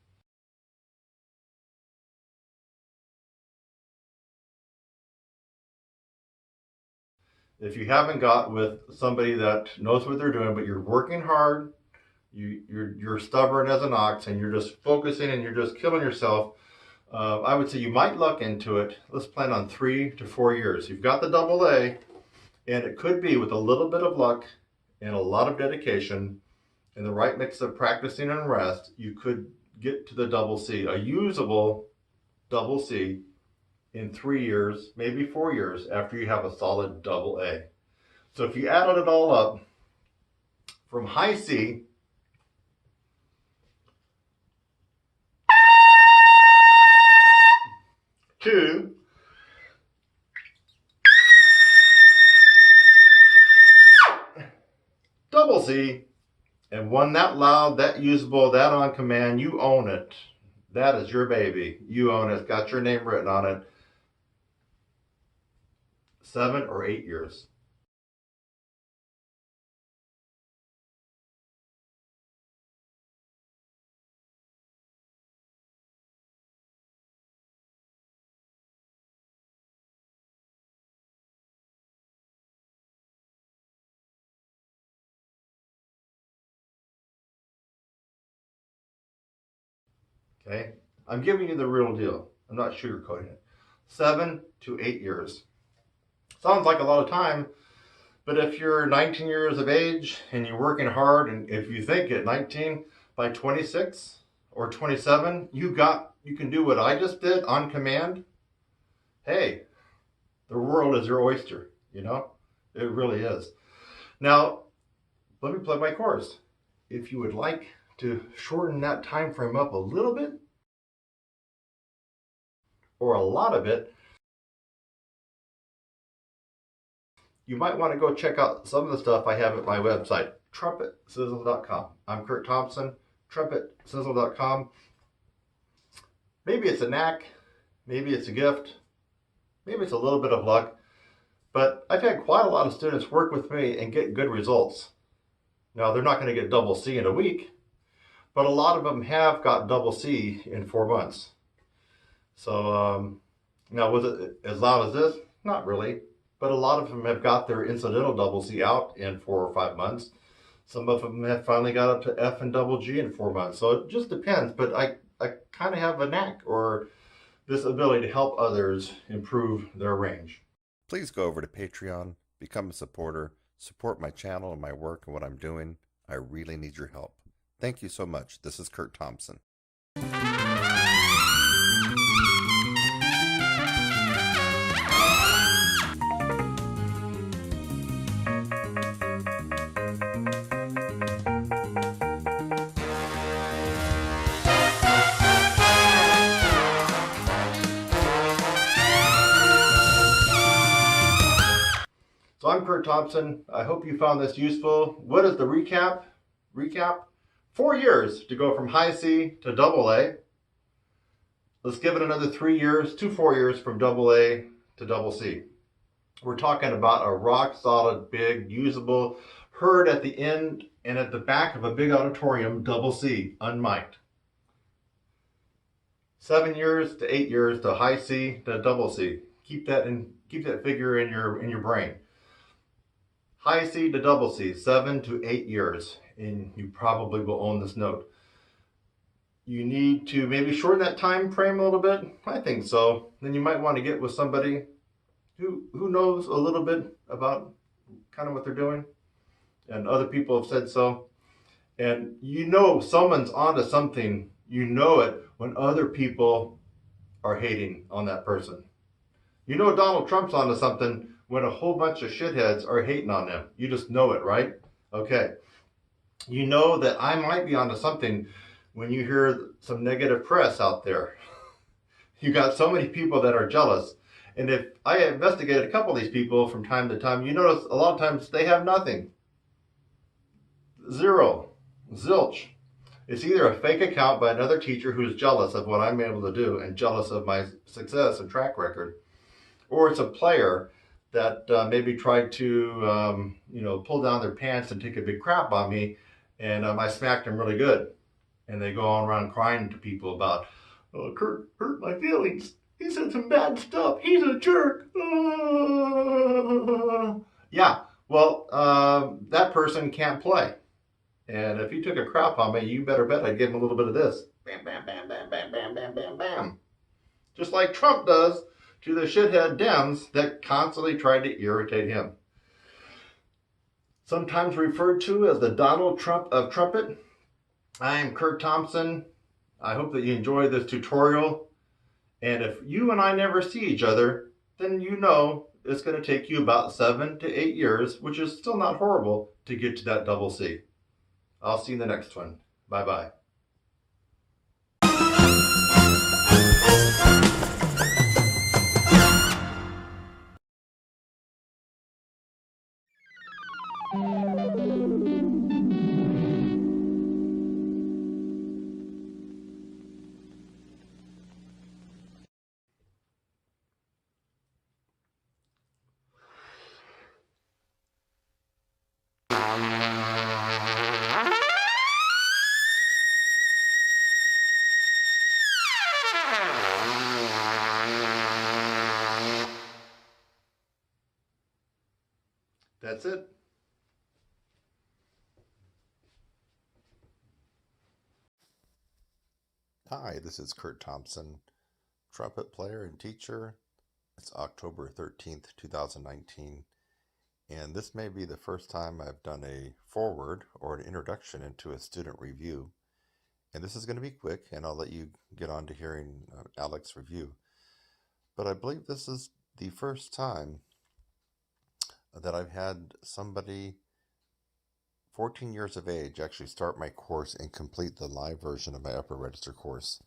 If you haven't got with somebody that knows what they're doing, but you're working hard, you're stubborn as an ox, and you're just focusing and you're just killing yourself, I would say you might look into it. Let's plan on 3 to 4 years. You've got the double A, and it could be with a little bit of luck and a lot of dedication and the right mix of practicing and rest, you could get to the double C, a usable double C in 3 years, maybe 4 years after you have a solid double A. So if you added it all up, from high C to double C, and one that loud, that usable, that on command, you own it. That is your baby. You own it. It's got your name written on it. 7 or 8 years. Okay? I'm giving you the real deal. I'm not sugarcoating it. 7 to 8 years. Sounds like a lot of time, but if you're 19 years of age and you're working hard, and if you think at 19, by 26 or 27, you can do what I just did on command. Hey, the world is your oyster, you know? It really is. Now, let me plug my course. If you would like to shorten that time frame up a little bit or a lot of it, you might want to go check out some of the stuff I have at my website, TrumpetSizzle.com. I'm Kurt Thompson, TrumpetSizzle.com. Maybe it's a knack, maybe it's a gift, maybe it's a little bit of luck, but I've had quite a lot of students work with me and get good results. Now, they're not going to get double C in a week, but a lot of them have got double C in 4 months. So, now was it as loud as this? Not really. But a lot of them have got their incidental double C out in 4 or 5 months. Some of them have finally got up to F and double G in 4 months. So it just depends. But I kind of have a knack or this ability to help others improve their range. Please go over to Patreon, become a supporter, support my channel and my work and what I'm doing. I really need your help. Thank you so much. This is Kurt Thompson. So I'm Kurt Thompson. I hope you found this useful. What is the recap? 4 years to go from high C to double A. Let's give it another 3 years to 4 years from double A to double C. We're talking about a rock solid, big, usable, heard at the end and at the back of a big auditorium, double C, unmiked. 7 years to 8 years to high C to double C. Keep that figure in your brain. High C to double C, 7 to 8 years, and you probably will own this note. You need to maybe shorten that time frame a little bit. I think so. Then you might want to get with somebody who knows a little bit about kind of what they're doing, and other people have said so. And you know someone's onto something. You know it when other people are hating on that person. You know Donald Trump's onto something when a whole bunch of shitheads are hating on him. You just know it, right? Okay. You know that I might be onto something when you hear some negative press out there. You got so many people that are jealous. And if I investigated a couple of these people from time to time, you notice a lot of times they have nothing. Zero. Zilch. It's either a fake account by another teacher who's jealous of what I'm able to do and jealous of my success and track record, or it's a player that maybe tried to, pull down their pants and take a big crap on me, and I smacked them really good. And they go on around crying to people about, oh, Kurt hurt my feelings. He said some bad stuff. He's a jerk. Yeah, well, that person can't play. And if he took a crap on me, you better bet I'd give him a little bit of this. Bam, bam, bam, bam, bam, bam, bam, bam, bam. Just like Trump does to the shithead Dems that constantly tried to irritate him. Sometimes referred to as the Donald Trump of Trumpet. I am Kurt Thompson. I hope that you enjoy this tutorial. And if you and I never see each other, then you know it's going to take you about 7 to 8 years, which is still not horrible, to get to that double C. I'll see you in the next one. Bye-bye. That's it. Hi, this is Kurt Thompson, trumpet player and teacher. It's October 13th, 2019, and this may be the first time I've done a foreword or an introduction into a student review. And this is going to be quick, and I'll let you get on to hearing Alec's review. But I believe this is the first time that I've had somebody 14 years of age actually start my course and complete the live version of my upper register course.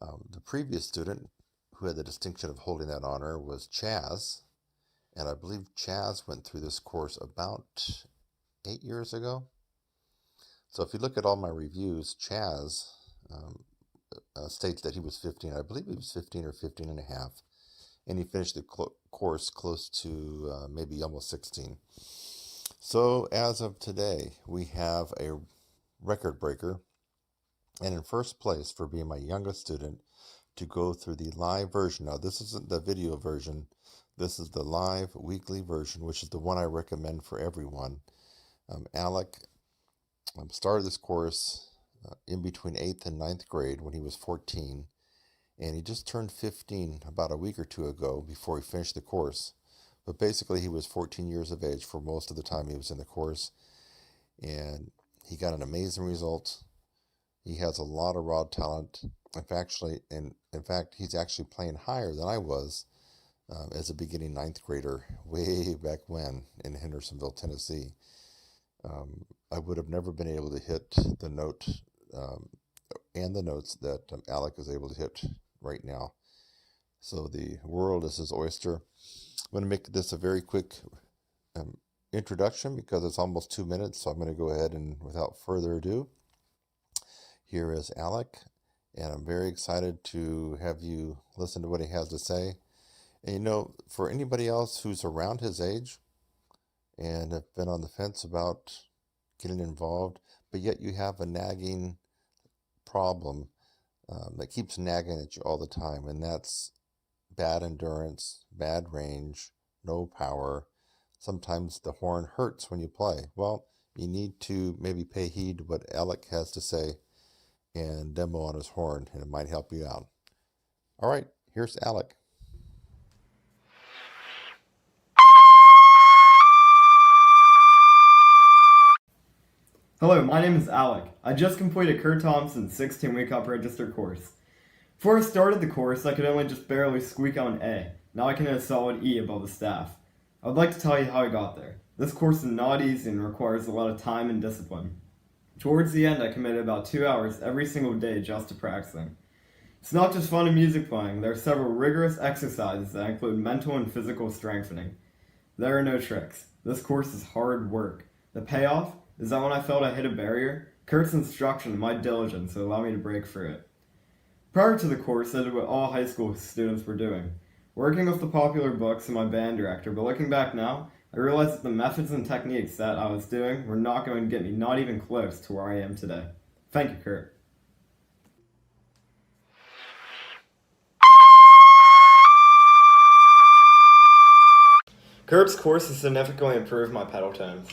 The previous student who had the distinction of holding that honor was Chaz, and I believe Chaz went through this course about 8 years ago. So if you look at all my reviews, Chaz states that he was 15. I believe he was 15 or 15 and a half, and he finished the course close to maybe almost 16. So as of today, we have a record breaker, and in first place for being my youngest student to go through the live version. Now, this isn't the video version. This is the live weekly version, which is the one I recommend for everyone. Alec started this course in between 8th and 9th grade when he was 14, and he just turned 15 about a week or two ago before he finished the course. But basically, he was 14 years of age for most of the time he was in the course, and he got an amazing result. He has a lot of raw talent. In fact, he's actually playing higher than I was as a beginning 9th grader way back when in Hendersonville, Tennessee. I would have never been able to hit the note and the notes that Alec is able to hit right now. So the world is his oyster. I'm going to make this a very quick introduction because it's almost 2 minutes. So I'm going to go ahead and without further ado, here is Alec. And I'm very excited to have you listen to what he has to say. And for anybody else who's around his age and have been on the fence about getting involved, but yet you have a nagging problem that keeps nagging at you all the time, and that's bad endurance, bad range, no power. Sometimes the horn hurts when you play. Well, you need to maybe pay heed to what Alec has to say and demo on his horn, and it might help you out. All right, here's Alec. Hello, my name is Alec. I just completed Kurt Thompson's 16-week upper register course. Before I started the course, I could only just barely squeak out an A. Now I can hit a solid E above the staff. I would like to tell you how I got there. This course is not easy and requires a lot of time and discipline. Towards the end, I committed about 2 hours every single day just to practicing. It's not just fun and music playing. There are several rigorous exercises that include mental and physical strengthening. There are no tricks. This course is hard work. The payoff is that when I felt I hit a barrier, Kurt's instruction and my diligence would allow me to break through it. Prior to the course, I did what all high school students were doing, working with the popular books and my band director, but looking back now, I realized that the methods and techniques that I was doing were not going to get me not even close to where I am today. Thank you, Kurt. Kurt's course has significantly improved my pedal tones.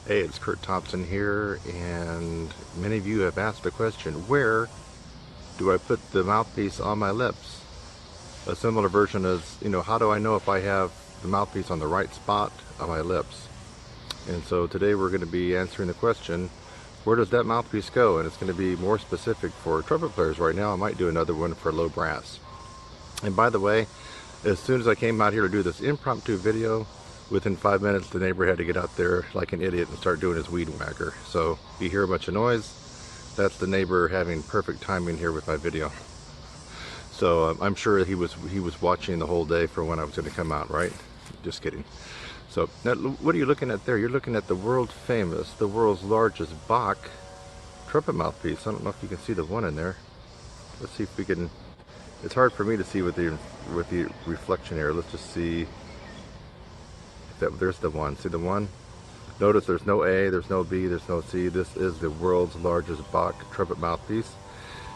Hey, it's Kurt Thompson here, and many of you have asked the question, where do I put the mouthpiece on my lips? A similar version is, how do I know if I have the mouthpiece on the right spot on my lips? And so today we're going to be answering the question, where does that mouthpiece go? And it's going to be more specific for trumpet players right now. I might do another one for low brass. And by the way, as soon as I came out here to do this impromptu video, within 5 minutes the neighbor had to get out there like an idiot and start doing his weed whacker. So if you hear a bunch of noise, that's the neighbor having perfect timing here with my video. So I'm sure he was watching the whole day for when I was going to come out, right? Just kidding. So now, what are you looking at there? You're looking at the world famous, the world's largest Bach trumpet mouthpiece. I don't know if you can see the one in there. Let's see if we can. It's hard for me to see with the reflection here. Let's just see. There's the one. See the one? Notice there's no A, there's no B, there's no C. This is the world's largest Bach trumpet mouthpiece,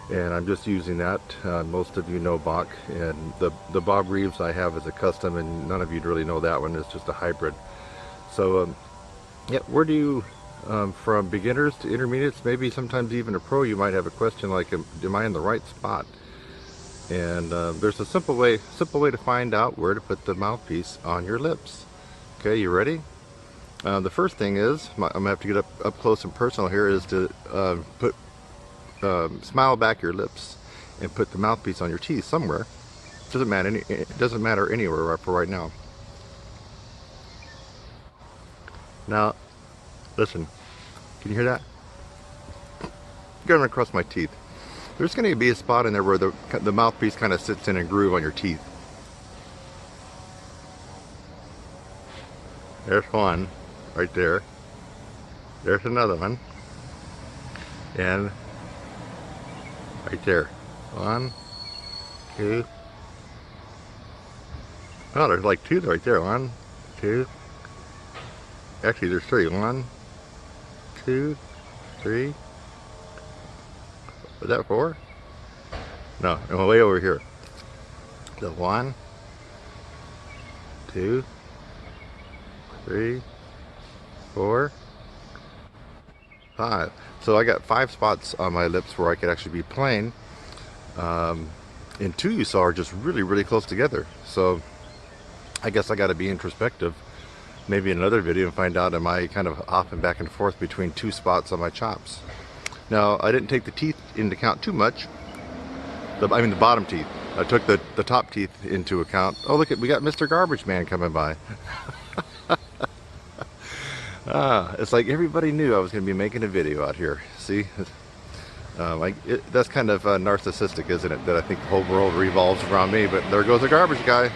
and I'm just using that. Most of you know Bach, and the Bob Reeves I have is a custom, and none of you really know that one. It's just a hybrid. So yeah, where do you from beginners to intermediates, maybe sometimes even a pro, you might have a question like, am I in the right spot? And there's a simple way to find out where to put the mouthpiece on your lips. Okay, you ready? The first thing is, I'm gonna have to get up close and personal here, is to smile back your lips and put the mouthpiece on your teeth somewhere. It doesn't matter anywhere for right now. Now, listen. Can you hear that? Going across my teeth. There's going to be a spot in there where the mouthpiece kind of sits in a groove on your teeth. There's one right there. There's another one. And right there. 1, 2. Oh, there's like 2 right there. 1, 2. Actually, there's 3. 1, 2, 3. Was that 4? No, I'm way over here. The 1, 2, 3, 4, 5. So I got 5 spots on my lips where I could actually be playing. And 2 you saw are just really, really close together. So I guess I got to be introspective. Maybe in another video and find out, am I kind of hopping back and forth between 2 spots on my chops. Now, I didn't take the teeth into account too much. The bottom teeth. I took the top teeth into account. Oh, look, we got Mr. Garbage Man coming by. It's like everybody knew I was going to be making a video out here. See? That's kind of narcissistic, isn't it? That I think the whole world revolves around me. But there goes the garbage guy.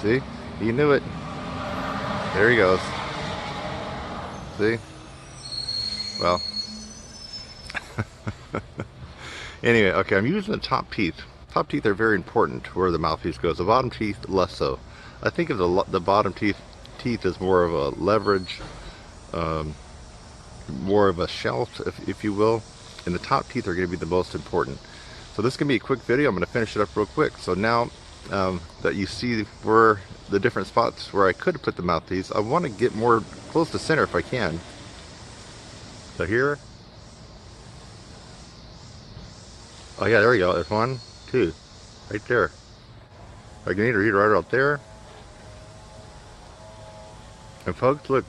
See, he knew it. There he goes. See? Well. Anyway, okay, I'm using the top teeth. Top teeth are very important where the mouthpiece goes. The bottom teeth, less so. I think of the bottom teeth as more of a leverage, more of a shelf, if you will. And the top teeth are going to be the most important. So this is going to be a quick video. I'm going to finish it up real quick. So now that you see where the different spots where I could put the mouthpiece, I want to get more close to center if I can. So here. Oh yeah, there we go. There's 1, 2, right there. I can either read right out there. And folks, look.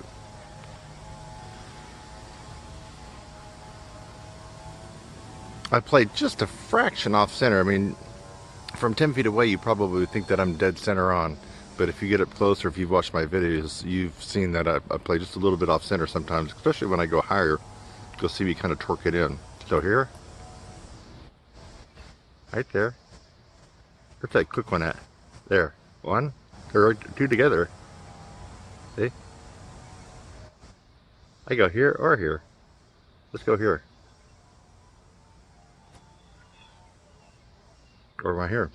I played just a fraction off center. I mean, from 10 feet away, you probably would think that I'm dead center on. But if you get up closer, if you've watched my videos, you've seen that I play just a little bit off center sometimes, especially when I go higher. You'll see me kind of torque it in. So here. Right there. Where's that quick one at? There. 1, or 2 together. See? I go here or here. Let's go here. Or right here.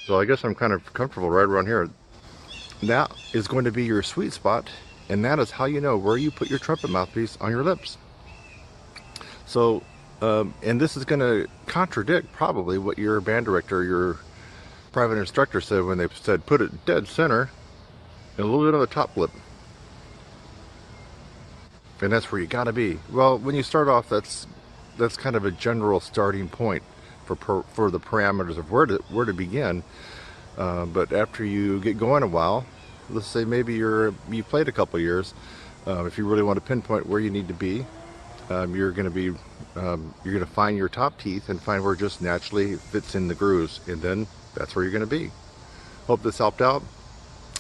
So I guess I'm kind of comfortable right around here. That is going to be your sweet spot, and that is how you know where you put your trumpet mouthpiece on your lips. So, and this is going to contradict probably what your band director, your private instructor said when they said put it dead center and a little bit on the top lip. And that's where you got to be. Well, when you start off, that's kind of a general starting point for the parameters of where to begin. But after you get going a while, let's say maybe you played a couple years, if you really want to pinpoint where you need to be, you're going to find your top teeth and find where it just naturally fits in the grooves, and then that's where you're going to be. Hope this helped out.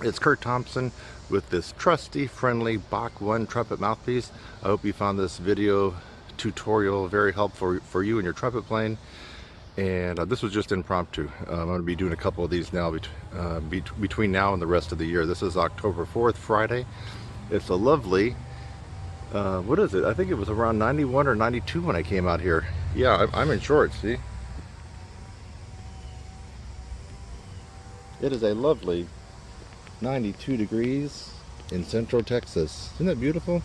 It's Kurt Thompson with this trusty, friendly Bach 1 trumpet mouthpiece. I hope you found this video tutorial very helpful for you and your trumpet playing. And this was just impromptu. I'm going to be doing a couple of these now between now and the rest of the year. This is October 4th, Friday. It's a lovely, what is it? I think it was around 91 or 92 when I came out here. Yeah, I'm in shorts, see? It is a lovely 92 degrees in Central Texas. Isn't that beautiful?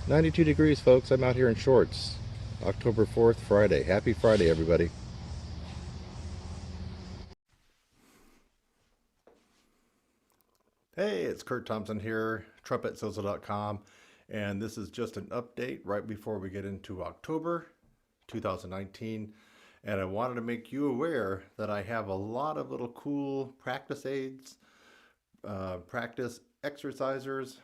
92 degrees, folks. I'm out here in shorts. October 4th, Friday. Happy Friday, everybody. Hey, it's Kurt Thompson here, TrumpetSizzle.com, and this is just an update right before we get into October 2019. And I wanted to make you aware that I have a lot of little cool practice aids, practice exercisers,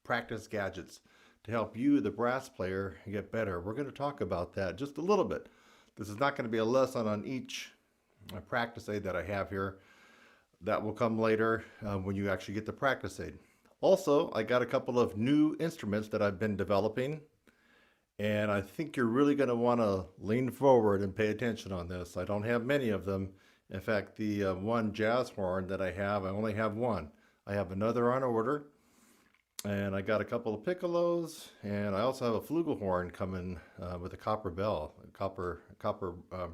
practice gadgets to help you, the brass player, get better. We're going to talk about that just a little bit. This is not going to be a lesson on each practice aid that I have here. That will come later when you actually get the practice aid. Also, I got a couple of new instruments that I've been developing, and I think you're really going to want to lean forward and pay attention on this. I don't have many of them. In fact, the one jazz horn that I only have one. I have another on order. And I got a couple of piccolos, and I also have a flugelhorn coming with a copper bell, a copper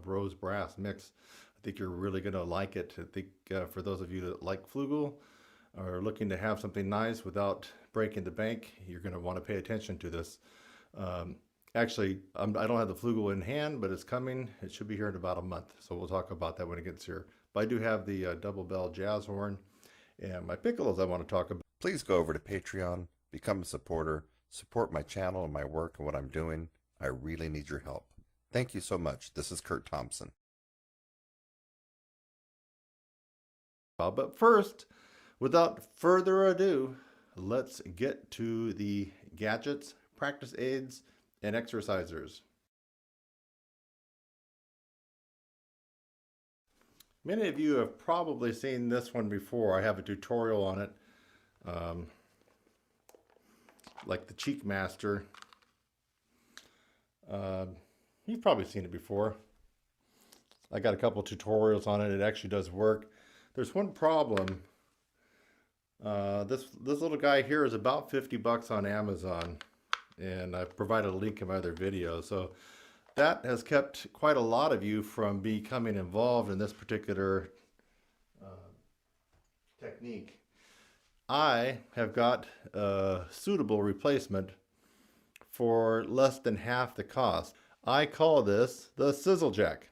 rose brass mix. I think you're really going to like it. I think for those of you that like flugel or are looking to have something nice without breaking the bank, you're going to want to pay attention to this. Actually, I don't have the flugel in hand, but it's coming. It should be here in about a month, so we'll talk about that when it gets here. But I do have the double bell jazz horn, and my piccolos I want to talk about. Please go over to Patreon, become a supporter, support my channel and my work and what I'm doing. I really need your help. Thank you so much. This is Kurt Thompson. But first, without further ado, let's get to the gadgets, practice aids, and exercisers. Many of you have probably seen this one before. I have a tutorial on it. Like the Cheek Master. You've probably seen it before. I got a couple tutorials on it. It actually does work. There's one problem. This little guy here is about 50 bucks on Amazon, and I've provided a link in my other video. So that has kept quite a lot of you from becoming involved in this particular technique. I have got a suitable replacement for less than half the cost. I call this the Sizzle Jack.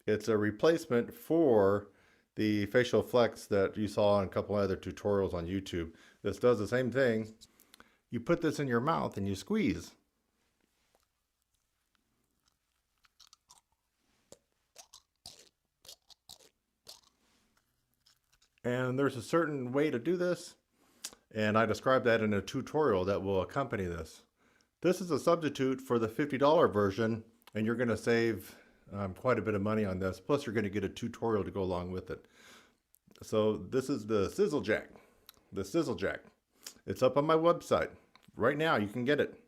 It's a replacement for the facial flex that you saw in a couple other tutorials on YouTube. This does the same thing. You put this in your mouth and you squeeze. And there's a certain way to do this, and I describe that in a tutorial that will accompany this. This is a substitute for the $50 version, and you're going to save quite a bit of money on this. Plus, you're going to get a tutorial to go along with it. So this is the Sizzle Jack. The Sizzle Jack. It's up on my website. Right now, you can get it.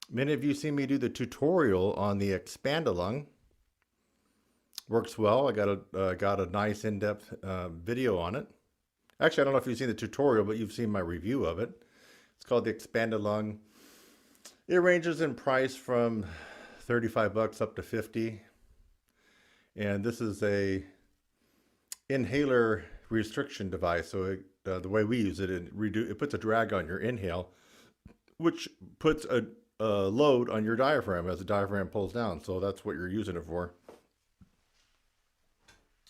Many of you see me do the tutorial on the Expand-A-Lung. Works well. I got a nice in-depth video on it. Actually, I don't know if you've seen the tutorial, but you've seen my review of it. It's called the Expand-A-Lung. It ranges in price from 35 bucks up to 50. And this is a inhaler restriction device. So the way we use it, it puts a drag on your inhale, which puts a load on your diaphragm as the diaphragm pulls down. So that's what you're using it for.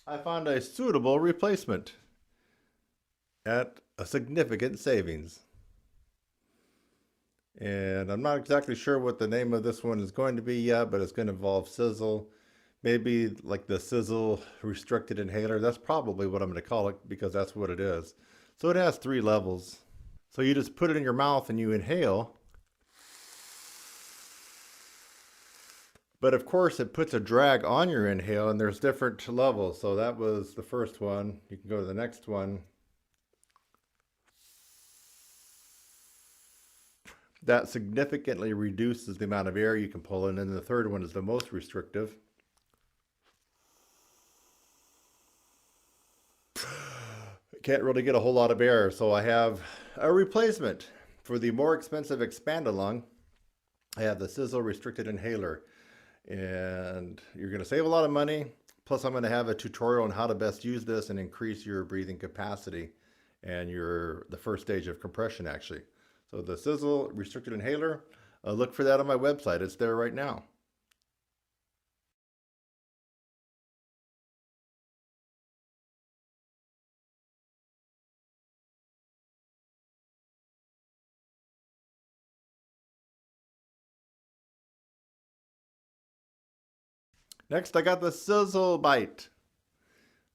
I found a suitable replacement at a significant savings. And I'm not exactly sure what the name of this one is going to be yet, but it's going to involve sizzle. Maybe like the sizzle restricted inhaler. That's probably what I'm going to call it because that's what it is. So it has 3 levels. So you just put it in your mouth and you inhale. But of course it puts a drag on your inhale and there's different levels. So that was the first one. You can go to the next one. That significantly reduces the amount of air you can pull in. And the third one is the most restrictive. Can't really get a whole lot of air. So I have a replacement for the more expensive Expand-A-Lung. I have the Sizzle Restricted Inhaler. And you're going to save a lot of money. Plus, I'm going to have a tutorial on how to best use this and increase your breathing capacity and the first stage of compression, actually. So the Sizzle Restricted Inhaler, look for that on my website. It's there right now. Next, I got the Sizzle Bite.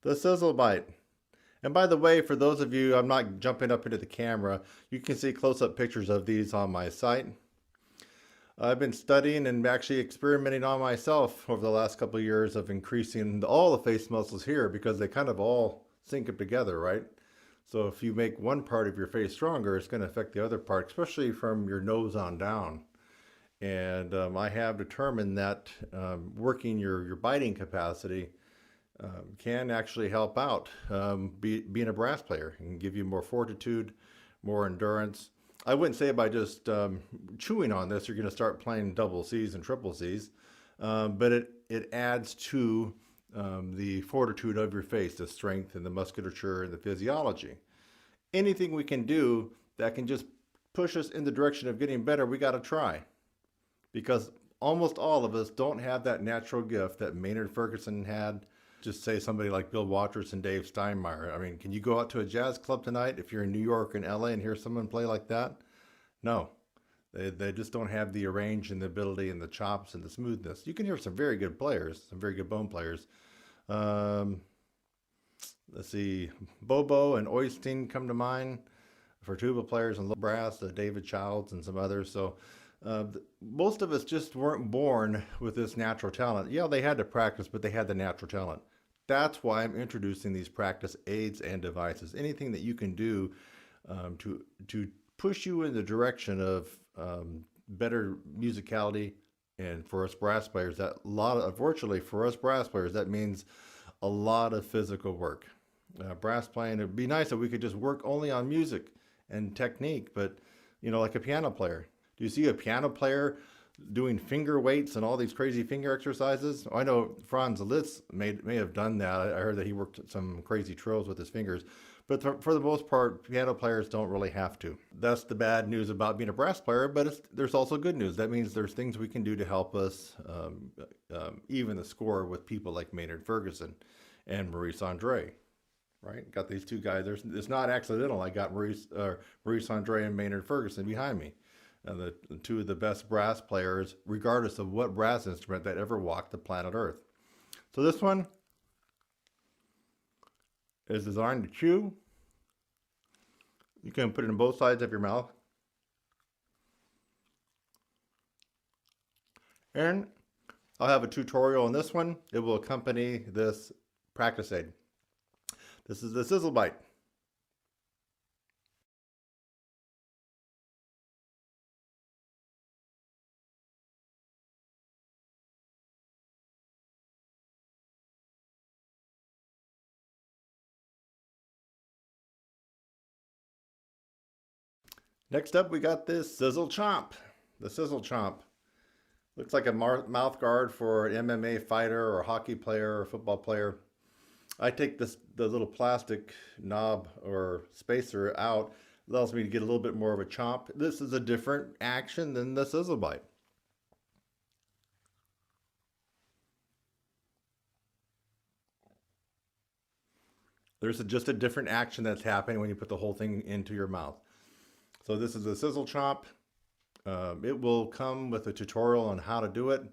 The Sizzle Bite. And by the way, for those of you, I'm not jumping up into the camera, you can see close-up pictures of these on my site. I've been studying and actually experimenting on myself over the last couple of years of increasing all the face muscles here because they kind of all sync up together, right? So if you make one part of your face stronger, it's going to affect the other part, especially from your nose on down. And I have determined that working your biting capacity can actually help out being a brass player and give you more fortitude, more endurance. I wouldn't say by just chewing on this, you're going to start playing double C's and triple C's, but it adds to the fortitude of your face, the strength and the musculature and the physiology. Anything we can do that can just push us in the direction of getting better, we got to try. Because almost all of us don't have that natural gift that Maynard Ferguson had. Just say somebody like Bill Waters and Dave Steinmeier. I mean, can you go out to a jazz club tonight if you're in New York and LA and hear someone play like that? No. They just don't have the range and the ability and the chops and the smoothness. You can hear some very good players, some very good bone players. Let's see, Bobo and Oystein come to mind for tuba players and brass, David Childs and some others. So most of us just weren't born with this natural talent. Yeah, they had to practice, but they had the natural talent. That's why I'm introducing these practice aids and devices. Anything that you can do to push you in the direction of better musicality. And for us brass players, unfortunately for us brass players, that means a lot of physical work. Brass playing, it'd be nice if we could just work only on music and technique, but like a piano player. Do you see a piano player doing finger weights and all these crazy finger exercises? I know Franz Liszt may have done that. I heard that he worked some crazy trills with his fingers. But for the most part, piano players don't really have to. That's the bad news about being a brass player, but there's also good news. That means there's things we can do to help us even the score with people like Maynard Ferguson and Maurice Andre. Right? Got these two guys. It's not accidental. I got Maurice Andre and Maynard Ferguson behind me. The two of the best brass players, regardless of what brass instrument that ever walked the planet Earth. So this one is designed to chew. You can put it in both sides of your mouth. And I'll have a tutorial on this one. It will accompany this practice aid. This is the Sizzle Bite. Next up, we got this Sizzle Chomp. The Sizzle Chomp. Looks like a mouth guard for an MMA fighter or a hockey player or a football player. I take the little plastic knob or spacer out. It allows me to get a little bit more of a chomp. This is a different action than the Sizzle Bite. There's just a different action that's happening when you put the whole thing into your mouth. So this is a Sizzle Chomp. It will come with a tutorial on how to do it.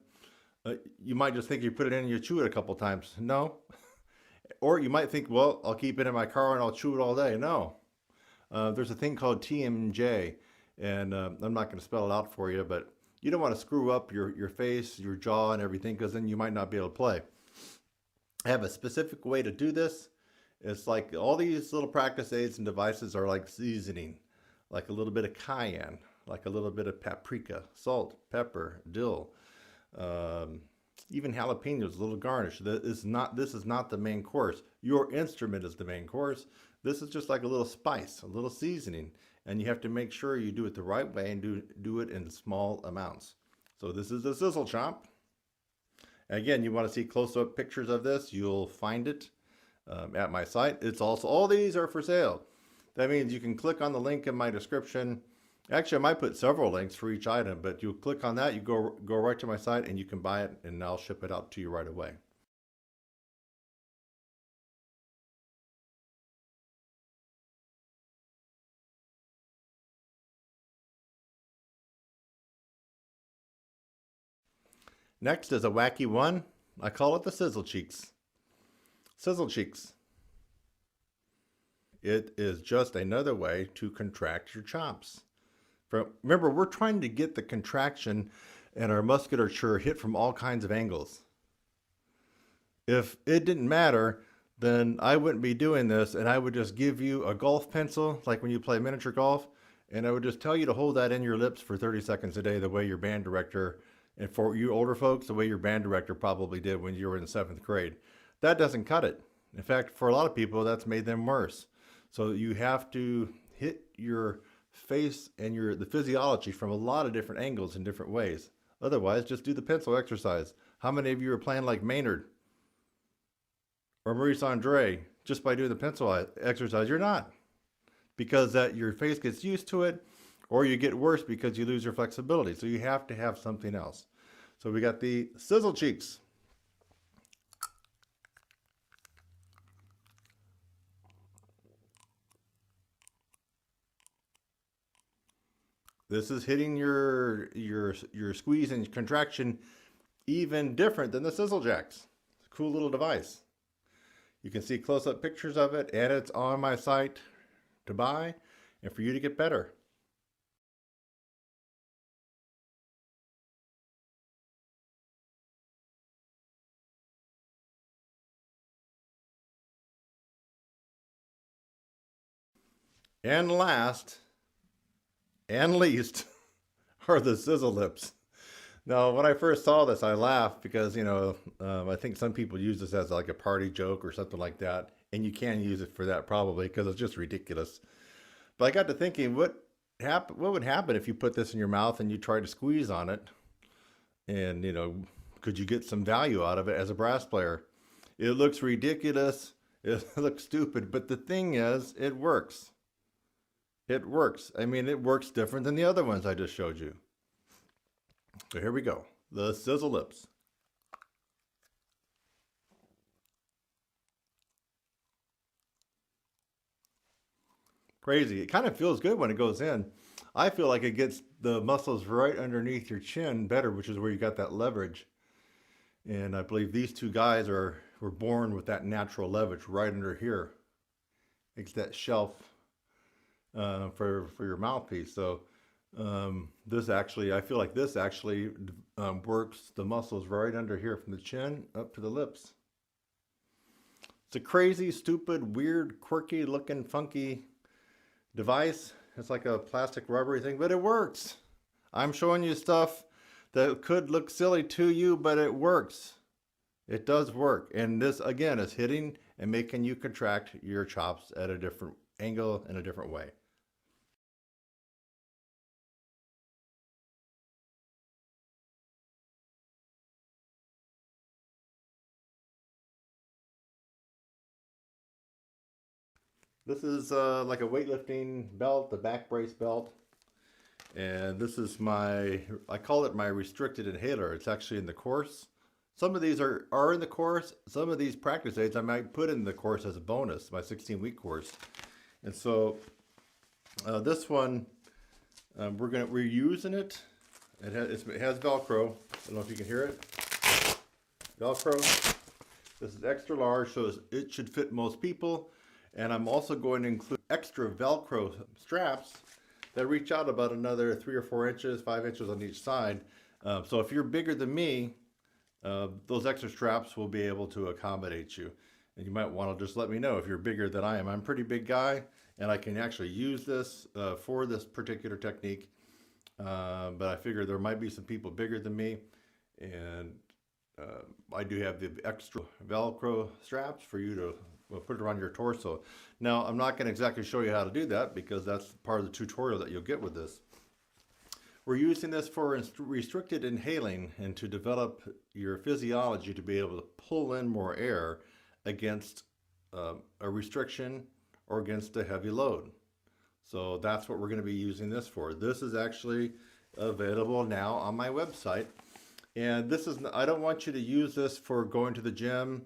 You might just think you put it in and you chew it a couple times. No. Or you might think, well, I'll keep it in my car and I'll chew it all day. No. There's a thing called TMJ, and I'm not going to spell it out for you, but you don't want to screw up your face, your jaw, and everything, because then you might not be able to play. I have a specific way to do this. It's like all these little practice aids and devices are like seasoning, like a little bit of cayenne, like a little bit of paprika, salt, pepper, dill, even jalapenos, a little garnish. This is not the main course. Your instrument is the main course. This is just like a little spice, a little seasoning, and you have to make sure you do it the right way and do it in small amounts. So this is the Sizzle Chomp. Again, you want to see close-up pictures of this, you'll find it at my site. It's also, all these are for sale. That means you can click on the link in my description. Actually, I might put several links for each item, but you click on that, you go right to my site, and you can buy it, and I'll ship it out to you right away. Next is a wacky one. I call it the Sizzle Cheeks. Sizzle Cheeks. It is just another way to contract your chops. Remember, we're trying to get the contraction and our musculature hit from all kinds of angles. If it didn't matter, then I wouldn't be doing this, and I would just give you a golf pencil, like when you play miniature golf, and I would just tell you to hold that in your lips for 30 seconds a day, the way your band director, and for you older folks, the way your band director probably did when you were in 7th grade. That doesn't cut it. In fact, for a lot of people, that's made them worse. So you have to hit your face and the physiology from a lot of different angles in different ways. Otherwise, just do the pencil exercise. How many of you are playing like Maynard or Maurice Andre just by doing the pencil exercise? You're not, because your face gets used to it, or you get worse because you lose your flexibility. So you have to have something else. So we got the Sizzle Cheeks. This is hitting your squeeze and contraction even different than the Sizzle Jacks. It's a cool little device. You can see close-up pictures of it, and it's on my site to buy and for you to get better. And last and least are the sizzle lips. Now, when I first saw this, I laughed because, I think some people use this as like a party joke or something like that. And you can use it for that probably because it's just ridiculous. But I got to thinking, what would happen if you put this in your mouth and you try to squeeze on it? And, could you get some value out of it as a brass player? It looks ridiculous. It looks stupid. But the thing is, it works. It works. I mean, it works different than the other ones I just showed you. So here we go. The sizzle lips. Crazy. It kind of feels good when it goes in. I feel like it gets the muscles right underneath your chin better, which is where you got that leverage. And I believe these two guys were born with that natural leverage right under here. It's that shelf for your mouthpiece. So this actually, I feel like this actually works the muscles right under here from the chin up to the lips. It's a crazy, stupid, weird, quirky looking, funky device. It's like a plastic rubbery thing, but it works. I'm showing you stuff that could look silly to you, but it works. It does work. And this, again, is hitting and making you contract your chops at a different angle in a different way. This is like a weightlifting belt, the back brace belt. And this is I call it my restricted inhaler. It's actually in the course. Some of these are in the course. Some of these practice aids I might put in the course as a bonus, my 16-week course. And so this one, we're using it. It has Velcro. I don't know if you can hear it. Velcro. This is extra large, so it should fit most people. And I'm also going to include extra Velcro straps that reach out about another 3 or 4 inches, 5 inches on each side. So if you're bigger than me, those extra straps will be able to accommodate you. And you might want to just let me know if you're bigger than I am. I'm a pretty big guy, and I can actually use this for this particular technique. But I figure there might be some people bigger than me, and I do have the extra Velcro straps for you to put it around your torso. Now, I'm not going to exactly show you how to do that because that's part of the tutorial that you'll get with this. We're using this for restricted inhaling and to develop your physiology to be able to pull in more air against a restriction or against a heavy load. So that's what we're going to be using this for. This is actually available now on my website. And I don't want you to use this for going to the gym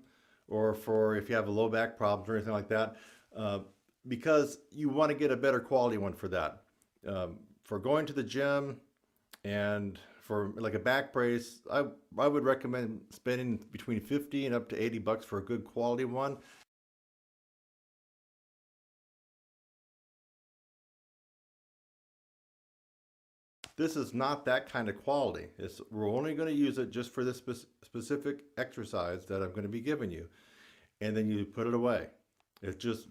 or for if you have a low back problems or anything like that, because you want to get a better quality one for that. For going to the gym and for like a back brace, I would recommend spending between 50 and up to $80 for a good quality one. This is not that kind of quality. We're only going to use it just for this specific exercise that I'm going to be giving you. And then you put it away. It's just,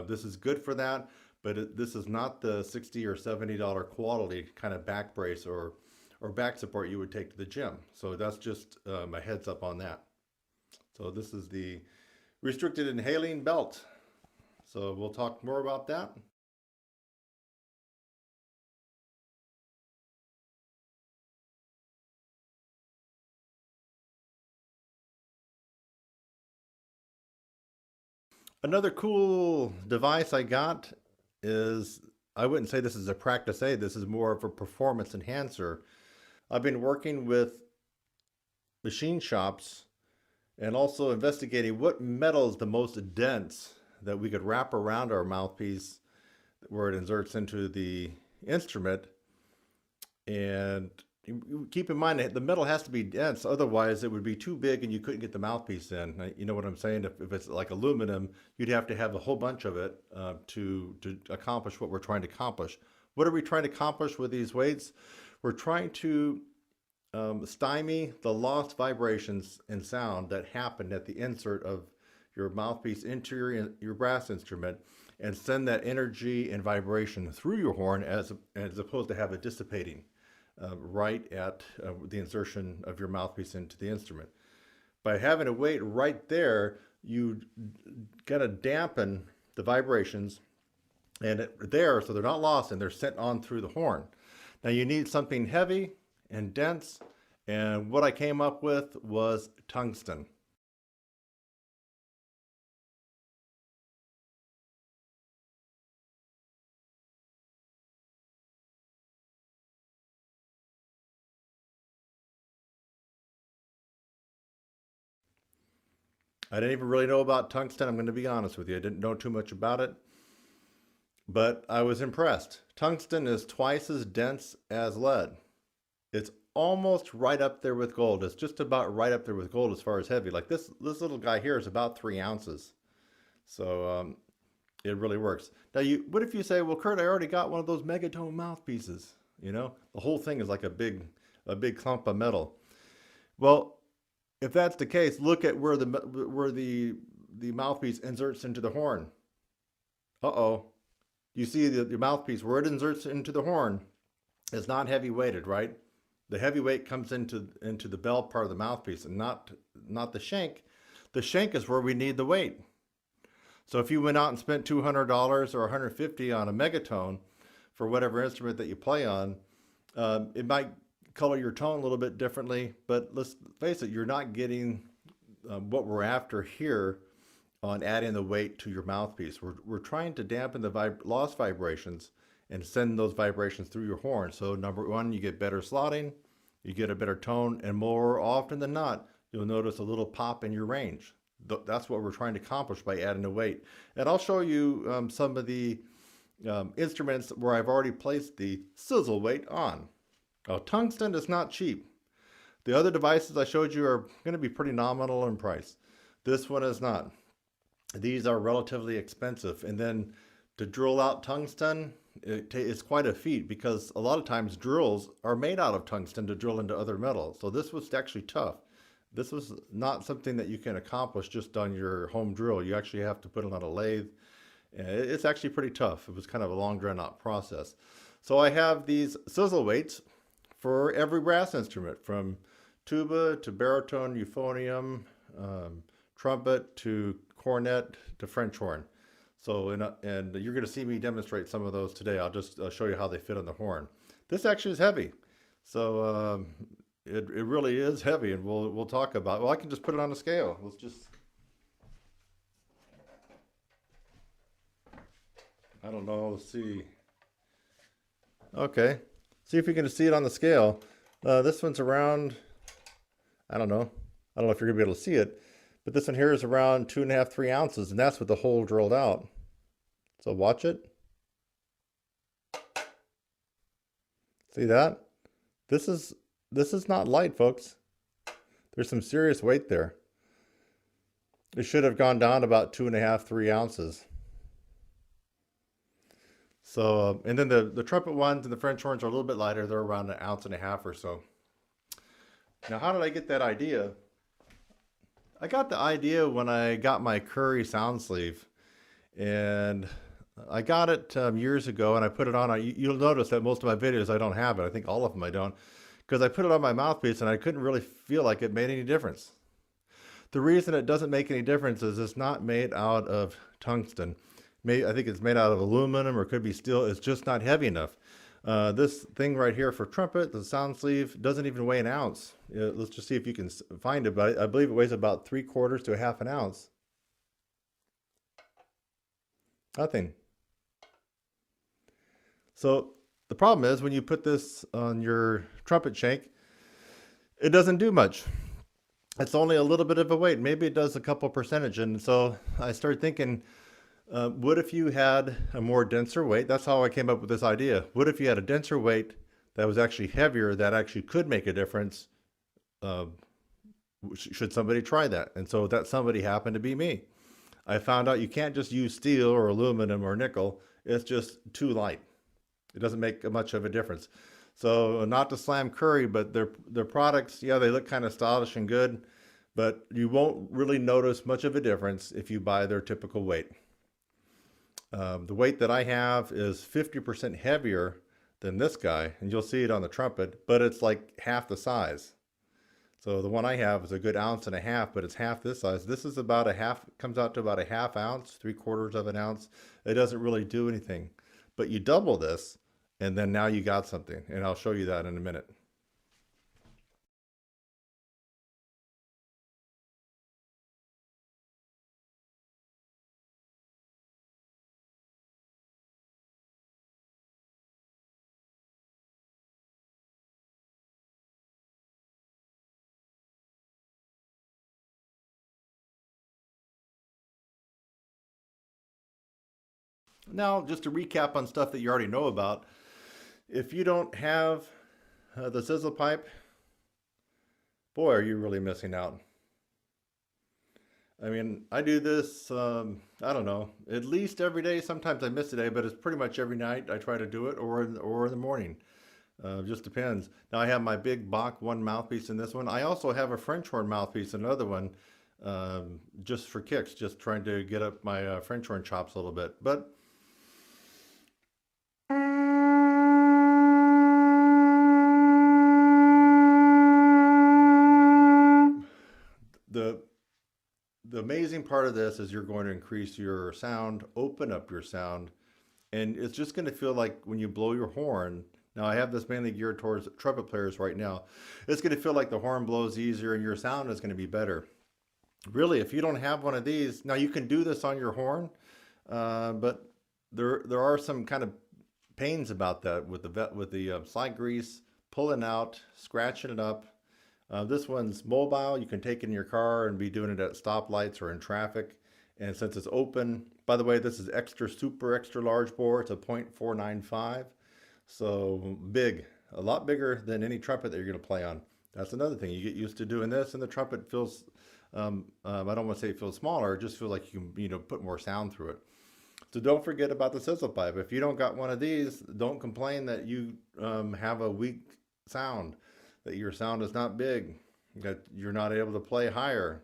this is good for that, but this is not the $60 or $70 quality kind of back brace or back support you would take to the gym. So that's just a heads up on that. So this is the restricted inhaling belt. So we'll talk more about that. Another cool device I got is, I wouldn't say this is a practice aid, this is more of a performance enhancer. I've been working with machine shops and also investigating what metal is the most dense that we could wrap around our mouthpiece where it inserts into the instrument. And keep in mind that the metal has to be dense, otherwise it would be too big and you couldn't get the mouthpiece in. You know what I'm saying? If it's like aluminum, you'd have to have a whole bunch of it to accomplish what we're trying to accomplish. What are we trying to accomplish with these weights? We're trying to stymie the lost vibrations and sound that happen at the insert of your mouthpiece into your brass instrument. and send that energy and vibration through your horn as opposed to have it dissipating right at the insertion of your mouthpiece into the instrument. By having a weight right there, you kind of dampen the vibrations and there, so they're not lost and they're sent on through the horn. Now you need something heavy and dense, and what I came up with was tungsten. I didn't even really know about tungsten. I'm going to be honest with you. I didn't know too much about it, but I was impressed. Tungsten is twice as dense as lead. It's almost right up there with gold. It's just about right up there with gold as far as heavy. Like this little guy here is about 3 ounces. So it really works. Now, what if you say, well, Kurt, I already got one of those megatone mouthpieces. You know, the whole thing is like a big clump of metal. Well, if that's the case, look at where the mouthpiece inserts into the horn. Uh-oh. You see the mouthpiece where it inserts into the horn is not heavy weighted, right? The heavy weight comes into the bell part of the mouthpiece and not the shank. The shank is where we need the weight. So if you went out and spent $200 or $150 on a megatone for whatever instrument that you play on, it might color your tone a little bit differently, but let's face it, you're not getting what we're after here on adding the weight to your mouthpiece. We're trying to dampen the lost vibrations and send those vibrations through your horn. So number one, you get better slotting, you get a better tone, and more often than not, you'll notice a little pop in your range. That's what we're trying to accomplish by adding the weight. And I'll show you some of the instruments where I've already placed the sizzle weight on. Now, tungsten is not cheap. The other devices I showed you are going to be pretty nominal in price. This one is not. These are relatively expensive. And then to drill out tungsten, it's quite a feat because a lot of times drills are made out of tungsten to drill into other metals. So this was actually tough. This was not something that you can accomplish just on your home drill. You actually have to put it on a lathe. And it's actually pretty tough. It was kind of a long drawn out process. So I have these sizzle weights for every brass instrument, from tuba to baritone, euphonium, trumpet to cornet to French horn. So, and you're going to see me demonstrate some of those today. I'll just show you how they fit on the horn. This actually is heavy. So it really is heavy, and we'll talk about, well, I can just put it on a scale. Let's just, I don't know, let's see. Okay. See if you can see it on the scale. This one's around, I don't know if you're gonna be able to see it, but this one here is around 2.5, 3 ounces, and that's with the hole drilled out. So watch it. See that? This is not light, folks. There's some serious weight there. It should have gone down about 2.5, 3 ounces. So, and then the trumpet ones and the French horns are a little bit lighter. They're around 1.5 ounces or so. Now, how did I get that idea? I got the idea when I got my Curry sound sleeve, and I got it years ago, and I put it on. You'll notice that most of my videos I don't have it. I think all of them I don't, because I put it on my mouthpiece and I couldn't really feel like it made any difference. The reason it doesn't make any difference is it's not made out of tungsten. I think it's made out of aluminum or could be steel. It's just not heavy enough. This thing right here for trumpet, the sound sleeve, doesn't even weigh 1 ounce. Let's just see if you can find it, but I believe it weighs about 3/4 to 1/2 ounce. Nothing. So the problem is when you put this on your trumpet shank, it doesn't do much. It's only a little bit of a weight. Maybe it does a couple percentage. And so I started thinking, what if you had a more denser weight? That's how I came up with this idea. What if you had a denser weight that was actually heavier, that actually could make a difference? Should somebody try that? And so that somebody happened to be me. I found out you can't just use steel or aluminum or nickel. It's just too light. It doesn't make much of a difference. So not to slam Curry, but their products, yeah, they look kind of stylish and good, but you won't really notice much of a difference if you buy their typical weight. The weight that I have is 50% heavier than this guy, and you'll see it on the trumpet, but it's like half the size. So the one I have is a good ounce and a half, but it's half this size. This is about a half, comes out to about a half ounce, 3/4 of an ounce. It doesn't really do anything, but you double this, and then now you got something, and I'll show you that in a minute. Now, just to recap on stuff that you already know about, if you don't have the sizzle pipe, boy, are you really missing out. I mean, I do this, I don't know, at least every day. Sometimes I miss a day, but it's pretty much every night I try to do it, or in the morning. Just depends. Now I have my big Bach 1 mouthpiece in this one. I also have a French horn mouthpiece, another one, just for kicks, just trying to get up my French horn chops a little bit. But the the amazing part of this is you're going to increase your sound, open up your sound, and it's just going to feel like when you blow your horn. Now I have this mainly geared towards trumpet players right now. It's going to feel like the horn blows easier and your sound is going to be better. Really, if you don't have one of these, now you can do this on your horn, but there are some kind of pains about that with the slide grease, pulling out, scratching it up. This one's mobile. You can take it in your car and be doing it at stoplights or in traffic. And since it's open, by the way, this is super extra large bore. It's a 0.495. So big, a lot bigger than any trumpet that you're going to play on. That's another thing. You get used to doing this, and the trumpet feels, I don't want to say it feels smaller, it just feels like you can, put more sound through it. So don't forget about the sizzle pipe. If you don't got one of these, don't complain that you have a weak sound, that your sound is not big, that you're not able to play higher,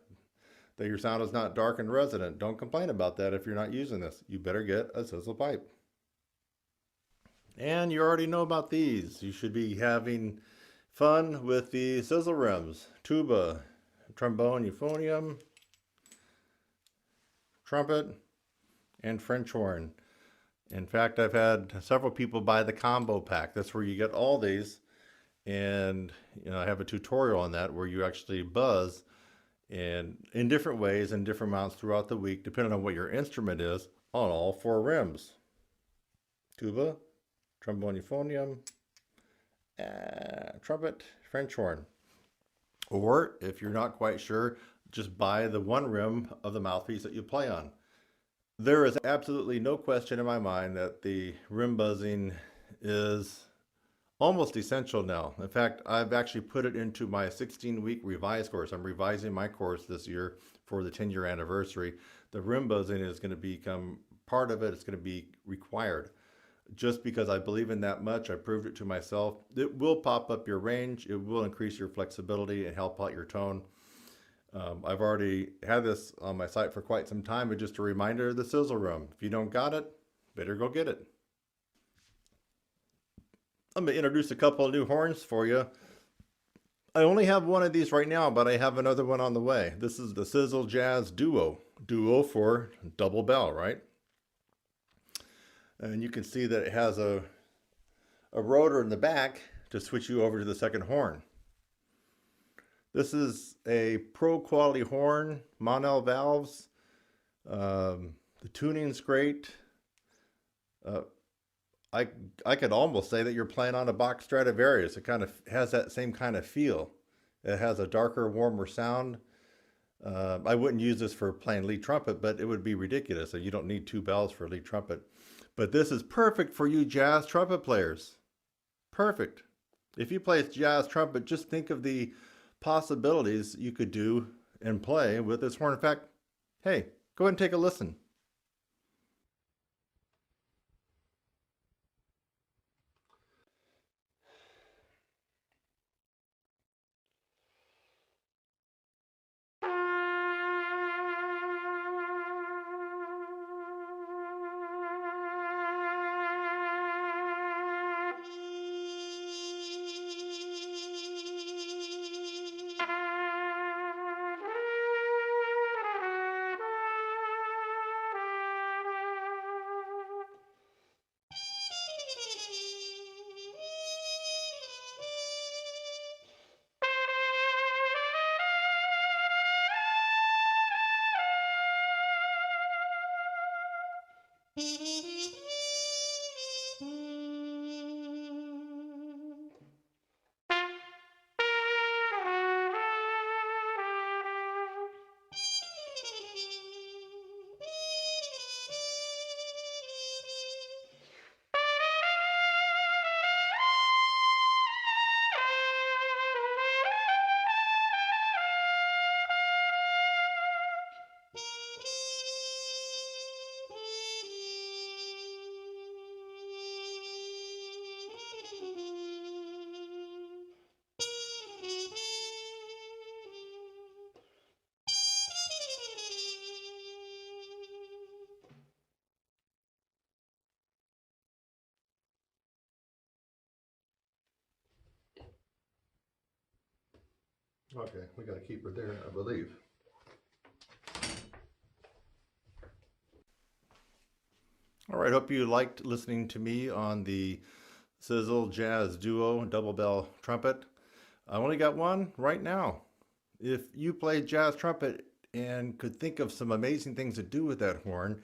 that your sound is not dark and resonant. Don't complain about that if you're not using this. You better get a sizzle pipe. And you already know about these. You should be having fun with the sizzle rims, tuba, trombone, euphonium, trumpet, and French horn. In fact, I've had several people buy the combo pack. That's where you get all these. And I have a tutorial on that where you actually buzz and in different ways and different amounts throughout the week, depending on what your instrument is, on all 4 rims. Tuba, trombone, euphonium, trumpet, French horn. Or if you're not quite sure, just buy the 1 rim of the mouthpiece that you play on. There is absolutely no question in my mind that the rim buzzing is almost essential now. In fact, I've actually put it into my 16-week revised course. I'm revising my course this year for the 10-year anniversary. The rim buzzing is going to become part of it. It's going to be required. Just because I believe in that much, I proved it to myself. It will pop up your range. It will increase your flexibility and help out your tone. I've already had this on my site for quite some time, but just a reminder of the sizzle rim. If you don't got it, better go get it. I'm going to introduce a couple of new horns for you. I only have one of these right now, but I have another one on the way. This is the Sizzle Jazz Duo. Duo for double bell, right? And you can see that it has a rotor in the back to switch you over to the second horn. This is a pro quality horn, Monel valves. The tuning's great. I could almost say that you're playing on a Bach Stradivarius. It kind of has that same kind of feel. It has a darker, warmer sound. I wouldn't use this for playing lead trumpet, but it would be ridiculous. You don't need 2 bells for lead trumpet. But this is perfect for you jazz trumpet players. Perfect. If you play jazz trumpet, just think of the possibilities you could do and play with this horn. In fact, hey, go ahead and take a listen. Okay, we got to keep her there, I believe. All right, hope you liked listening to me on the Sizzle Jazz Duo double bell trumpet. I only got one right now. If you play jazz trumpet and could think of some amazing things to do with that horn,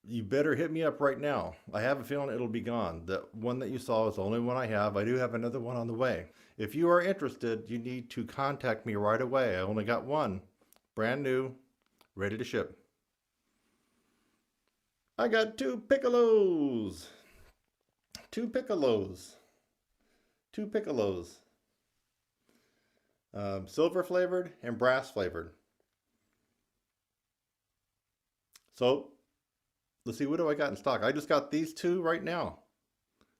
you better hit me up right now. I have a feeling it'll be gone. The one that you saw is the only one I have. I do have another one on the way. If you are interested, you need to contact me right away. I only got one, brand new, ready to ship. I got two piccolos. Silver flavored and brass flavored. So let's see, what do I got in stock? I just got these two right now.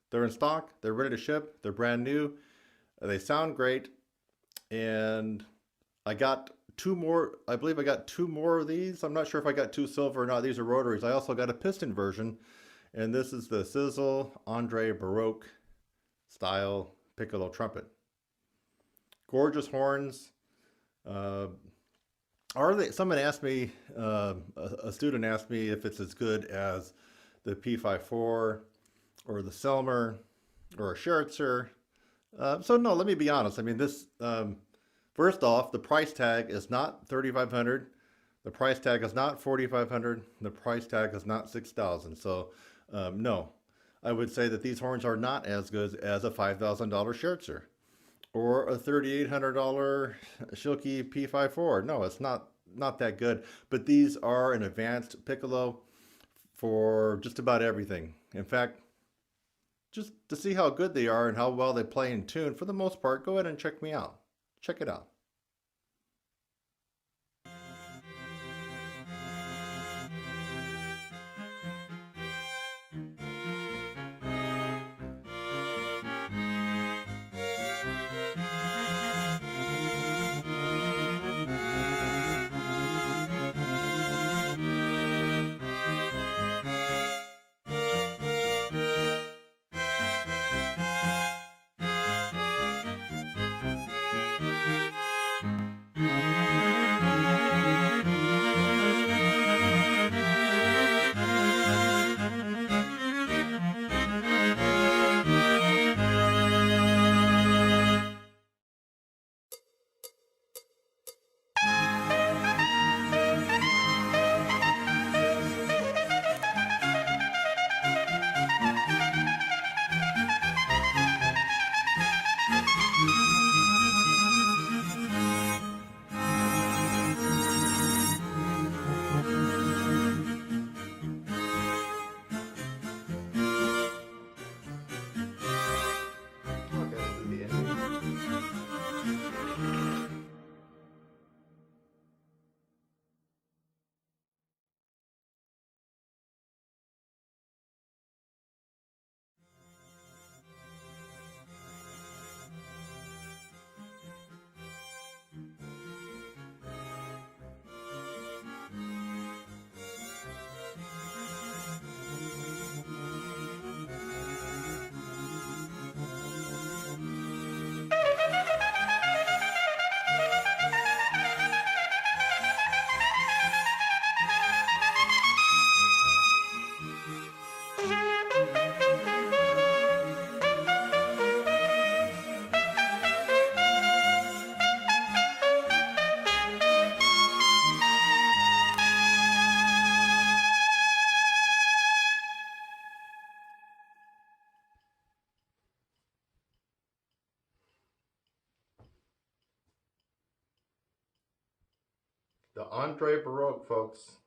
They're in stock, they're ready to ship, they're brand new, they sound great, and I got two more. I believe I got two more of these. I'm not sure if I got two silver or not. These are rotaries. I also got a piston version, and this is the Sizzle Andre Baroque style piccolo trumpet. Gorgeous horns. Are they? Someone asked me, a student asked me if it's as good as the P54 or the Selmer or a Schertzer. So no, let me be honest. I mean, this, first off, the price tag is not $3,500. The price tag is not $4,500. The price tag is not $6,000. So no, I would say that these horns are not as good as a $5,000 Schertzer or a $3,800 Schilke P54. No, it's not that good. But these are an advanced piccolo for just about everything. In fact, just to see how good they are and how well they play in tune, for the most part, go ahead and check me out. Check it out. The Andre Baroque, folks.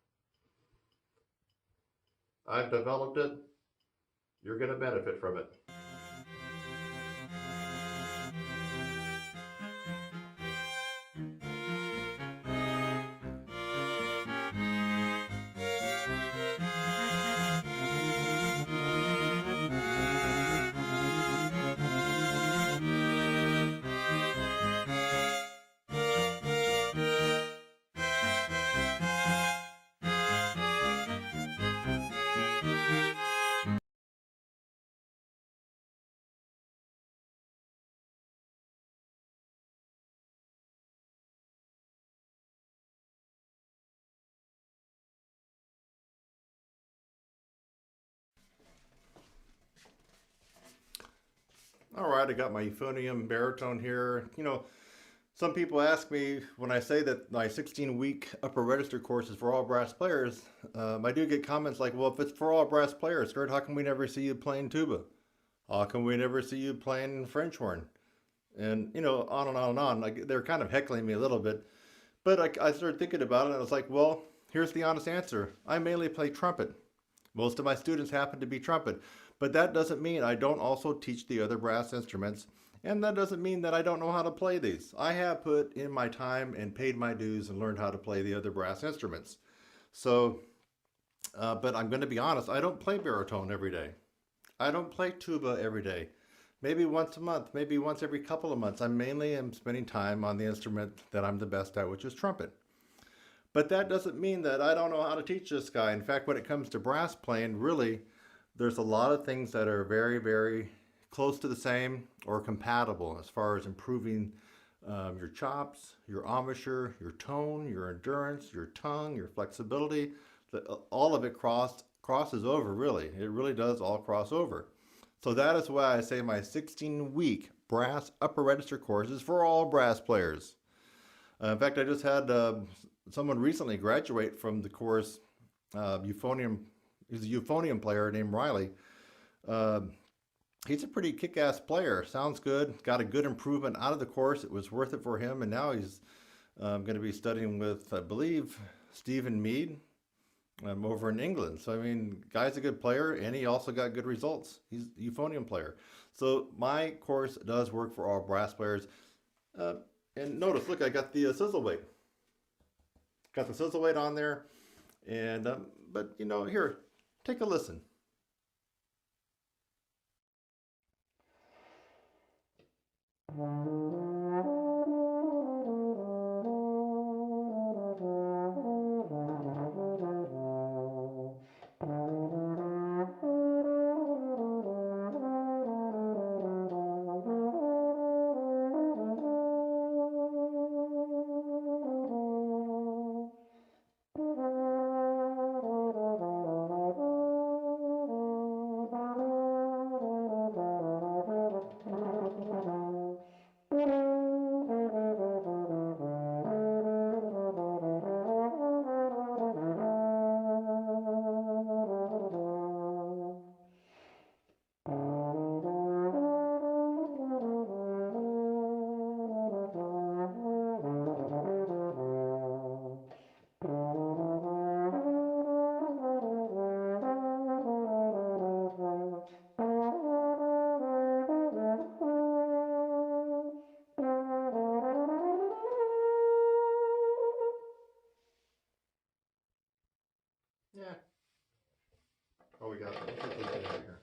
I've developed it. You're going to benefit from it. All right, I got my euphonium baritone here. You know, some people ask me when I say that my 16-week upper register course is for all brass players. I do get comments like, well, if it's for all brass players, Kurt, how come we never see you playing tuba? How come we never see you playing French horn? And, you know, on and on and on. Like, they're kind of heckling me a little bit. But I started thinking about it, and I was like, well, here's the honest answer. I mainly play trumpet. Most of my students happen to be trumpet. But that doesn't mean I don't also teach the other brass instruments. And that doesn't mean that I don't know how to play these. I have put in my time and paid my dues and learned how to play the other brass instruments. So, but I'm going to be honest, I don't play baritone every day. I don't play tuba every day. Maybe once a month, maybe once every couple of months. I mainly am spending time on the instrument that I'm the best at, which is trumpet. But that doesn't mean that I don't know how to teach this guy. In fact, when it comes to brass playing, really, there's a lot of things that are very, very close to the same or compatible as far as improving your chops, your embouchure, your tone, your endurance, your tongue, your flexibility. All of it crosses over, really. It really does all cross over. So that is why I say my 16-week brass upper register course is for all brass players. In fact, I just had someone recently graduate from the course, euphonium. He's a euphonium player named Riley. He's a pretty kick-ass player. Sounds good. Got a good improvement out of the course. It was worth it for him. And now he's going to be studying with, I believe, Stephen Mead over in England. So, I mean, guy's a good player, and he also got good results. He's a euphonium player. So my course does work for all brass players. And notice, look, I got the sizzle weight. Got the sizzle weight on there. And but, you know, here, take a listen. Yeah. Oh, we got it. Let's get this out of here.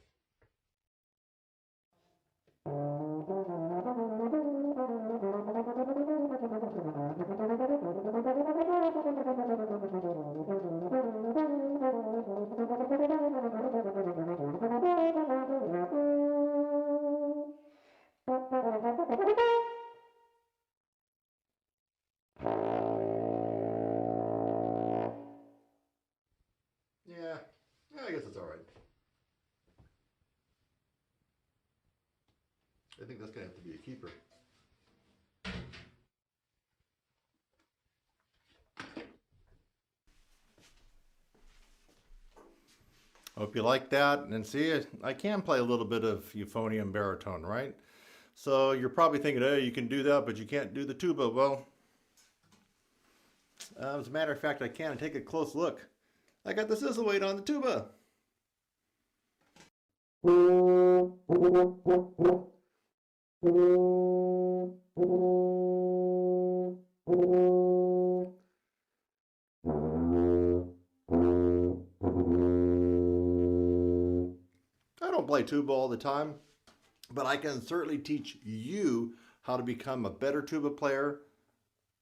Yeah, I guess it's all right. I think that's gonna have to be a keeper. Hope you like that. And see, I can play a little bit of euphonium baritone, right? So you're probably thinking, hey, you can do that, but you can't do the tuba. Well, As a matter of fact, I can take a close look. I got the sizzle weight on the tuba. I don't play tuba all the time, but I can certainly teach you how to become a better tuba player,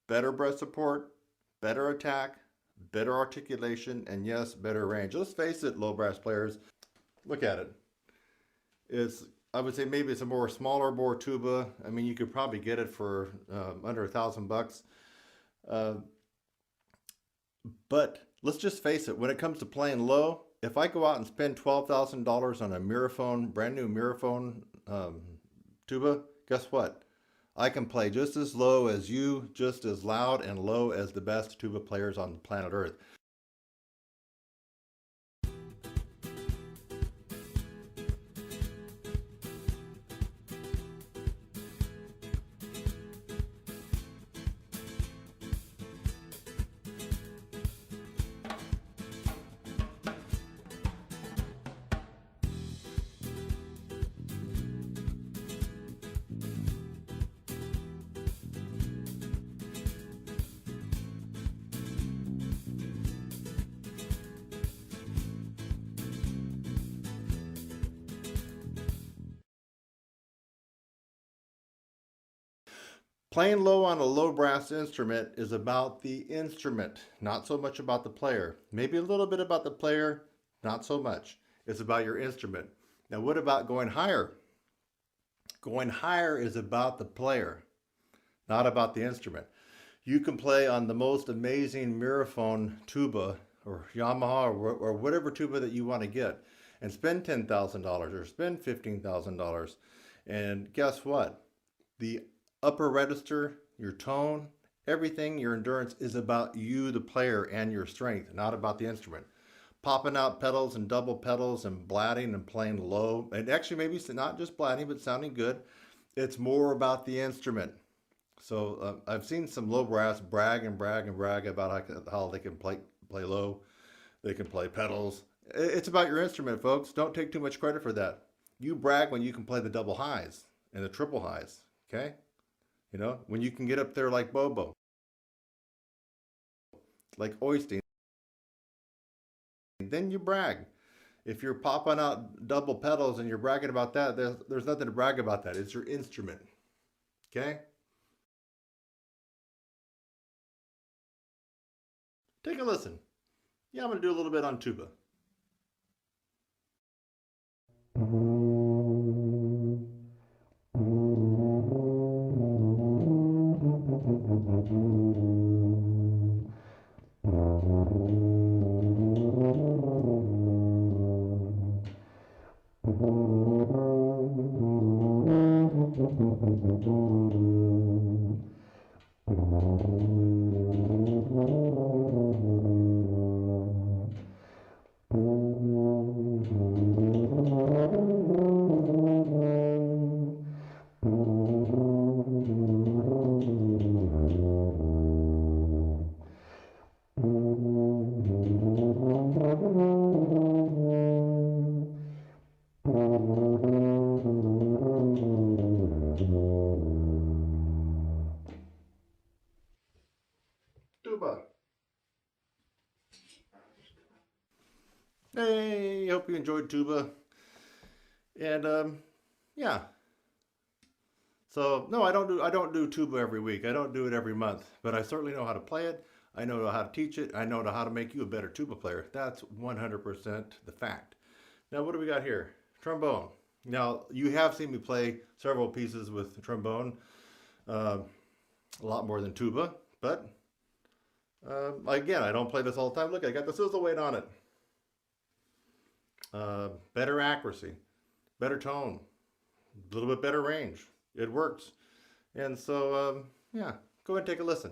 better breath support, better attack, better articulation, and yes, better range. Let's face it, low brass players, look at it. I would say maybe it's a more smaller bore tuba. I mean, you could probably get it for under $1,000. But let's just face it, when it comes to playing low, if I go out and spend $12,000 on a Miraphone, brand new Miraphone tuba, guess what? I can play just as low as you, just as loud and low as the best tuba players on planet Earth. Playing low on a low brass instrument is about the instrument, not so much about the player. Maybe a little bit about the player, not so much. It's about your instrument. Now, what about going higher? Going higher is about the player, not about the instrument. You can play on the most amazing Miraphone tuba or Yamaha or whatever tuba that you want to get and spend $10,000 or spend $15,000. And guess what? The upper register, your tone, everything, your endurance is about you, the player, and your strength, not about the instrument. Popping out pedals and double pedals and blatting and playing low, and actually maybe it's not just blatting, but sounding good. It's more about the instrument. So I've seen some low brass brag about how they can play low, they can play pedals. It's about your instrument, folks. Don't take too much credit for that. You brag when you can play the double highs and the triple highs, okay? You know, when you can get up there like Bobo, like Oystein, then you brag. If you're popping out double pedals and you're bragging about that, there's nothing to brag about that. It's your instrument, okay? Take a listen. Yeah, I'm going to do a little bit on tuba. Tuba. Hey, hope you enjoyed tuba. And yeah. So no, I don't do tuba every week. I don't do it every month, but I certainly know how to play it. I know how to teach it. I know how to make you a better tuba player. That's 100% the fact. Now, what do we got here? Trombone. Now, you have seen me play several pieces with trombone, a lot more than tuba, but again, I don't play this all the time. Look, I got the sizzle weight on it. Better accuracy, better tone, a little bit better range. It works. And so, yeah, go ahead and take a listen.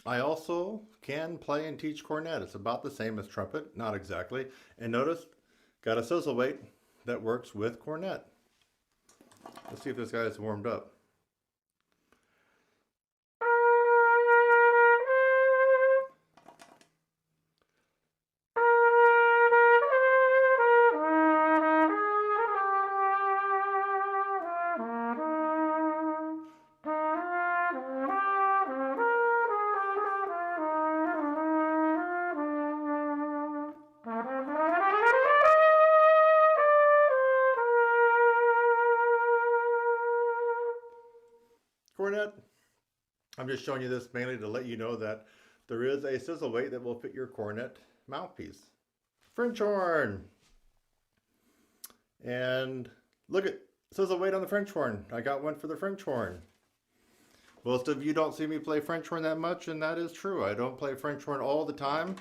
I also can play and teach cornet. It's about the same as trumpet, not exactly. And notice, got a sizzle weight that works with cornet. Let's see if this guy is warmed up. Cornet. I'm just showing you this mainly to let you know that there is a sizzle weight that will fit your cornet mouthpiece. French horn. And look at sizzle weight on the French horn. I got one for the French horn. Most of you don't see me play French horn that much, and that is true. I don't play French horn all the time,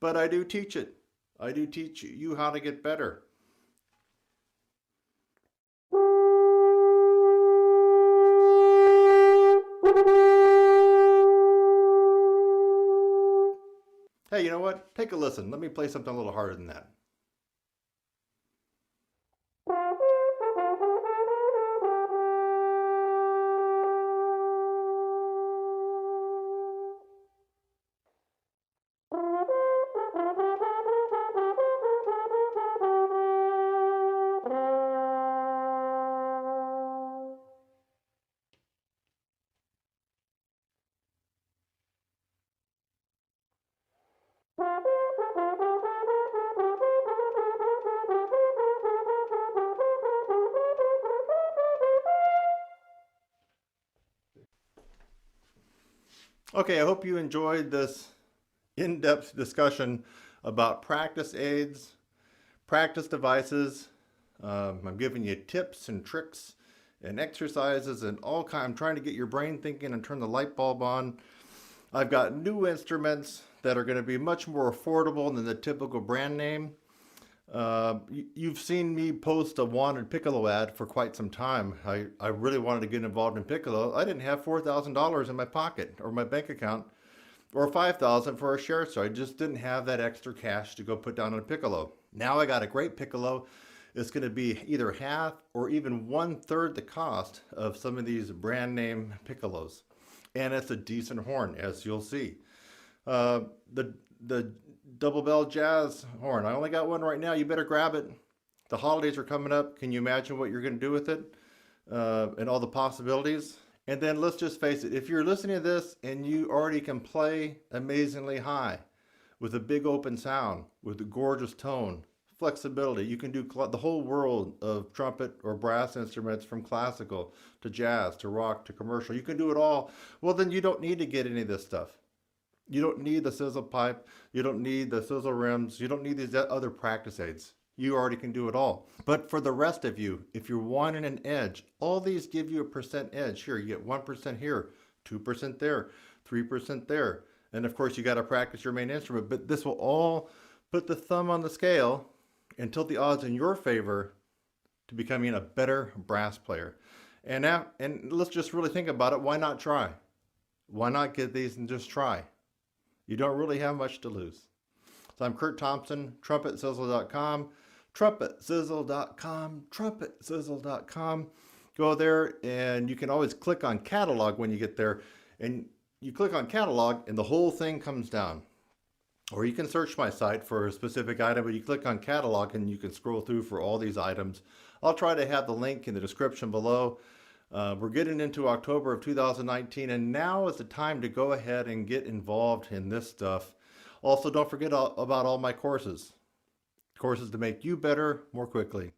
but I do teach it. I do teach you how to get better. Hey, you know what? Take a listen. Let me play something a little harder than that. Okay, I hope you enjoyed this in-depth discussion about practice aids, practice devices. I'm giving you tips and tricks and exercises and all kind. I'm trying to get your brain thinking and turn the light bulb on. I've got new instruments that are going to be much more affordable than the typical brand name. You've seen me post a wanted piccolo ad for quite some time. I really wanted to get involved in piccolo. I didn't have $4,000 in my pocket or my bank account or $5,000 for a share, so I just didn't have that extra cash to go put down on a piccolo. Now I got a great piccolo. It's going to be either half or even 1/3 the cost of some of these brand name piccolos. And it's a decent horn, as you'll see. The double bell jazz horn. I only got one right now. You better grab it. The holidays are coming up. Can you imagine what you're going to do with it and all the possibilities? And then let's just face it. If you're listening to this and you already can play amazingly high with a big open sound, with a gorgeous tone, flexibility, you can do the whole world of trumpet or brass instruments from classical to jazz to rock to commercial. You can do it all. Well, then you don't need to get any of this stuff. You don't need the sizzle pipe. You don't need the sizzle rims. You don't need these other practice aids. You already can do it all. But for the rest of you, if you're wanting an edge, all these give you a percent edge. Here, you get 1% here, 2% there, 3% there. And of course, you got to practice your main instrument. But this will all put the thumb on the scale and tilt the odds in your favor to becoming a better brass player. And let's just really think about it. Why not try? Why not get these and just try? You don't really have much to lose. So I'm Kurt Thompson, TrumpetSizzle.com, TrumpetSizzle.com, TrumpetSizzle.com. Go there and you can always click on catalog when you get there. And you click on catalog and the whole thing comes down. Or you can search my site for a specific item, but you click on catalog and you can scroll through for all these items. I'll try to have the link in the description below. We're getting into October of 2019, and now is the time to go ahead and get involved in this stuff. Also, don't forget about all my courses. Courses to make you better more quickly.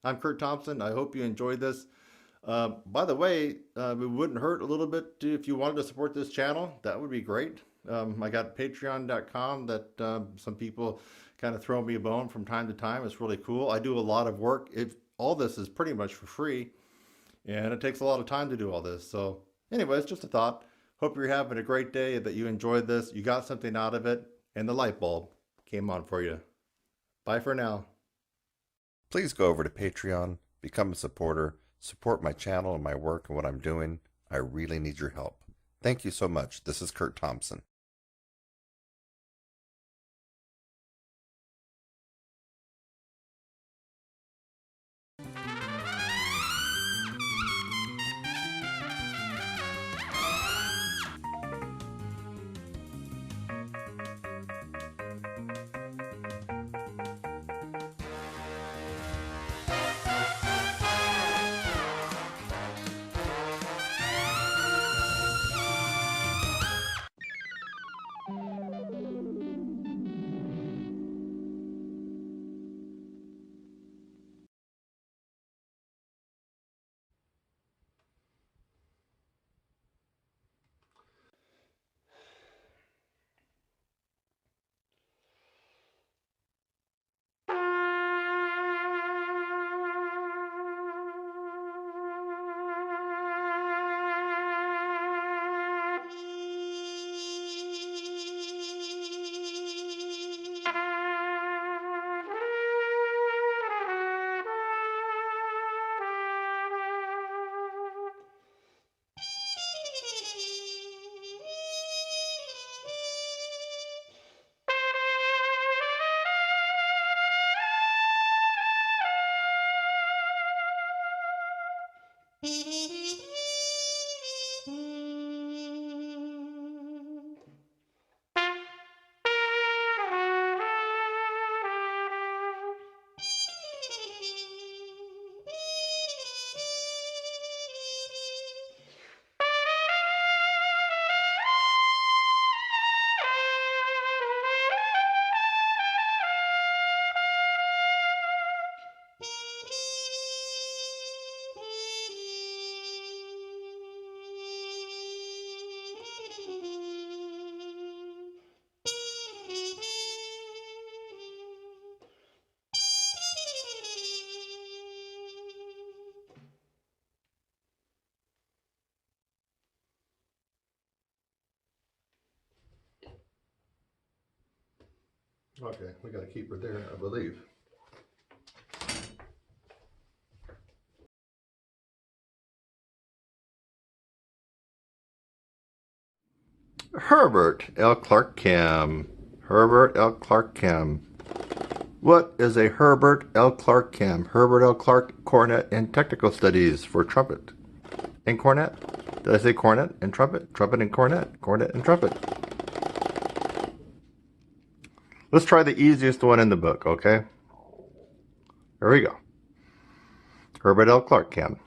I'm Kurt Thompson. I hope you enjoyed this. By the way, it wouldn't hurt a little bit if you wanted to support this channel. That would be great. I got patreon.com that some people kind of throw me a bone from time to time. It's really cool. I do a lot of work. All this is pretty much for free, and it takes a lot of time to do all this. So anyways, just a thought. Hope you're having a great day, that you enjoyed this, you got something out of it, and the light bulb came on for you. Bye for now. Please go over to Patreon, become a supporter, support my channel and my work and what I'm doing. I really need your help. Thank you so much. This is Kurt Thompson. Okay, we got to keep her there, I believe. Herbert L. Clark Kim. Herbert L. Clark Kim. What is a Herbert L. Clark Kim? Herbert L. Clark Cornet and Technical Studies for Trumpet and Cornet. Did I say cornet and trumpet? Trumpet and cornet. Cornet and trumpet. Let's try the easiest one in the book, okay? Here we go. Herbert L. Clark Kim.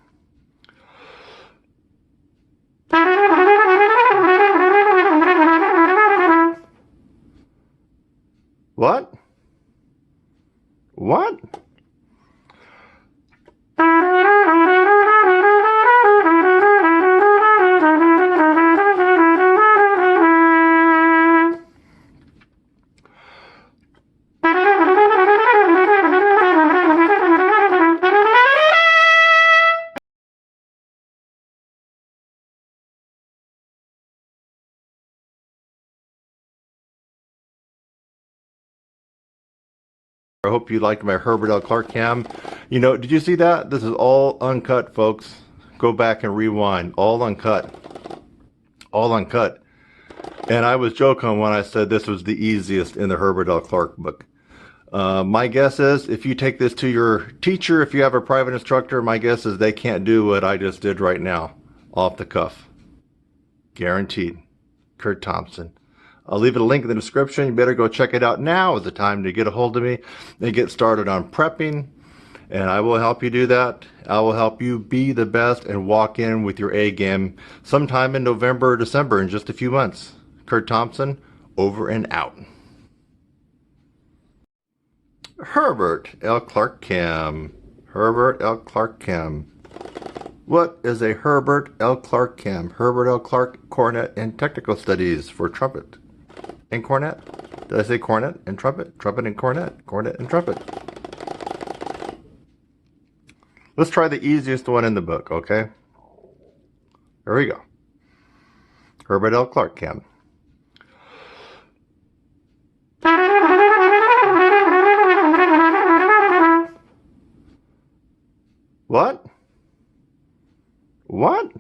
What? What? I hope you liked my Herbert L. Clark cam. You know, did you see that? This is all uncut, folks. Go back and rewind. All uncut. All uncut. And I was joking when I said this was the easiest in the Herbert L. Clark book. My guess is if you take this to your teacher, if you have a private instructor, my guess is they can't do what I just did right now. Off the cuff. Guaranteed. Kurt Thompson. I'll leave it a link in the description. You better go check it out. Now is the time to get a hold of me and get started on prepping. And I will help you do that. I will help you be the best and walk in with your A game sometime in November or December, in just a few months. Kurt Thompson, over and out. Herbert L. Clark Kim. Herbert L. Clark Chem. What is a Herbert L. Clark Chem? Herbert L. Clark Cornet and Technical Studies for Trumpet and Cornet. Did I say cornet and trumpet? Trumpet and cornet. Cornet and trumpet. Let's try the easiest one in the book, okay? Here we go. Herbert L. Clark Chem. What? What?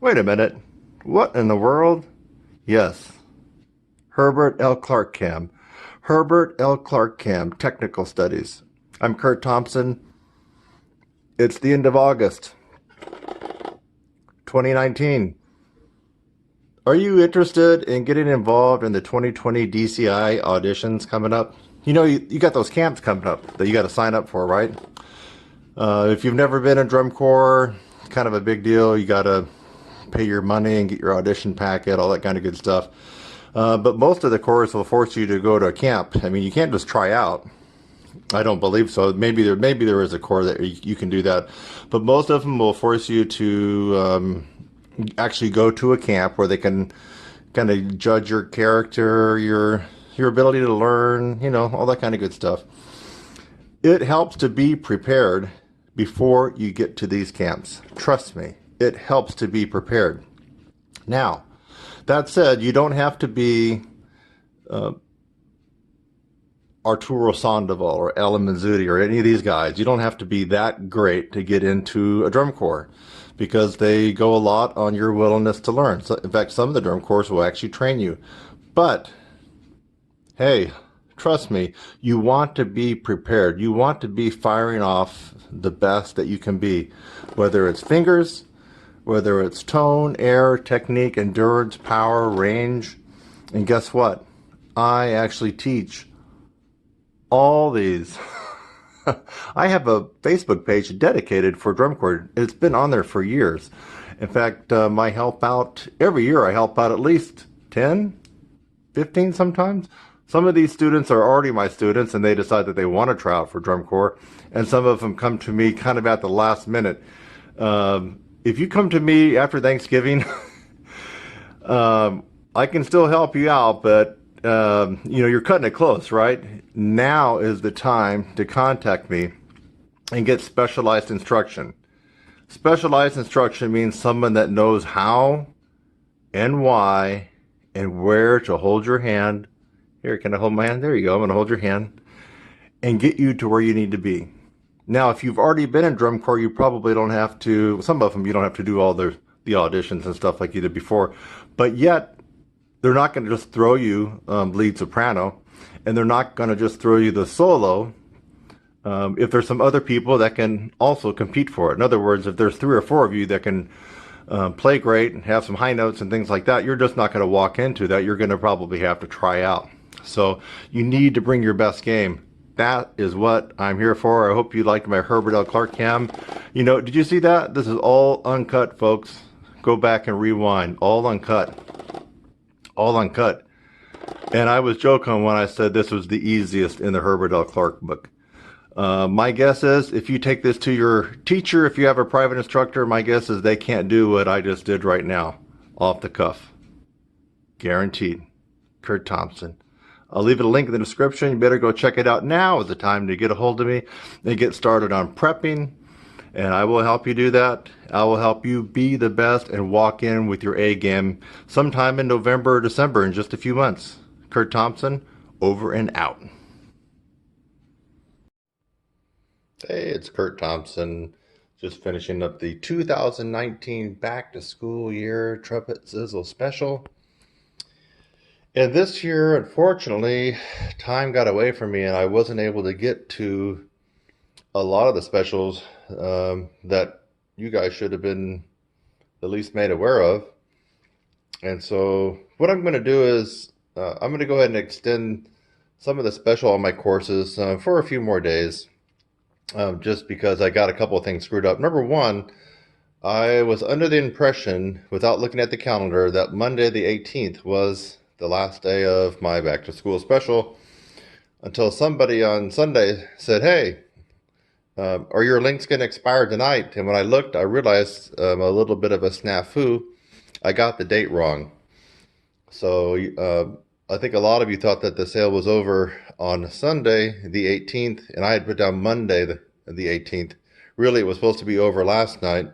Wait a minute. What in the world? Yes. Herbert L. Clark Chem. Herbert L. Clark Chem, Technical Studies. I'm Kurt Thompson. It's the end of August, 2019. Are you interested in getting involved in the 2020 DCI auditions coming up? You know, you got those camps coming up that you got to sign up for, right? If you've never been in drum corps, it's kind of a big deal. You got to pay your money and get your audition packet, all that kind of good stuff. But most of the corps will force you to go to a camp. I mean, you can't just try out. I don't believe so. Maybe there is a corps that you can do that, but most of them will force you to actually go to a camp where they can kind of judge your character, your ability to learn, you know, all that kind of good stuff. It helps to be prepared before you get to these camps. Trust me, it helps to be prepared. Now, that said, you don't have to be Arturo Sandoval or Alan Mazzuti or any of these guys. You don't have to be that great to get into a drum corps, because they go a lot on your willingness to learn. So, in fact, some of the drum corps will actually train you. But, hey, trust me, you want to be prepared. You want to be firing off the best that you can be, whether it's fingers, whether it's tone, air, technique, endurance, power, range. And guess what? I actually teach all these. I have a Facebook page dedicated for drum corps. It's been on there for years. In fact, I help out, every year I help out at least 10, 15 sometimes. Some of these students are already my students and they decide that they want to try out for drum corps. And some of them come to me kind of at the last minute. If you come to me after Thanksgiving, I can still help you out, but you're cutting it close, right? Now is the time to contact me and get specialized instruction. Specialized instruction means someone that knows how and why and where to hold your hand. Here, can I hold my hand? There you go. I'm going to hold your hand and get you to where you need to be. Now, if you've already been in drum corps, you probably don't have to, some of them you don't have to do all the auditions and stuff like you did before, but yet they're not going to just throw you lead soprano, and they're not going to just throw you the solo if there's some other people that can also compete for it. In other words, if there's 3 or 4 of you that can play great and have some high notes and things like that, you're just not going to walk into that. You're going to probably have to try out. So you need to bring your best game. That is what I'm here for. I hope you liked my Herbert L. Clark Chem. You know, did you see that? This is all uncut, folks. Go back and rewind. All uncut. All uncut. And I was joking when I said this was the easiest in the Herbert L. Clark book. My guess is if you take this to your teacher, if you have a private instructor, my guess is they can't do what I just did right now. Off the cuff. Guaranteed. Kurt Thompson. I'll leave it a link in the description. You better go check it out. Now is the time to get a hold of me and get started on prepping. And I will help you do that. I will help you be the best and walk in with your A game sometime in November or December, in just a few months. Kurt Thompson, over and out. Hey, it's Kurt Thompson. Just finishing up the 2019 back to school year Trumpet Sizzle special. And this year, unfortunately, time got away from me and I wasn't able to get to a lot of the specials that you guys should have been at least made aware of. And so what I'm going to do is I'm going to go ahead and extend some of the special on my courses for a few more days, just because I got a couple of things screwed up. Number one, I was under the impression, without looking at the calendar, that Monday the 18th was the last day of my back to school special, until somebody on Sunday said, hey, are your links going to expire tonight? And when I looked, I realized a little bit of a snafu. I got the date wrong. So I think a lot of you thought that the sale was over on Sunday, the 18th, and I had put down Monday, the 18th. Really, it was supposed to be over last night.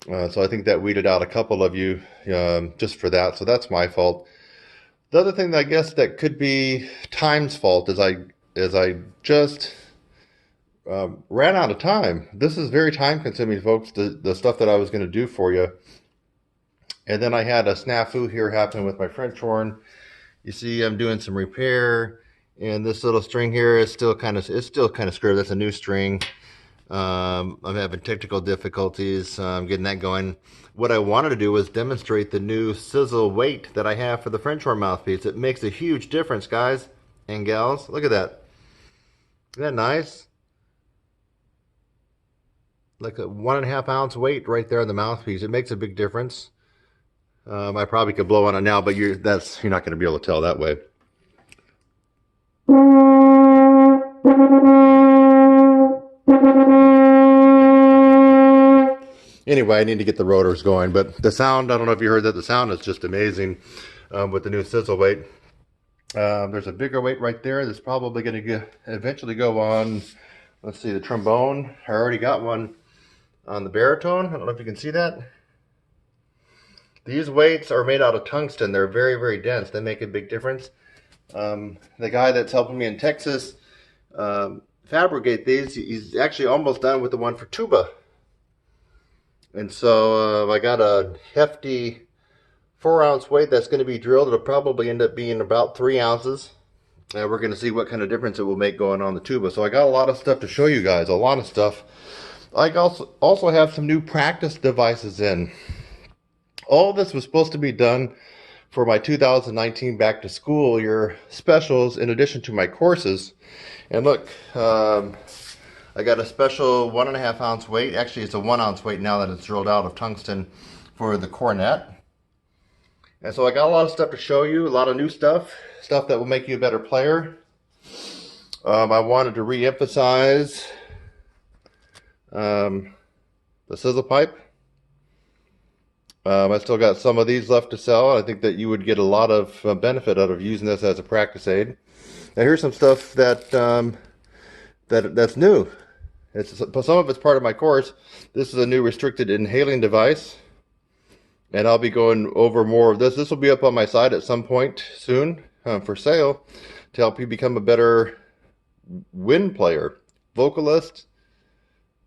So I think that weeded out a couple of you just for that. So that's my fault. The other thing that I guess that could be time's fault is I just ran out of time. This is very time consuming, folks, the stuff that I was going to do for you. And then I had a snafu here happen with my French horn. You see I'm doing some repair, and this little string here is still kind of screwed. That's a new string. I'm having technical difficulties getting that going. What I wanted to do was demonstrate the new sizzle weight that I have for the French horn mouthpiece. It makes a huge difference, guys and gals. Look at that. Isn't that nice? Like a 1.5 ounce weight right there on the mouthpiece. It makes a big difference. I probably could blow on it now, but you're not going to be able to tell that way. Anyway, I need to get the rotors going, but the sound, I don't know if you heard that, the sound is just amazing with the new sizzle weight. There's a bigger weight right there that's probably going to eventually go on, let's see, the trombone. I already got one on the baritone. I don't know if you can see that. These weights are made out of tungsten. They're very, very dense. They make a big difference. The guy that's helping me in Texas fabricate these, he's actually almost done with the one for tuba. And so I got a hefty 4 ounce weight that's going to be drilled. It'll probably end up being about 3 ounces. And we're going to see what kind of difference it will make going on the tuba. So I got a lot of stuff to show you guys, a lot of stuff. I also have some new practice devices in. All this was supposed to be done for my 2019 back to school year specials in addition to my courses. And look, I got a special 1.5 ounce weight. Actually, it's a 1 ounce weight now that it's drilled out of tungsten for the cornet. And so I got a lot of stuff to show you, a lot of new stuff that will make you a better player. I wanted to re-emphasize the sizzle pipe. I still got some of these left to sell. I think that you would get a lot of benefit out of using this as a practice aid. Now here's some stuff that's new. Some of it's part of my course. This is a new restricted inhaling device, and I'll be going over more of this. This will be up on my site at some point soon for sale to help you become a better wind player, vocalist,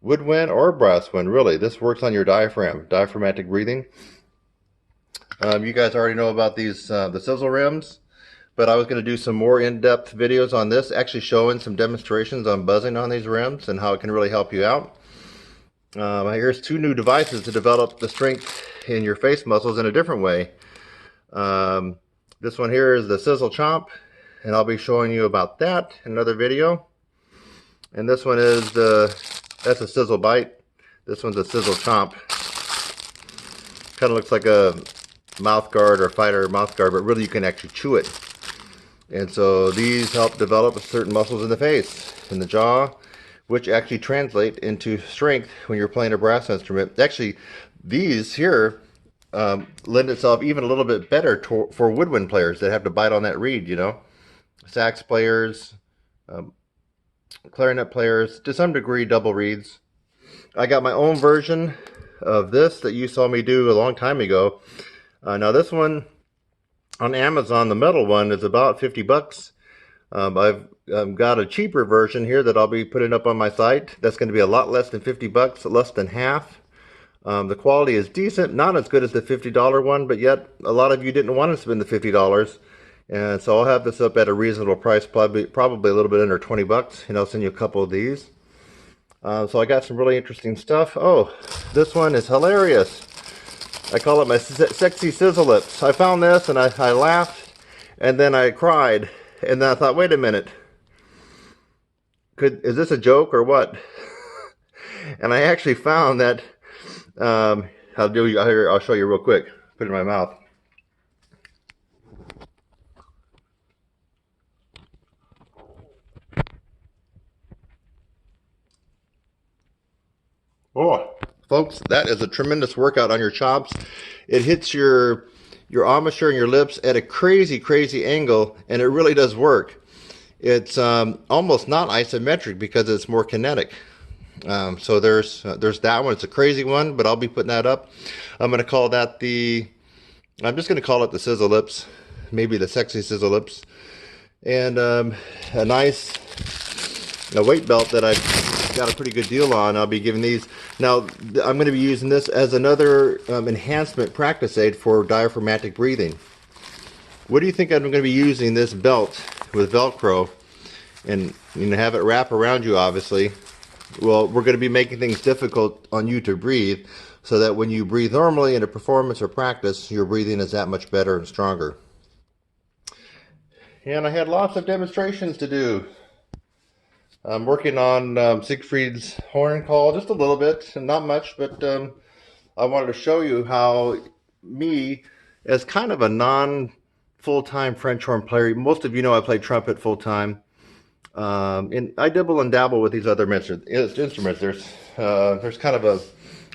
woodwind or brass wind. Really, this works on your diaphragm, diaphragmatic breathing. You guys already know about these the sizzle rims, but I was going to do some more in-depth videos on this, actually showing some demonstrations on buzzing on these rims and how it can really help you out. Here's 2 new devices to develop the strength in your face muscles in a different way. This one here is the sizzle chomp, and I'll be showing you about that in another video. And this one is that's a sizzle bite. This one's a sizzle chomp. Kind of looks like a mouth guard or fighter mouth guard, but really you can actually chew it. And so these help develop certain muscles in the face, in the jaw, which actually translate into strength when you're playing a brass instrument. Actually, these here lend itself even a little bit better for woodwind players that have to bite on that reed, you know. Sax players, clarinet players, to some degree double reeds. I got my own version of this that you saw me do a long time ago. Now this one on Amazon, the metal one, is about 50 bucks. I've got a cheaper version here that I'll be putting up on my site. That's going to be a lot less than 50 bucks, less than half. The quality is decent, not as good as the $50 one, but yet a lot of you didn't want to spend the $50. And so I'll have this up at a reasonable price, probably a little bit under 20 bucks, and I'll send you a couple of these. So I got some really interesting stuff. Oh, this one is hilarious. I call it my sexy sizzle lips. I found this and I laughed and then I cried and then I thought, wait a minute, is this a joke or what? And I actually found that I'll show you real quick. Put it in my mouth. Oh, folks, that is a tremendous workout on your chops. It hits your embouchure and your lips at a crazy angle, and it really does work. It's almost not isometric because it's more kinetic. So there's that one. It's a crazy one, but I'll be putting that up. I'm just going to call it the sizzle lips, maybe the sexy sizzle lips, and a nice weight belt that I've got a pretty good deal on. I'll be giving these. Now, I'm going to be using this as another enhancement practice aid for diaphragmatic breathing. What do you think I'm going to be using this belt with Velcro and have it wrap around you, obviously? Well, we're going to be making things difficult on you to breathe so that when you breathe normally in a performance or practice, your breathing is that much better and stronger. And I had lots of demonstrations to do. I'm working on Siegfried's horn call just a little bit, and not much, but I wanted to show you how me, as kind of a non-full-time French horn player, most of you know I play trumpet full-time, and I dibble and dabble with these other instruments. There's kind of a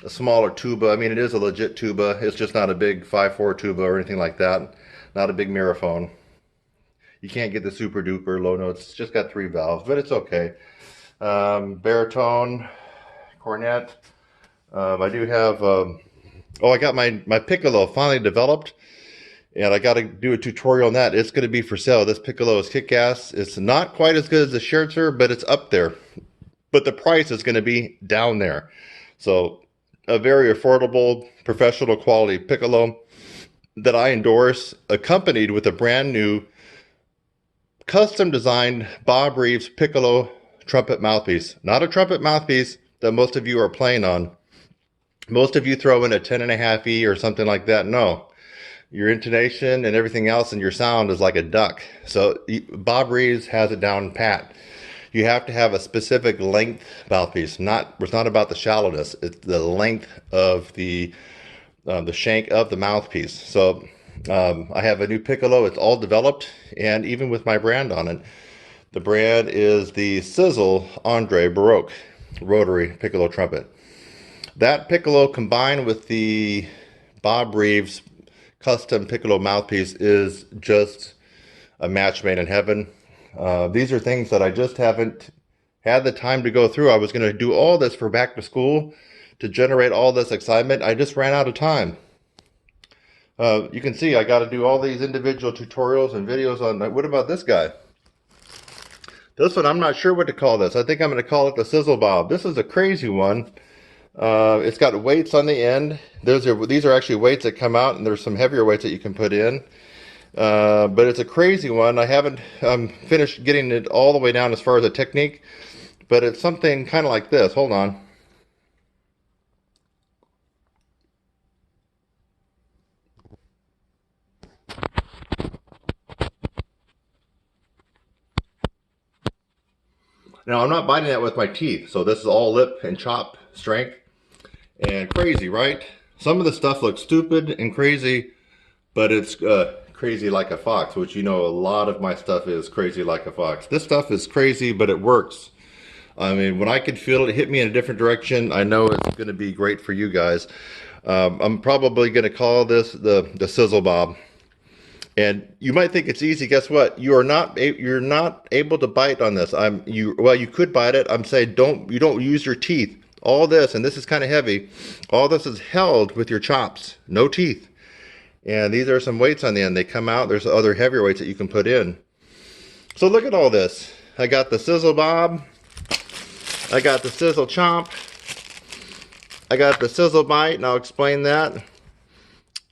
smaller tuba. I mean, it is a legit tuba. It's just not a big 5/4 tuba or anything like that. Not a big miraphone. You can't get the super duper low notes. It's just got 3 valves, but it's okay. Baritone, cornet. I do have, I got my piccolo finally developed, and I got to do a tutorial on that. It's going to be for sale. This piccolo is kick-ass. It's not quite as good as the Scherzer, but it's up there. But the price is going to be down there. So a very affordable, professional quality piccolo that I endorse, accompanied with a brand new custom designed Bob Reeves piccolo trumpet mouthpiece. Not a trumpet mouthpiece that most of you are playing on. Most of you throw in a 10.5 E or something like that. No, your intonation and everything else and your sound is like a duck. So Bob Reeves has it down pat. You have to have a specific length mouthpiece. It's not about the shallowness. It's the length of the shank of the mouthpiece. So I have a new piccolo. It's all developed, and even with my brand on it. The brand is the Sizzle Andre Baroque rotary piccolo trumpet. That piccolo combined with the Bob Reeves custom piccolo mouthpiece is just a match made in heaven. These are things that I just haven't had the time to go through. I was going to do all this for back to school to generate all this excitement. I just ran out of time. You can see I got to do all these individual tutorials and videos on. What about this guy? This one, I'm not sure what to call this. I think I'm going to call it the Sizzle Bob. This is a crazy one. It's got weights on the end. These are actually weights that come out, and there's some heavier weights that you can put in. But it's a crazy one. I haven't finished getting it all the way down as far as the technique, but it's something kind of like this. Hold on. Now, I'm not biting that with my teeth, so this is all lip and chop strength. And crazy, right? Some of the stuff looks stupid and crazy, but it's crazy like a fox, which you know a lot of my stuff is crazy like a fox. This stuff is crazy, but it works. I mean, when I can feel it hit me in a different direction, I know it's going to be great for you guys. I'm probably going to call this the Sizzle Bob. And you might think it's easy. Guess what? You're not able to bite on this. You could bite it. I'm saying you don't use your teeth. All this, and this is kind of heavy, all this is held with your chops, no teeth. And these are some weights on the end. They come out. There's other heavier weights that you can put in. So look at all this. I got the Sizzle Bob. I got the Sizzle Chomp. I got the Sizzle Bite, and I'll explain that.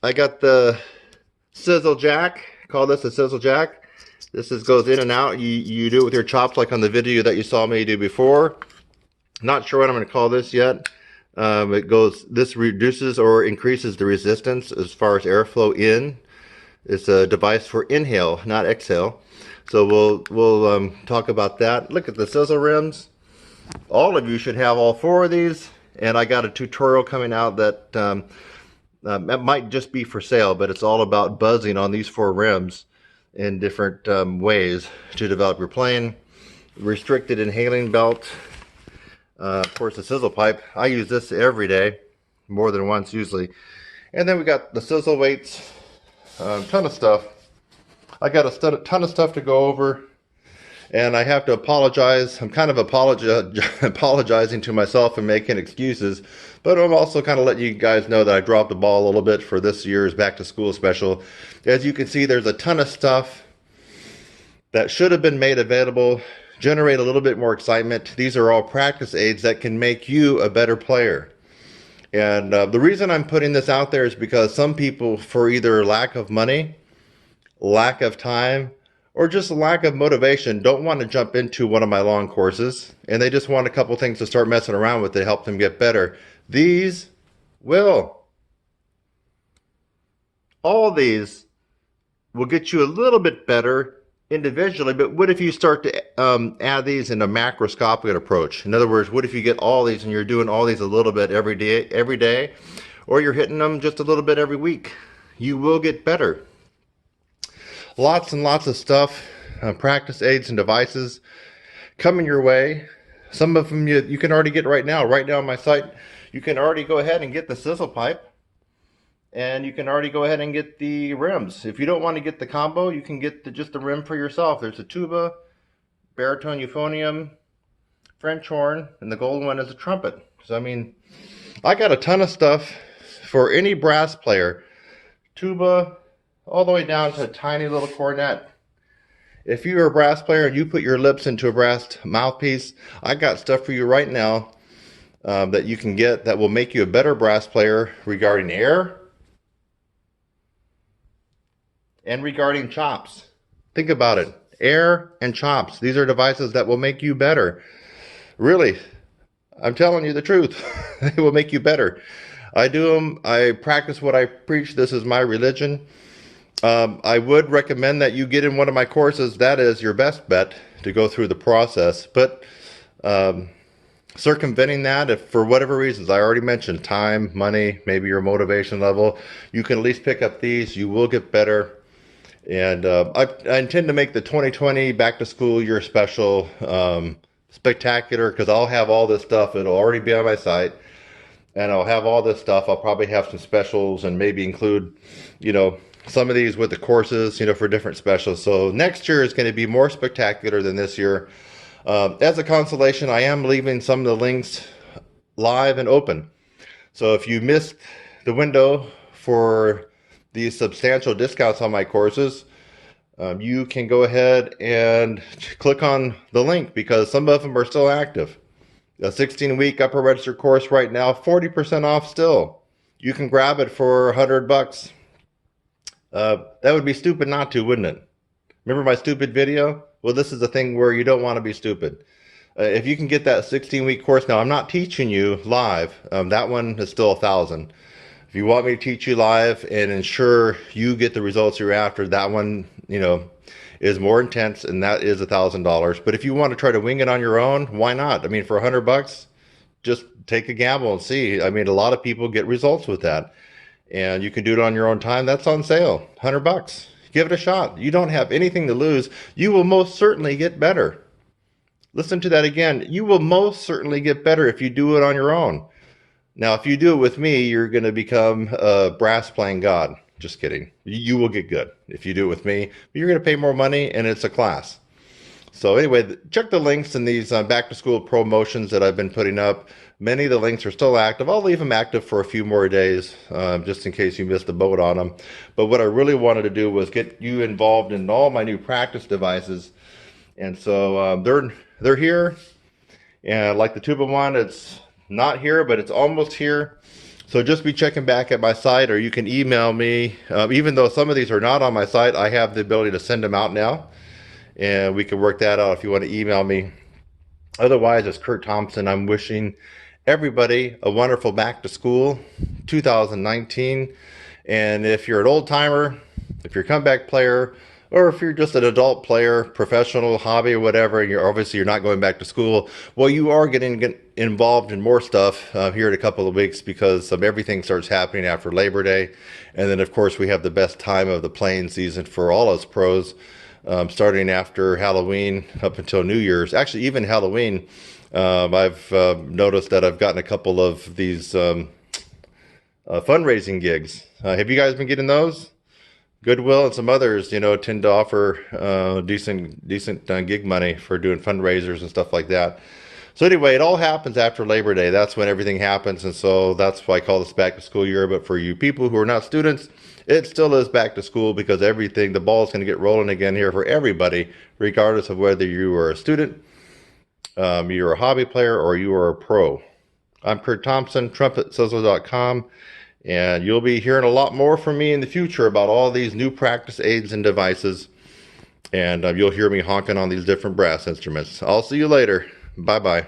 I got the Sizzle Jack. Call this a Sizzle Jack. This goes in and out. You do it with your chops like on the video that you saw me do before. Not sure what I'm going to call this yet. This reduces or increases the resistance as far as airflow in. It's a device for inhale, not exhale. So we'll talk about that. Look at the sizzle rims. All of you should have all 4 of these, and I got a tutorial coming out that that might just be for sale, but it's all about buzzing on these 4 rims in different ways to develop your playing. Restricted inhaling belt. Of course, the sizzle pipe. I use this every day, more than once usually. And then we got the sizzle weights, ton of stuff. I got a ton of stuff to go over, and I have to apologize. I'm kind of apologizing to myself and making excuses, but I'm also kind of letting you guys know that I dropped the ball a little bit for this year's back to school special. As you can see, there's a ton of stuff that should have been made available, generate a little bit more excitement. These are all practice aids that can make you a better player. And the reason I'm putting this out there is because some people, for either lack of money, lack of time, or just a lack of motivation, don't want to jump into one of my long courses, and they just want a couple things to start messing around with to help them get better. These will. All these will get you a little bit better individually, but what if you start to add these in a macroscopic approach? In other words, what if you get all these and you're doing all these a little bit every day, or you're hitting them just a little bit every week? You will get better. Lots and lots of stuff, practice aids and devices coming your way. Some of them you can already get right now. Right now on my site, you can already go ahead and get the sizzle pipe, and you can already go ahead and get the rims. If you don't want to get the combo, you can get just the rim for yourself. There's a tuba, baritone, euphonium, French horn, and the gold one is a trumpet. So I mean, I got a ton of stuff for any brass player. Tuba, all the way down to a tiny little cornet. If you're a brass player and you put your lips into a brass mouthpiece, I got stuff for you right now that you can get that will make you a better brass player regarding air and regarding chops. Think about it. Air and chops. These are devices that will make you better. Really, I'm telling you the truth. They will make you better. I do them. I practice what I preach. This is my religion. I would recommend that you get in one of my courses. That is your best bet to go through the process. But circumventing that, if for whatever reasons, I already mentioned time, money, maybe your motivation level, you can at least pick up these. You will get better. And I intend to make the 2020 back to school year special spectacular, because I'll have all this stuff. It'll already be on my site, and I'll have all this stuff. I'll probably have some specials and maybe include, some of these with the courses, for different specials. So next year is going to be more spectacular than this year. As a consolation, I am leaving some of the links live and open. So if you missed the window for these substantial discounts on my courses, you can go ahead and click on the link, because some of them are still active. A 16-week upper register course right now, 40% off still. You can grab it for $100. That would be stupid not to, wouldn't it? Remember my stupid video? Well, this is the thing where you don't want to be stupid. If you can get that 16-week course, now I'm not teaching you live. That one is still $1,000. If you want me to teach you live and ensure you get the results you're after, that one, is more intense, and that is $1,000. But if you want to try to wing it on your own, why not? I mean, for $100, just take a gamble and see. I mean, a lot of people get results with that. And you can do it on your own time. That's on sale, $100. Give it a shot. You don't have anything to lose. You will most certainly get better. Listen to that again. You will most certainly get better if you do it on your own. Now, if you do it with me, you're going to become a brass playing god. Just kidding. You will get good if you do it with me. But you're going to pay more money, and it's a class. So anyway, check the links in these back to school promotions that I've been putting up. Many of the links are still active. I'll leave them active for a few more days, just in case you missed the boat on them. But what I really wanted to do was get you involved in all my new practice devices. And so they're here. And like the tuba one, it's not here, but it's almost here. So just be checking back at my site, or you can email me. Even though some of these are not on my site, I have the ability to send them out now. And we can work that out if you want to email me. Otherwise, it's Kurt Thompson. I'm wishing everybody a wonderful back to school 2019. And if you're an old timer, if you're a comeback player, or if you're just an adult player, professional, hobby, or whatever, and you're not going back to school, well, you are getting involved in more stuff here in a couple of weeks, because everything starts happening after Labor Day. And then, of course, we have the best time of the playing season for all us pros, starting after Halloween up until New Year's. Actually, even Halloween, I've noticed that I've gotten a couple of these fundraising gigs. Have you guys been getting those? Goodwill and some others, tend to offer decent gig money for doing fundraisers and stuff like that. So anyway, it all happens after Labor Day. That's when everything happens, and so that's why I call this back to school year. But for you people who are not students, it still is back to school, because the ball is going to get rolling again here for everybody, regardless of whether you are a student, you're a hobby player, or you are a pro. I'm Kurt Thompson, TrumpetSizzle.com. And you'll be hearing a lot more from me in the future about all these new practice aids and devices. And you'll hear me honking on these different brass instruments. I'll see you later. Bye-bye.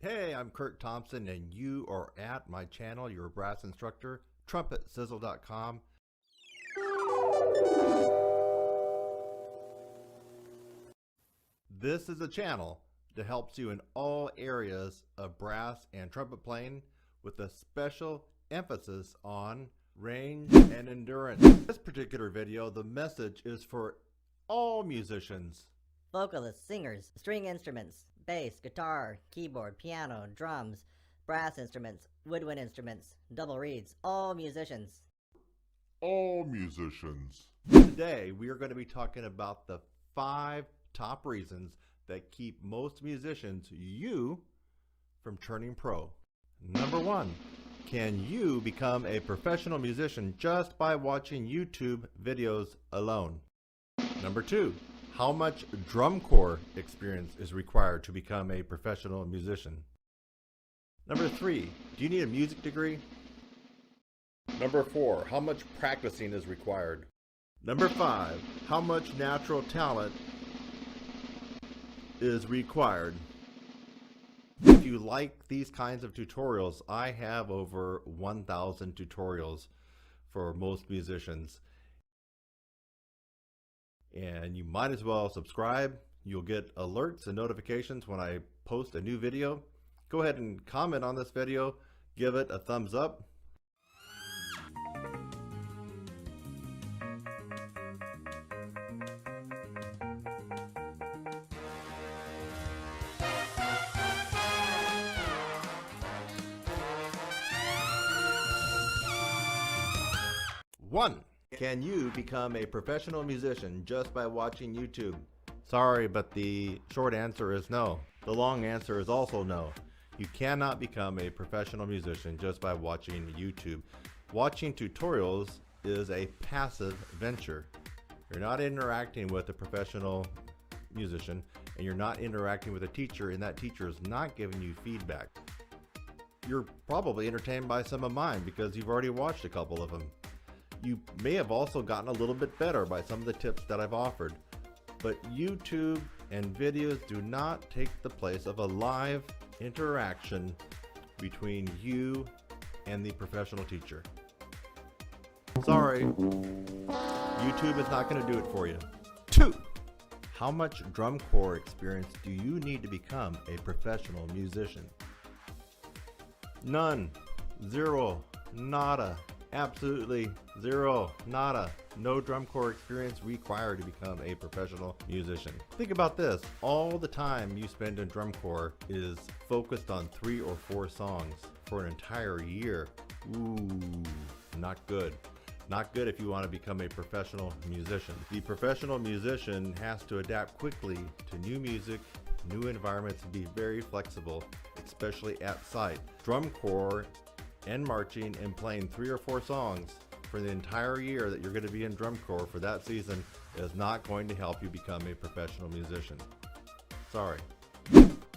Hey, I'm Kurt Thompson, and you are at my channel, your brass instructor, TrumpetSizzle.com. This is a channel that helps you in all areas of brass and trumpet playing with a special emphasis on range and endurance. In this particular video, the message is for all musicians. Vocalists, singers, string instruments, bass, guitar, keyboard, piano, drums, brass instruments, woodwind instruments, double reeds, all musicians. All musicians. Today, we are going to be talking about the 5 top reasons that keep most musicians, you, from turning pro. Number 1, can you become a professional musician just by watching YouTube videos alone? Number 2, how much drum corps experience is required to become a professional musician? Number 3, do you need a music degree? Number 4, how much practicing is required? Number 5, how much natural talent is required? If you like these kinds of tutorials, I have over 1,000 tutorials for most musicians. And you might as well subscribe. You'll get alerts and notifications when I post a new video. Go ahead and comment on this video. Give it a thumbs up. One, can you become a professional musician just by watching YouTube? Sorry, but the short answer is no. The long answer is also no. You cannot become a professional musician just by watching YouTube. Watching tutorials is a passive venture. You're not interacting with a professional musician, and you're not interacting with a teacher, and that teacher is not giving you feedback. You're probably entertained by some of mine because you've already watched a couple of them. You may have also gotten a little bit better by some of the tips that I've offered, but YouTube and videos do not take the place of a live interaction between you and the professional teacher. Sorry, YouTube is not going to do it for you. 2, how much drum corps experience do you need to become a professional musician? None, 0, nada. Absolutely 0, nada. No drum corps experience required to become a professional musician. Think about this. All the time you spend in drum corps is focused on 3 or 4 songs for an entire year. Ooh, not good. Not good if you want to become a professional musician. The professional musician has to adapt quickly to new music, new environments, and be very flexible, especially at site. Drum corps and marching and playing 3 or 4 songs for the entire year that you're going to be in drum corps for that season is not going to help you become a professional musician. Sorry.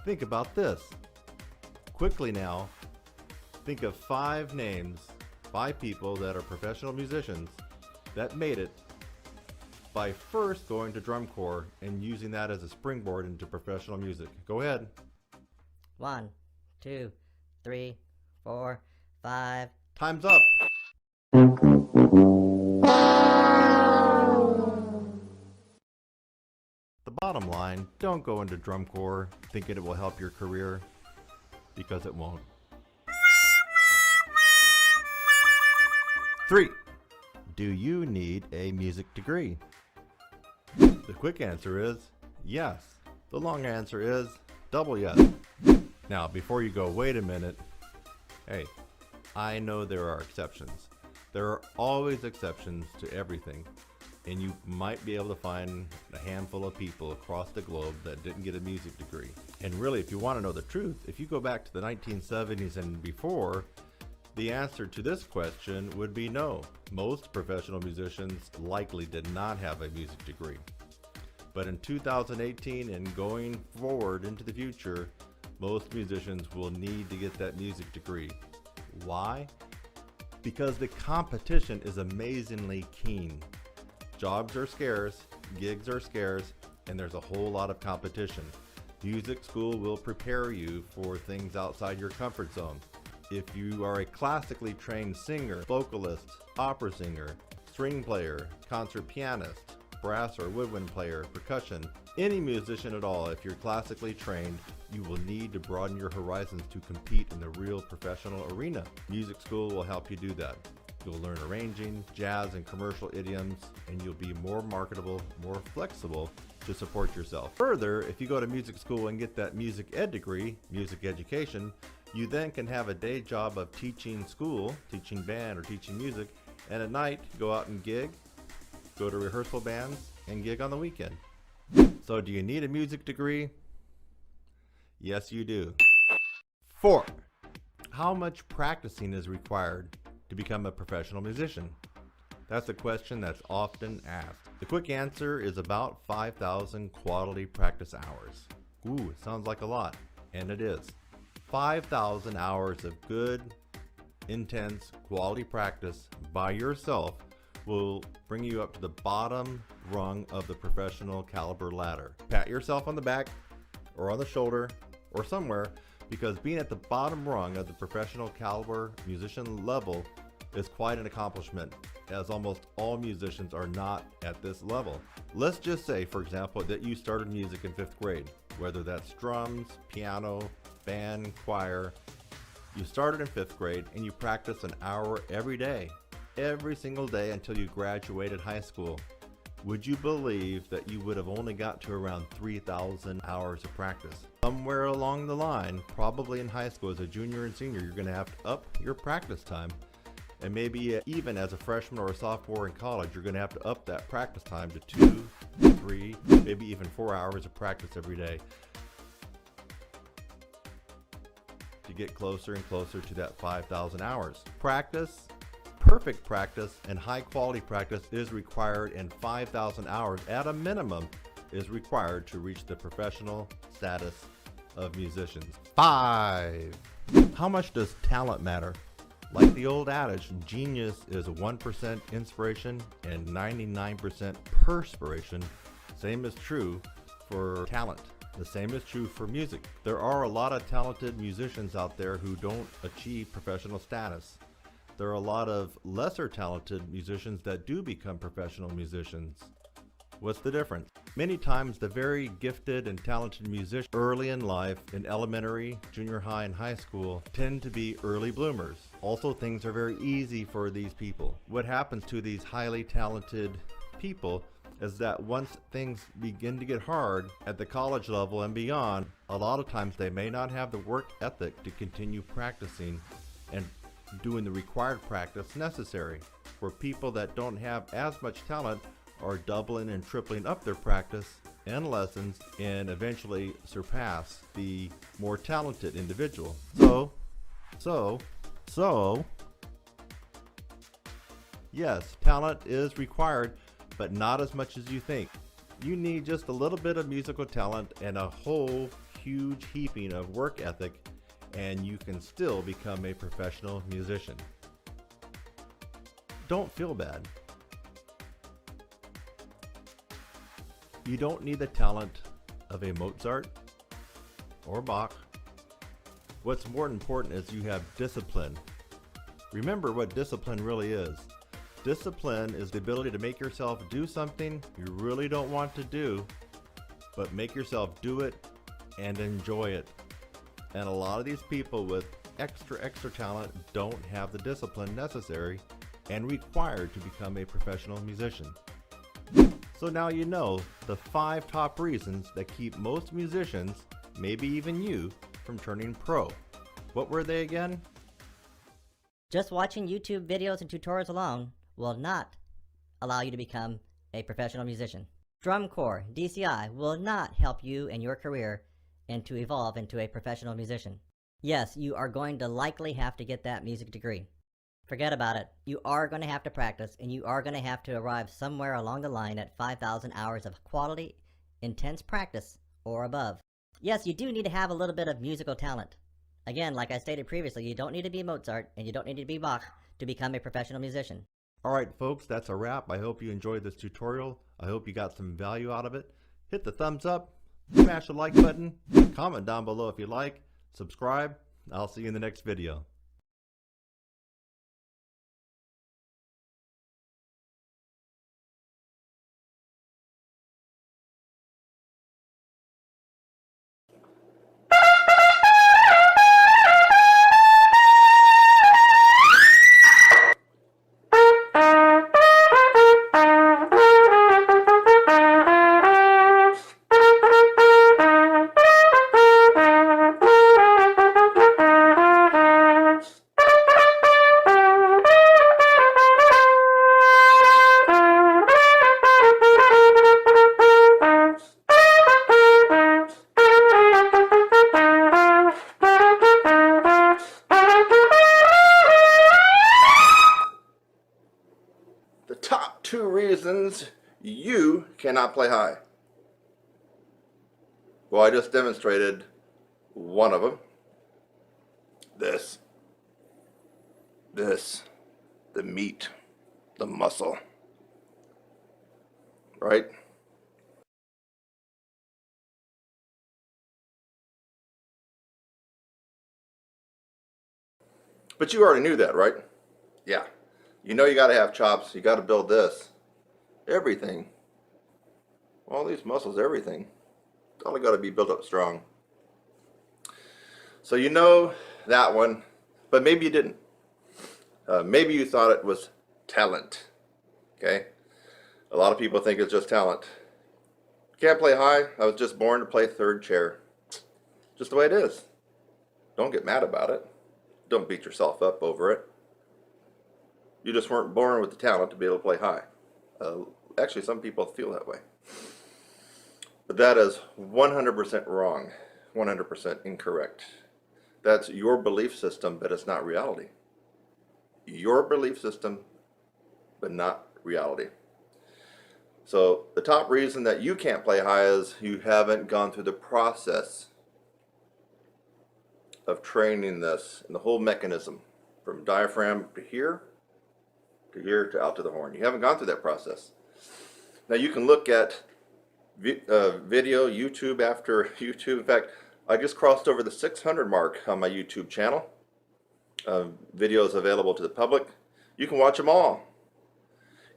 Think about this. Quickly now, think of 5 names, 5 people that are professional musicians that made it by first going to drum corps and using that as a springboard into professional music. Go ahead. 1, 2, 3, 4, 5. Time's up. The bottom line, don't go into drum corps thinking it will help your career, because it won't. 3, do you need a music degree? The quick answer is Yes. The long answer is double yes. Now, before you go, wait a minute. Hey, I know there are exceptions. There are always exceptions to everything. And you might be able to find a handful of people across the globe that didn't get a music degree. And really, if you want to know the truth, if you go back to the 1970s and before, the answer to this question would be no. Most professional musicians likely did not have a music degree. But in 2018 and going forward into the future, most musicians will need to get that music degree. Why? Because the competition is amazingly keen. Jobs are scarce, gigs are scarce, and there's a whole lot of competition. Music school will prepare you for things outside your comfort zone. If you are a classically trained singer, vocalist, opera singer, string player, concert pianist, brass or woodwind player, percussion, any musician at all, if you're classically trained, you will need to broaden your horizons to compete in the real professional arena. Music school will help you do that. You'll learn arranging, jazz, and commercial idioms, and you'll be more marketable, more flexible to support yourself. Further, if you go to music school and get that music ed degree, music education, you then can have a day job of teaching school, teaching band or teaching music, and at night go out and gig, go to rehearsal bands, and gig on the weekend. So do you need a music degree? Yes, you do. 4. How much practicing is required to become a professional musician? That's a question that's often asked. The quick answer is about 5,000 quality practice hours. Ooh, it sounds like a lot, and it is. 5,000 hours of good, intense, quality practice by yourself will bring you up to the bottom rung of the professional caliber ladder. Pat yourself on the back or on the shoulder or somewhere, because being at the bottom rung of the professional caliber musician level is quite an accomplishment, as almost all musicians are not at this level. Let's just say, for example, that you started music in 5th grade, whether that's drums, piano, band, choir. You started in 5th grade and you practiced an hour every day, every single day until you graduated high school. Would you believe that you would have only got to around 3,000 hours of practice? Somewhere along the line, probably in high school as a junior and senior, you're going to have to up your practice time. And maybe even as a freshman or a sophomore in college, you're going to have to up that practice time to 2, 3, maybe even 4 hours of practice every day to get closer and closer to that 5,000 hours. Practice, perfect practice, and high quality practice is required, and 5,000 hours at a minimum is required to reach the professional status of musicians. 5. How much does talent matter? Like the old adage, genius is 1% inspiration and 99% perspiration. Same is true for talent. The same is true for music. There are a lot of talented musicians out there who don't achieve professional status. There are a lot of lesser talented musicians that do become professional musicians. What's the difference? Many times the very gifted and talented musicians early in life, in elementary, junior high, and high school, tend to be early bloomers. Also, things are very easy for these people. What happens to these highly talented people is that once things begin to get hard at the college level and beyond, a lot of times they may not have the work ethic to continue practicing and doing the required practice necessary. For people that don't have as much talent, are doubling and tripling up their practice and lessons and eventually surpass the more talented individual. So, yes, talent is required, but not as much as you think. You need just a little bit of musical talent and a whole huge heaping of work ethic, and you can still become a professional musician. Don't feel bad. You don't need the talent of a Mozart or Bach. What's more important is you have discipline. Remember what discipline really is. Discipline is the ability to make yourself do something you really don't want to do, but make yourself do it and enjoy it. And a lot of these people with extra talent don't have the discipline necessary and required to become a professional musician. So now you know the 5 top reasons that keep most musicians, maybe even you, from turning pro. What were they again? Just watching YouTube videos and tutorials alone will not allow you to become a professional musician. Drum corps, DCI, will not help you in your career and to evolve into a professional musician. Yes, you are going to likely have to get that music degree. Forget about it. You are going to have to practice, and you are going to have to arrive somewhere along the line at 5,000 hours of quality, intense practice or above. Yes, you do need to have a little bit of musical talent. Again, like I stated previously, you don't need to be Mozart and you don't need to be Bach to become a professional musician. Alright folks, that's a wrap. I hope you enjoyed this tutorial. I hope you got some value out of it. Hit the thumbs up, smash the like button, comment down below if you like, subscribe. I'll see you in the next video. The top 2 reasons you cannot play high. Well, I just demonstrated one of them. This, the meat, the muscle, right? But you already knew that, right? Yeah. You know you got to have chops. You got to build this. Everything. All these muscles, everything. It's only got to be built up strong. So you know that one, but maybe you didn't. Maybe you thought it was talent. Okay? A lot of people think it's just talent. Can't play high. I was just born to play third chair. Just the way it is. Don't get mad about it. Don't beat yourself up over it. You just weren't born with the talent to be able to play high. Actually, some people feel that way. But that is 100% wrong. 100% incorrect. That's your belief system, but it's not reality. Your belief system, but not reality. So the top reason that you can't play high is you haven't gone through the process of training this and the whole mechanism from diaphragm to here to out to the horn. You haven't gone through that process. Now you can look at video, YouTube after YouTube. In fact, I just crossed over the 600 mark on my YouTube channel. Videos available to the public. You can watch them all.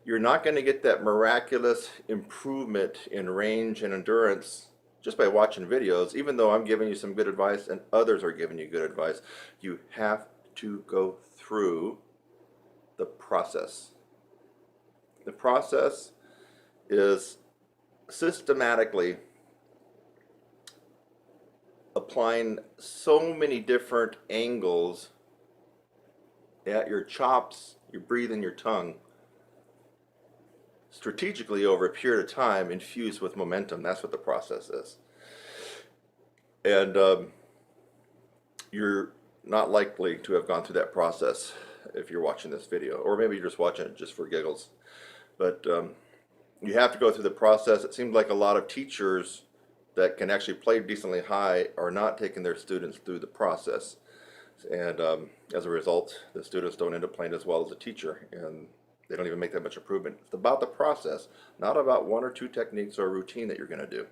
You're not going to get that miraculous improvement in range and endurance just by watching videos, even though I'm giving you some good advice and others are giving you good advice. You have to go through the process. The process is systematically applying so many different angles at your chops, your breathing, your tongue, strategically over a period of time, infused with momentum. That's what the process is. And you're not likely to have gone through that process if you're watching this video, or maybe you're just watching it just for giggles. But you have to go through the process. It seems like a lot of teachers that can actually play decently high are not taking their students through the process. And as a result, the students don't end up playing as well as a teacher, and they don't even make that much improvement. It's about the process, not about 1 or 2 techniques or a routine that you're going to do.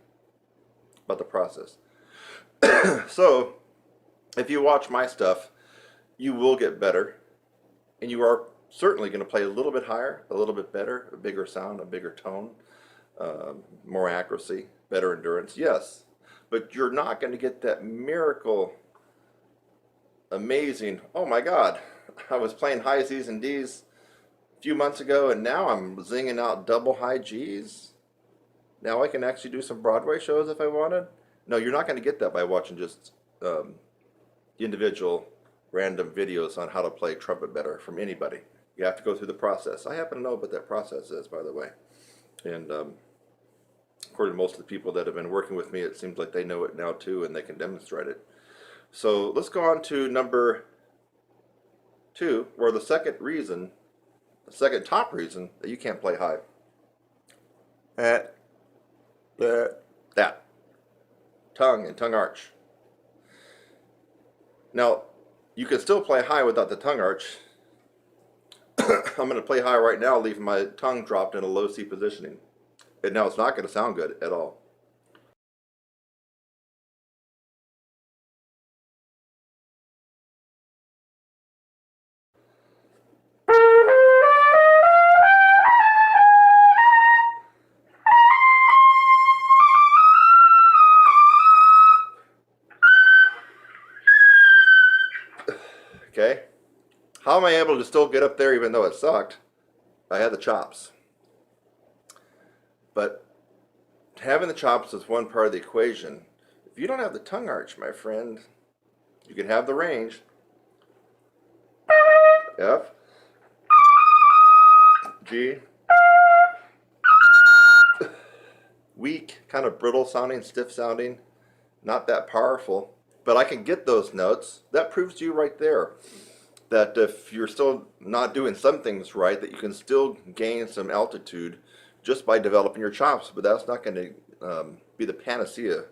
It's about the process. So, if you watch my stuff, you will get better, and you are certainly going to play a little bit higher, a little bit better, a bigger sound, a bigger tone, more accuracy, better endurance, yes. But you're not going to get that miracle, amazing, oh my God, I was playing high Z's and D's a few months ago and now I'm zinging out double high G's. Now I can actually do some Broadway shows if I wanted. No, you're not going to get that by watching just individual random videos on how to play trumpet better from anybody. You have to go through the process. I happen to know what that process is, by the way. And according to most of the people that have been working with me, it seems like they know it now too, and they can demonstrate it. So let's go on to number 2, or the second top reason that you can't play high. That tongue and tongue arch. Now, you can still play high without the tongue arch. I'm going to play high right now, leaving my tongue dropped in a low C positioning. And now it's not going to sound good at all. Okay? How am I able to still get up there even though it sucked? I had the chops. But having the chops is one part of the equation. If you don't have the tongue arch, my friend, you can have the range. F, G, weak, kind of brittle sounding, stiff sounding, not that powerful. But I can get those notes. That proves to you right there that if you're still not doing some things right, that you can still gain some altitude just by developing your chops. But that's not going to be the panacea.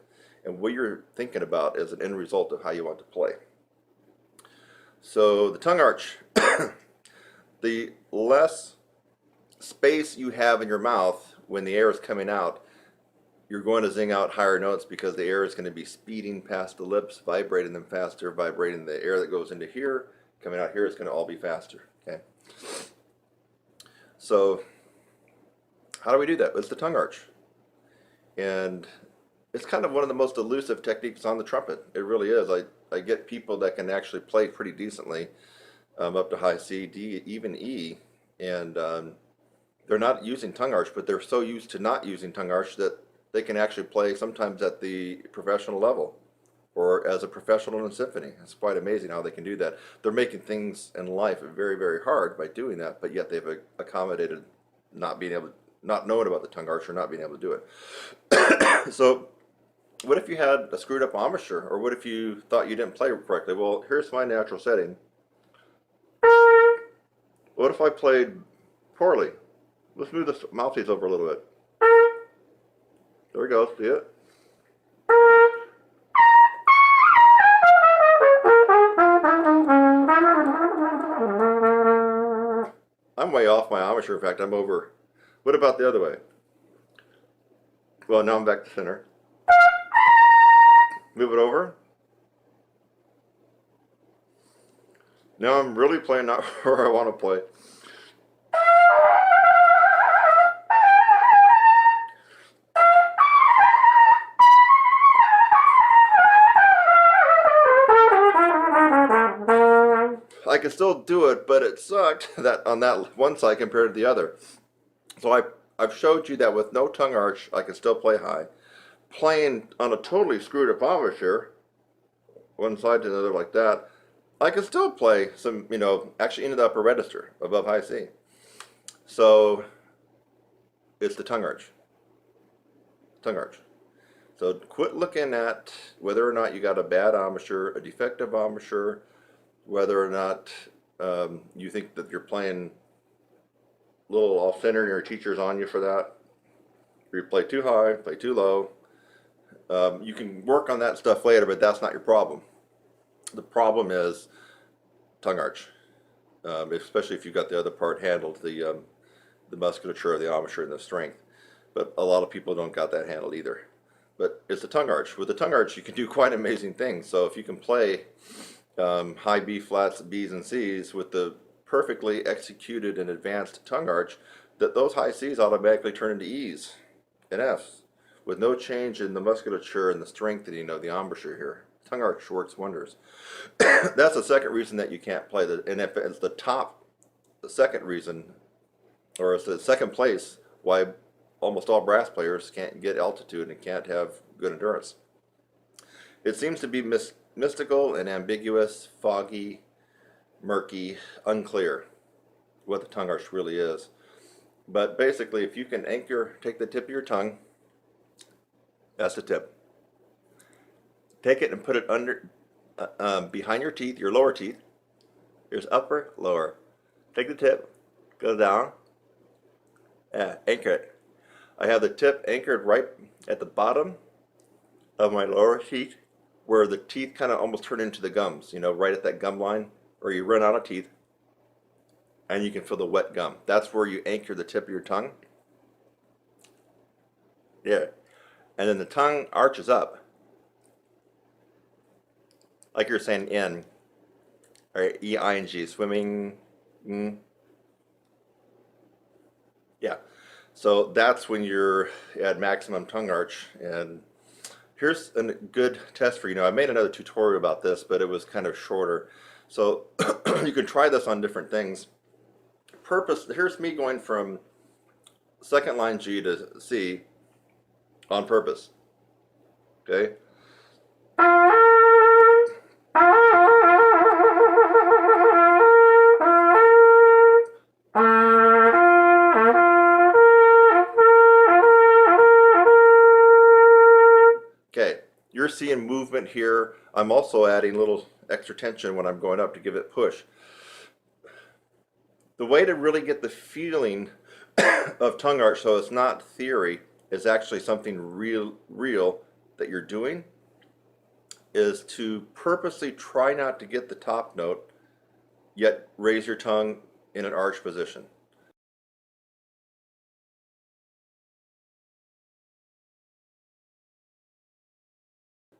And what you're thinking about is an end result of how you want to play. So the tongue arch, the less space you have in your mouth when the air is coming out, you're going to zing out higher notes because the air is going to be speeding past the lips, vibrating them faster, vibrating the air that goes into here, coming out here is going to all be faster. Okay. So how do we do that? It's the tongue arch. And it's kind of one of the most elusive techniques on the trumpet. It really is. I get people that can actually play pretty decently up to high C, D, even E, and they're not using tongue arch, but they're so used to not using tongue arch that they can actually play sometimes at the professional level or as a professional in a symphony. It's quite amazing how they can do that. They're making things in life very, very hard by doing that, but yet they've accommodated not knowing about the tongue arch or not being able to do it. So what if you had a screwed up embouchure, or what if you thought you didn't play correctly? Well, here's my natural setting. What if I played poorly? Let's move the mouthpiece over a little bit. There we go, see it? I'm way off my embouchure. In fact, I'm over. What about the other way? Well, now I'm back to center. Move it over. Now I'm really playing not where I want to play. I can still do it, but it sucked that on that one side compared to the other. So I've showed you that with no tongue arch, I can still play high. Playing on a totally screwed up embouchure, one side to the other like that, I can still play some, actually into the upper register above high C. So it's the tongue arch. Tongue arch. So quit looking at whether or not you got a bad embouchure, a defective embouchure, whether or not you think that you're playing a little off center and your teacher's on you for that. You play too high, play too low. You can work on that stuff later, but that's not your problem. The problem is tongue arch, especially if you've got the other part handled, the musculature of the embouchure and the strength. But a lot of people don't got that handled either. But it's the tongue arch. With the tongue arch, you can do quite amazing things. So if you can play high B flats, B's, and C's with the perfectly executed and advanced tongue arch, that those high C's automatically turn into E's and F's with no change in the musculature and the strengthening of the embouchure here. Tongue arch works wonders. That's the second reason that you can't play. And if it's the second reason, or it's the second place why almost all brass players can't get altitude and can't have good endurance. It seems to be mystical and ambiguous, foggy, murky, unclear what the tongue arch really is. But basically, if you can take the tip of your tongue, that's the tip. Take it and put it under, behind your teeth, your lower teeth. Here's upper, lower. Take the tip, go down, anchor it. I have the tip anchored right at the bottom of my lower teeth, where the teeth kind of almost turn into the gums, right at that gum line, or you run out of teeth, and you can feel the wet gum. That's where you anchor the tip of your tongue. Yeah. And then the tongue arches up, like you're saying in, or E-I-N-G, swimming, yeah. So that's when you're at maximum tongue arch. And here's a good test for you. I made another tutorial about this, but it was kind of shorter. So you can try this on different things. Here's me going from second line G to C on purpose. Okay? Okay, you're seeing movement here. I'm also adding a little extra tension when I'm going up to give it push. The way to really get the feeling of tongue arch, so it's not theory, is actually something real that you're doing, is to purposely try not to get the top note, yet raise your tongue in an arch position.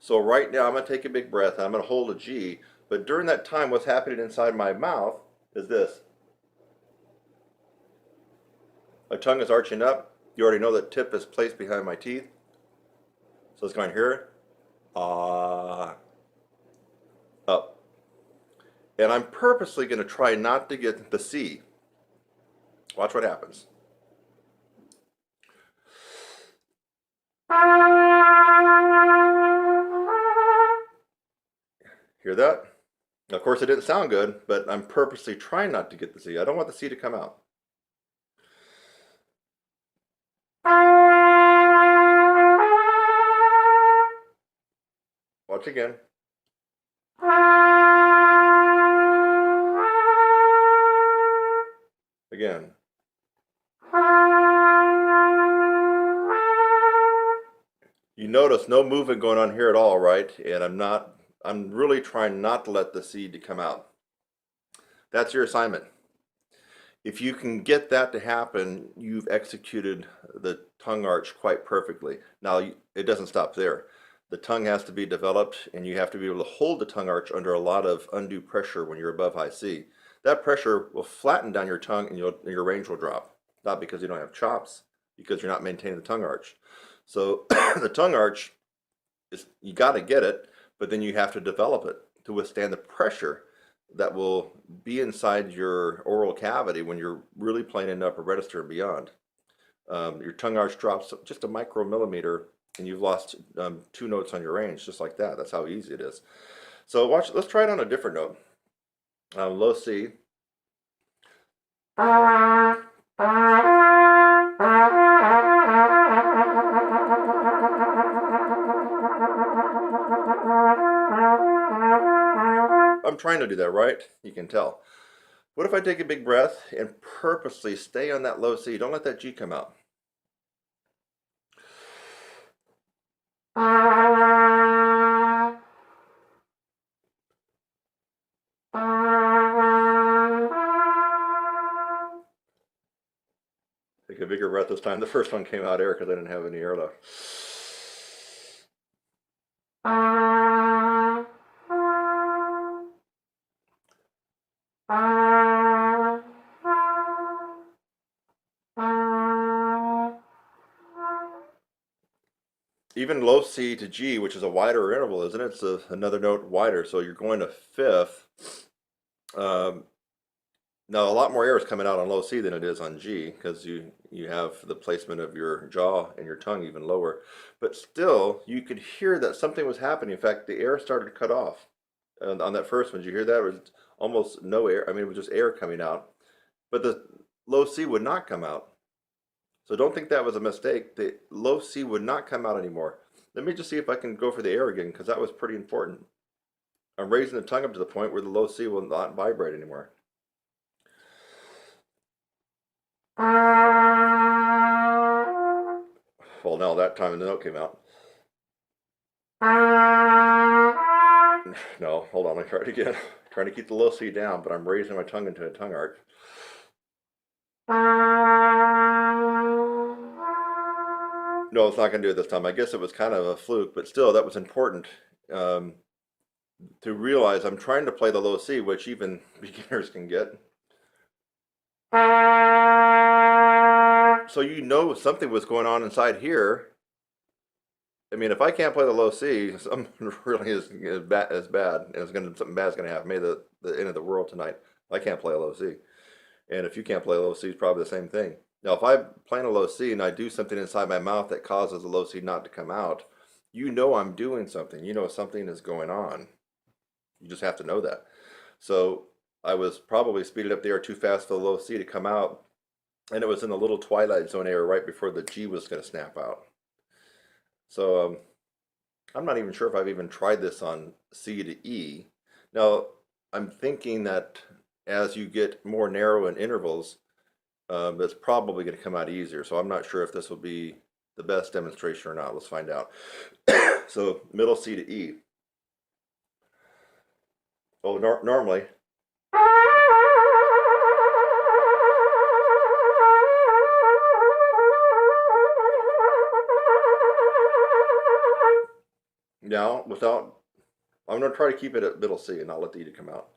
So right now I'm going to take a big breath, and I'm going to hold a G, but during that time what's happening inside my mouth is this. My tongue is arching up. You already know that tip is placed behind my teeth. So it's going here, up. And I'm purposely going to try not to get the C. Watch what happens. Hear that? Of course it didn't sound good, but I'm purposely trying not to get the C. I don't want the C to come out. Watch again. Again. You notice no movement going on here at all, right? And I'm really trying not to let the C come out. That's your assignment. If you can get that to happen, you've executed the tongue arch quite perfectly. Now, it doesn't stop there. The tongue has to be developed, and you have to be able to hold the tongue arch under a lot of undue pressure when you're above high C. That pressure will flatten down your tongue, and your range will drop. Not because you don't have chops, because you're not maintaining the tongue arch. So the tongue arch, you got to get it, but then you have to develop it to withstand the pressure that will be inside your oral cavity when you're really playing in the upper register and beyond. Your tongue arch drops just a micromillimeter, and you've lost 2 notes on your range, just like that. That's how easy it is. So let's try it on a different note. Low C. I'm trying to do that, right? You can tell. What if I take a big breath and purposely stay on that low C? Don't let that G come out. Take a bigger breath this time. The first one came out air because I didn't have any air left. Even low C to G, which is a wider interval, isn't it? It's another note wider. So you're going to fifth. Now, a lot more air is coming out on low C than it is on G because you have the placement of your jaw and your tongue even lower. But still, you could hear that something was happening. In fact, the air started to cut off. And on that first one, did you hear that? It was almost no air. I mean, it was just air coming out. But the low C would not come out. So don't think that was a mistake. The low C would not come out anymore. Let me just see if I can go for the air again because that was pretty important. I'm raising the tongue up to the point where the low C will not vibrate anymore. Well, now that time the note came out. No, hold on, let me try it again. Trying to keep the low C down, but I'm raising my tongue into a tongue arch. No, it's not going to do it this time. I guess it was kind of a fluke, but still, that was important to realize I'm trying to play the low C, which even beginners can get. So you know something was going on inside here. I mean, if I can't play the low C, something really is bad. Something bad's going to happen. Maybe the end of the world tonight. I can't play a low C, and if you can't play a low C, it's probably the same thing. Now, if I'm playing a low C and I do something inside my mouth that causes the low C not to come out, you know I'm doing something. You know something is going on. You just have to know that. So I was probably speeding up the air too fast for the low C to come out, and it was in the little twilight zone area right before the G was going to snap out. So I'm not even sure if I've even tried this on C to E. Now, I'm thinking that as you get more narrow in intervals, it's probably going to come out easier. So I'm not sure if this will be the best demonstration or not. Let's find out. So middle C to E. Oh, normally. Now, I'm going to try to keep it at middle C and not let the E come out.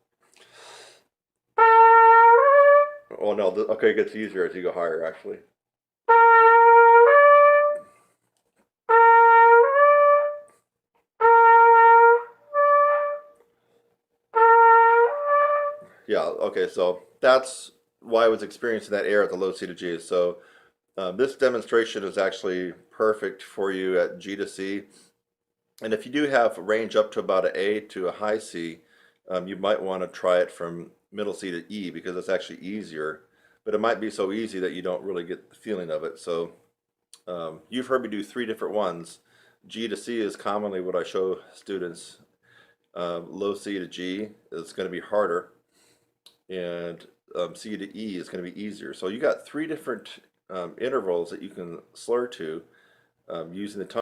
Oh no, okay, it gets easier as you go higher, actually. Yeah, okay, so that's why I was experiencing that air at the low C to G. So this demonstration is actually perfect for you at G to C. And if you do have range up to about an A to a high C, you might want to try it from middle C to E because it's actually easier. But it might be so easy that you don't really get the feeling of it. So you've heard me do 3 different ones. G to C is commonly what I show students. Low C to G is going to be harder, and C to E is going to be easier. So you got 3 different intervals that you can slur to using the tongue.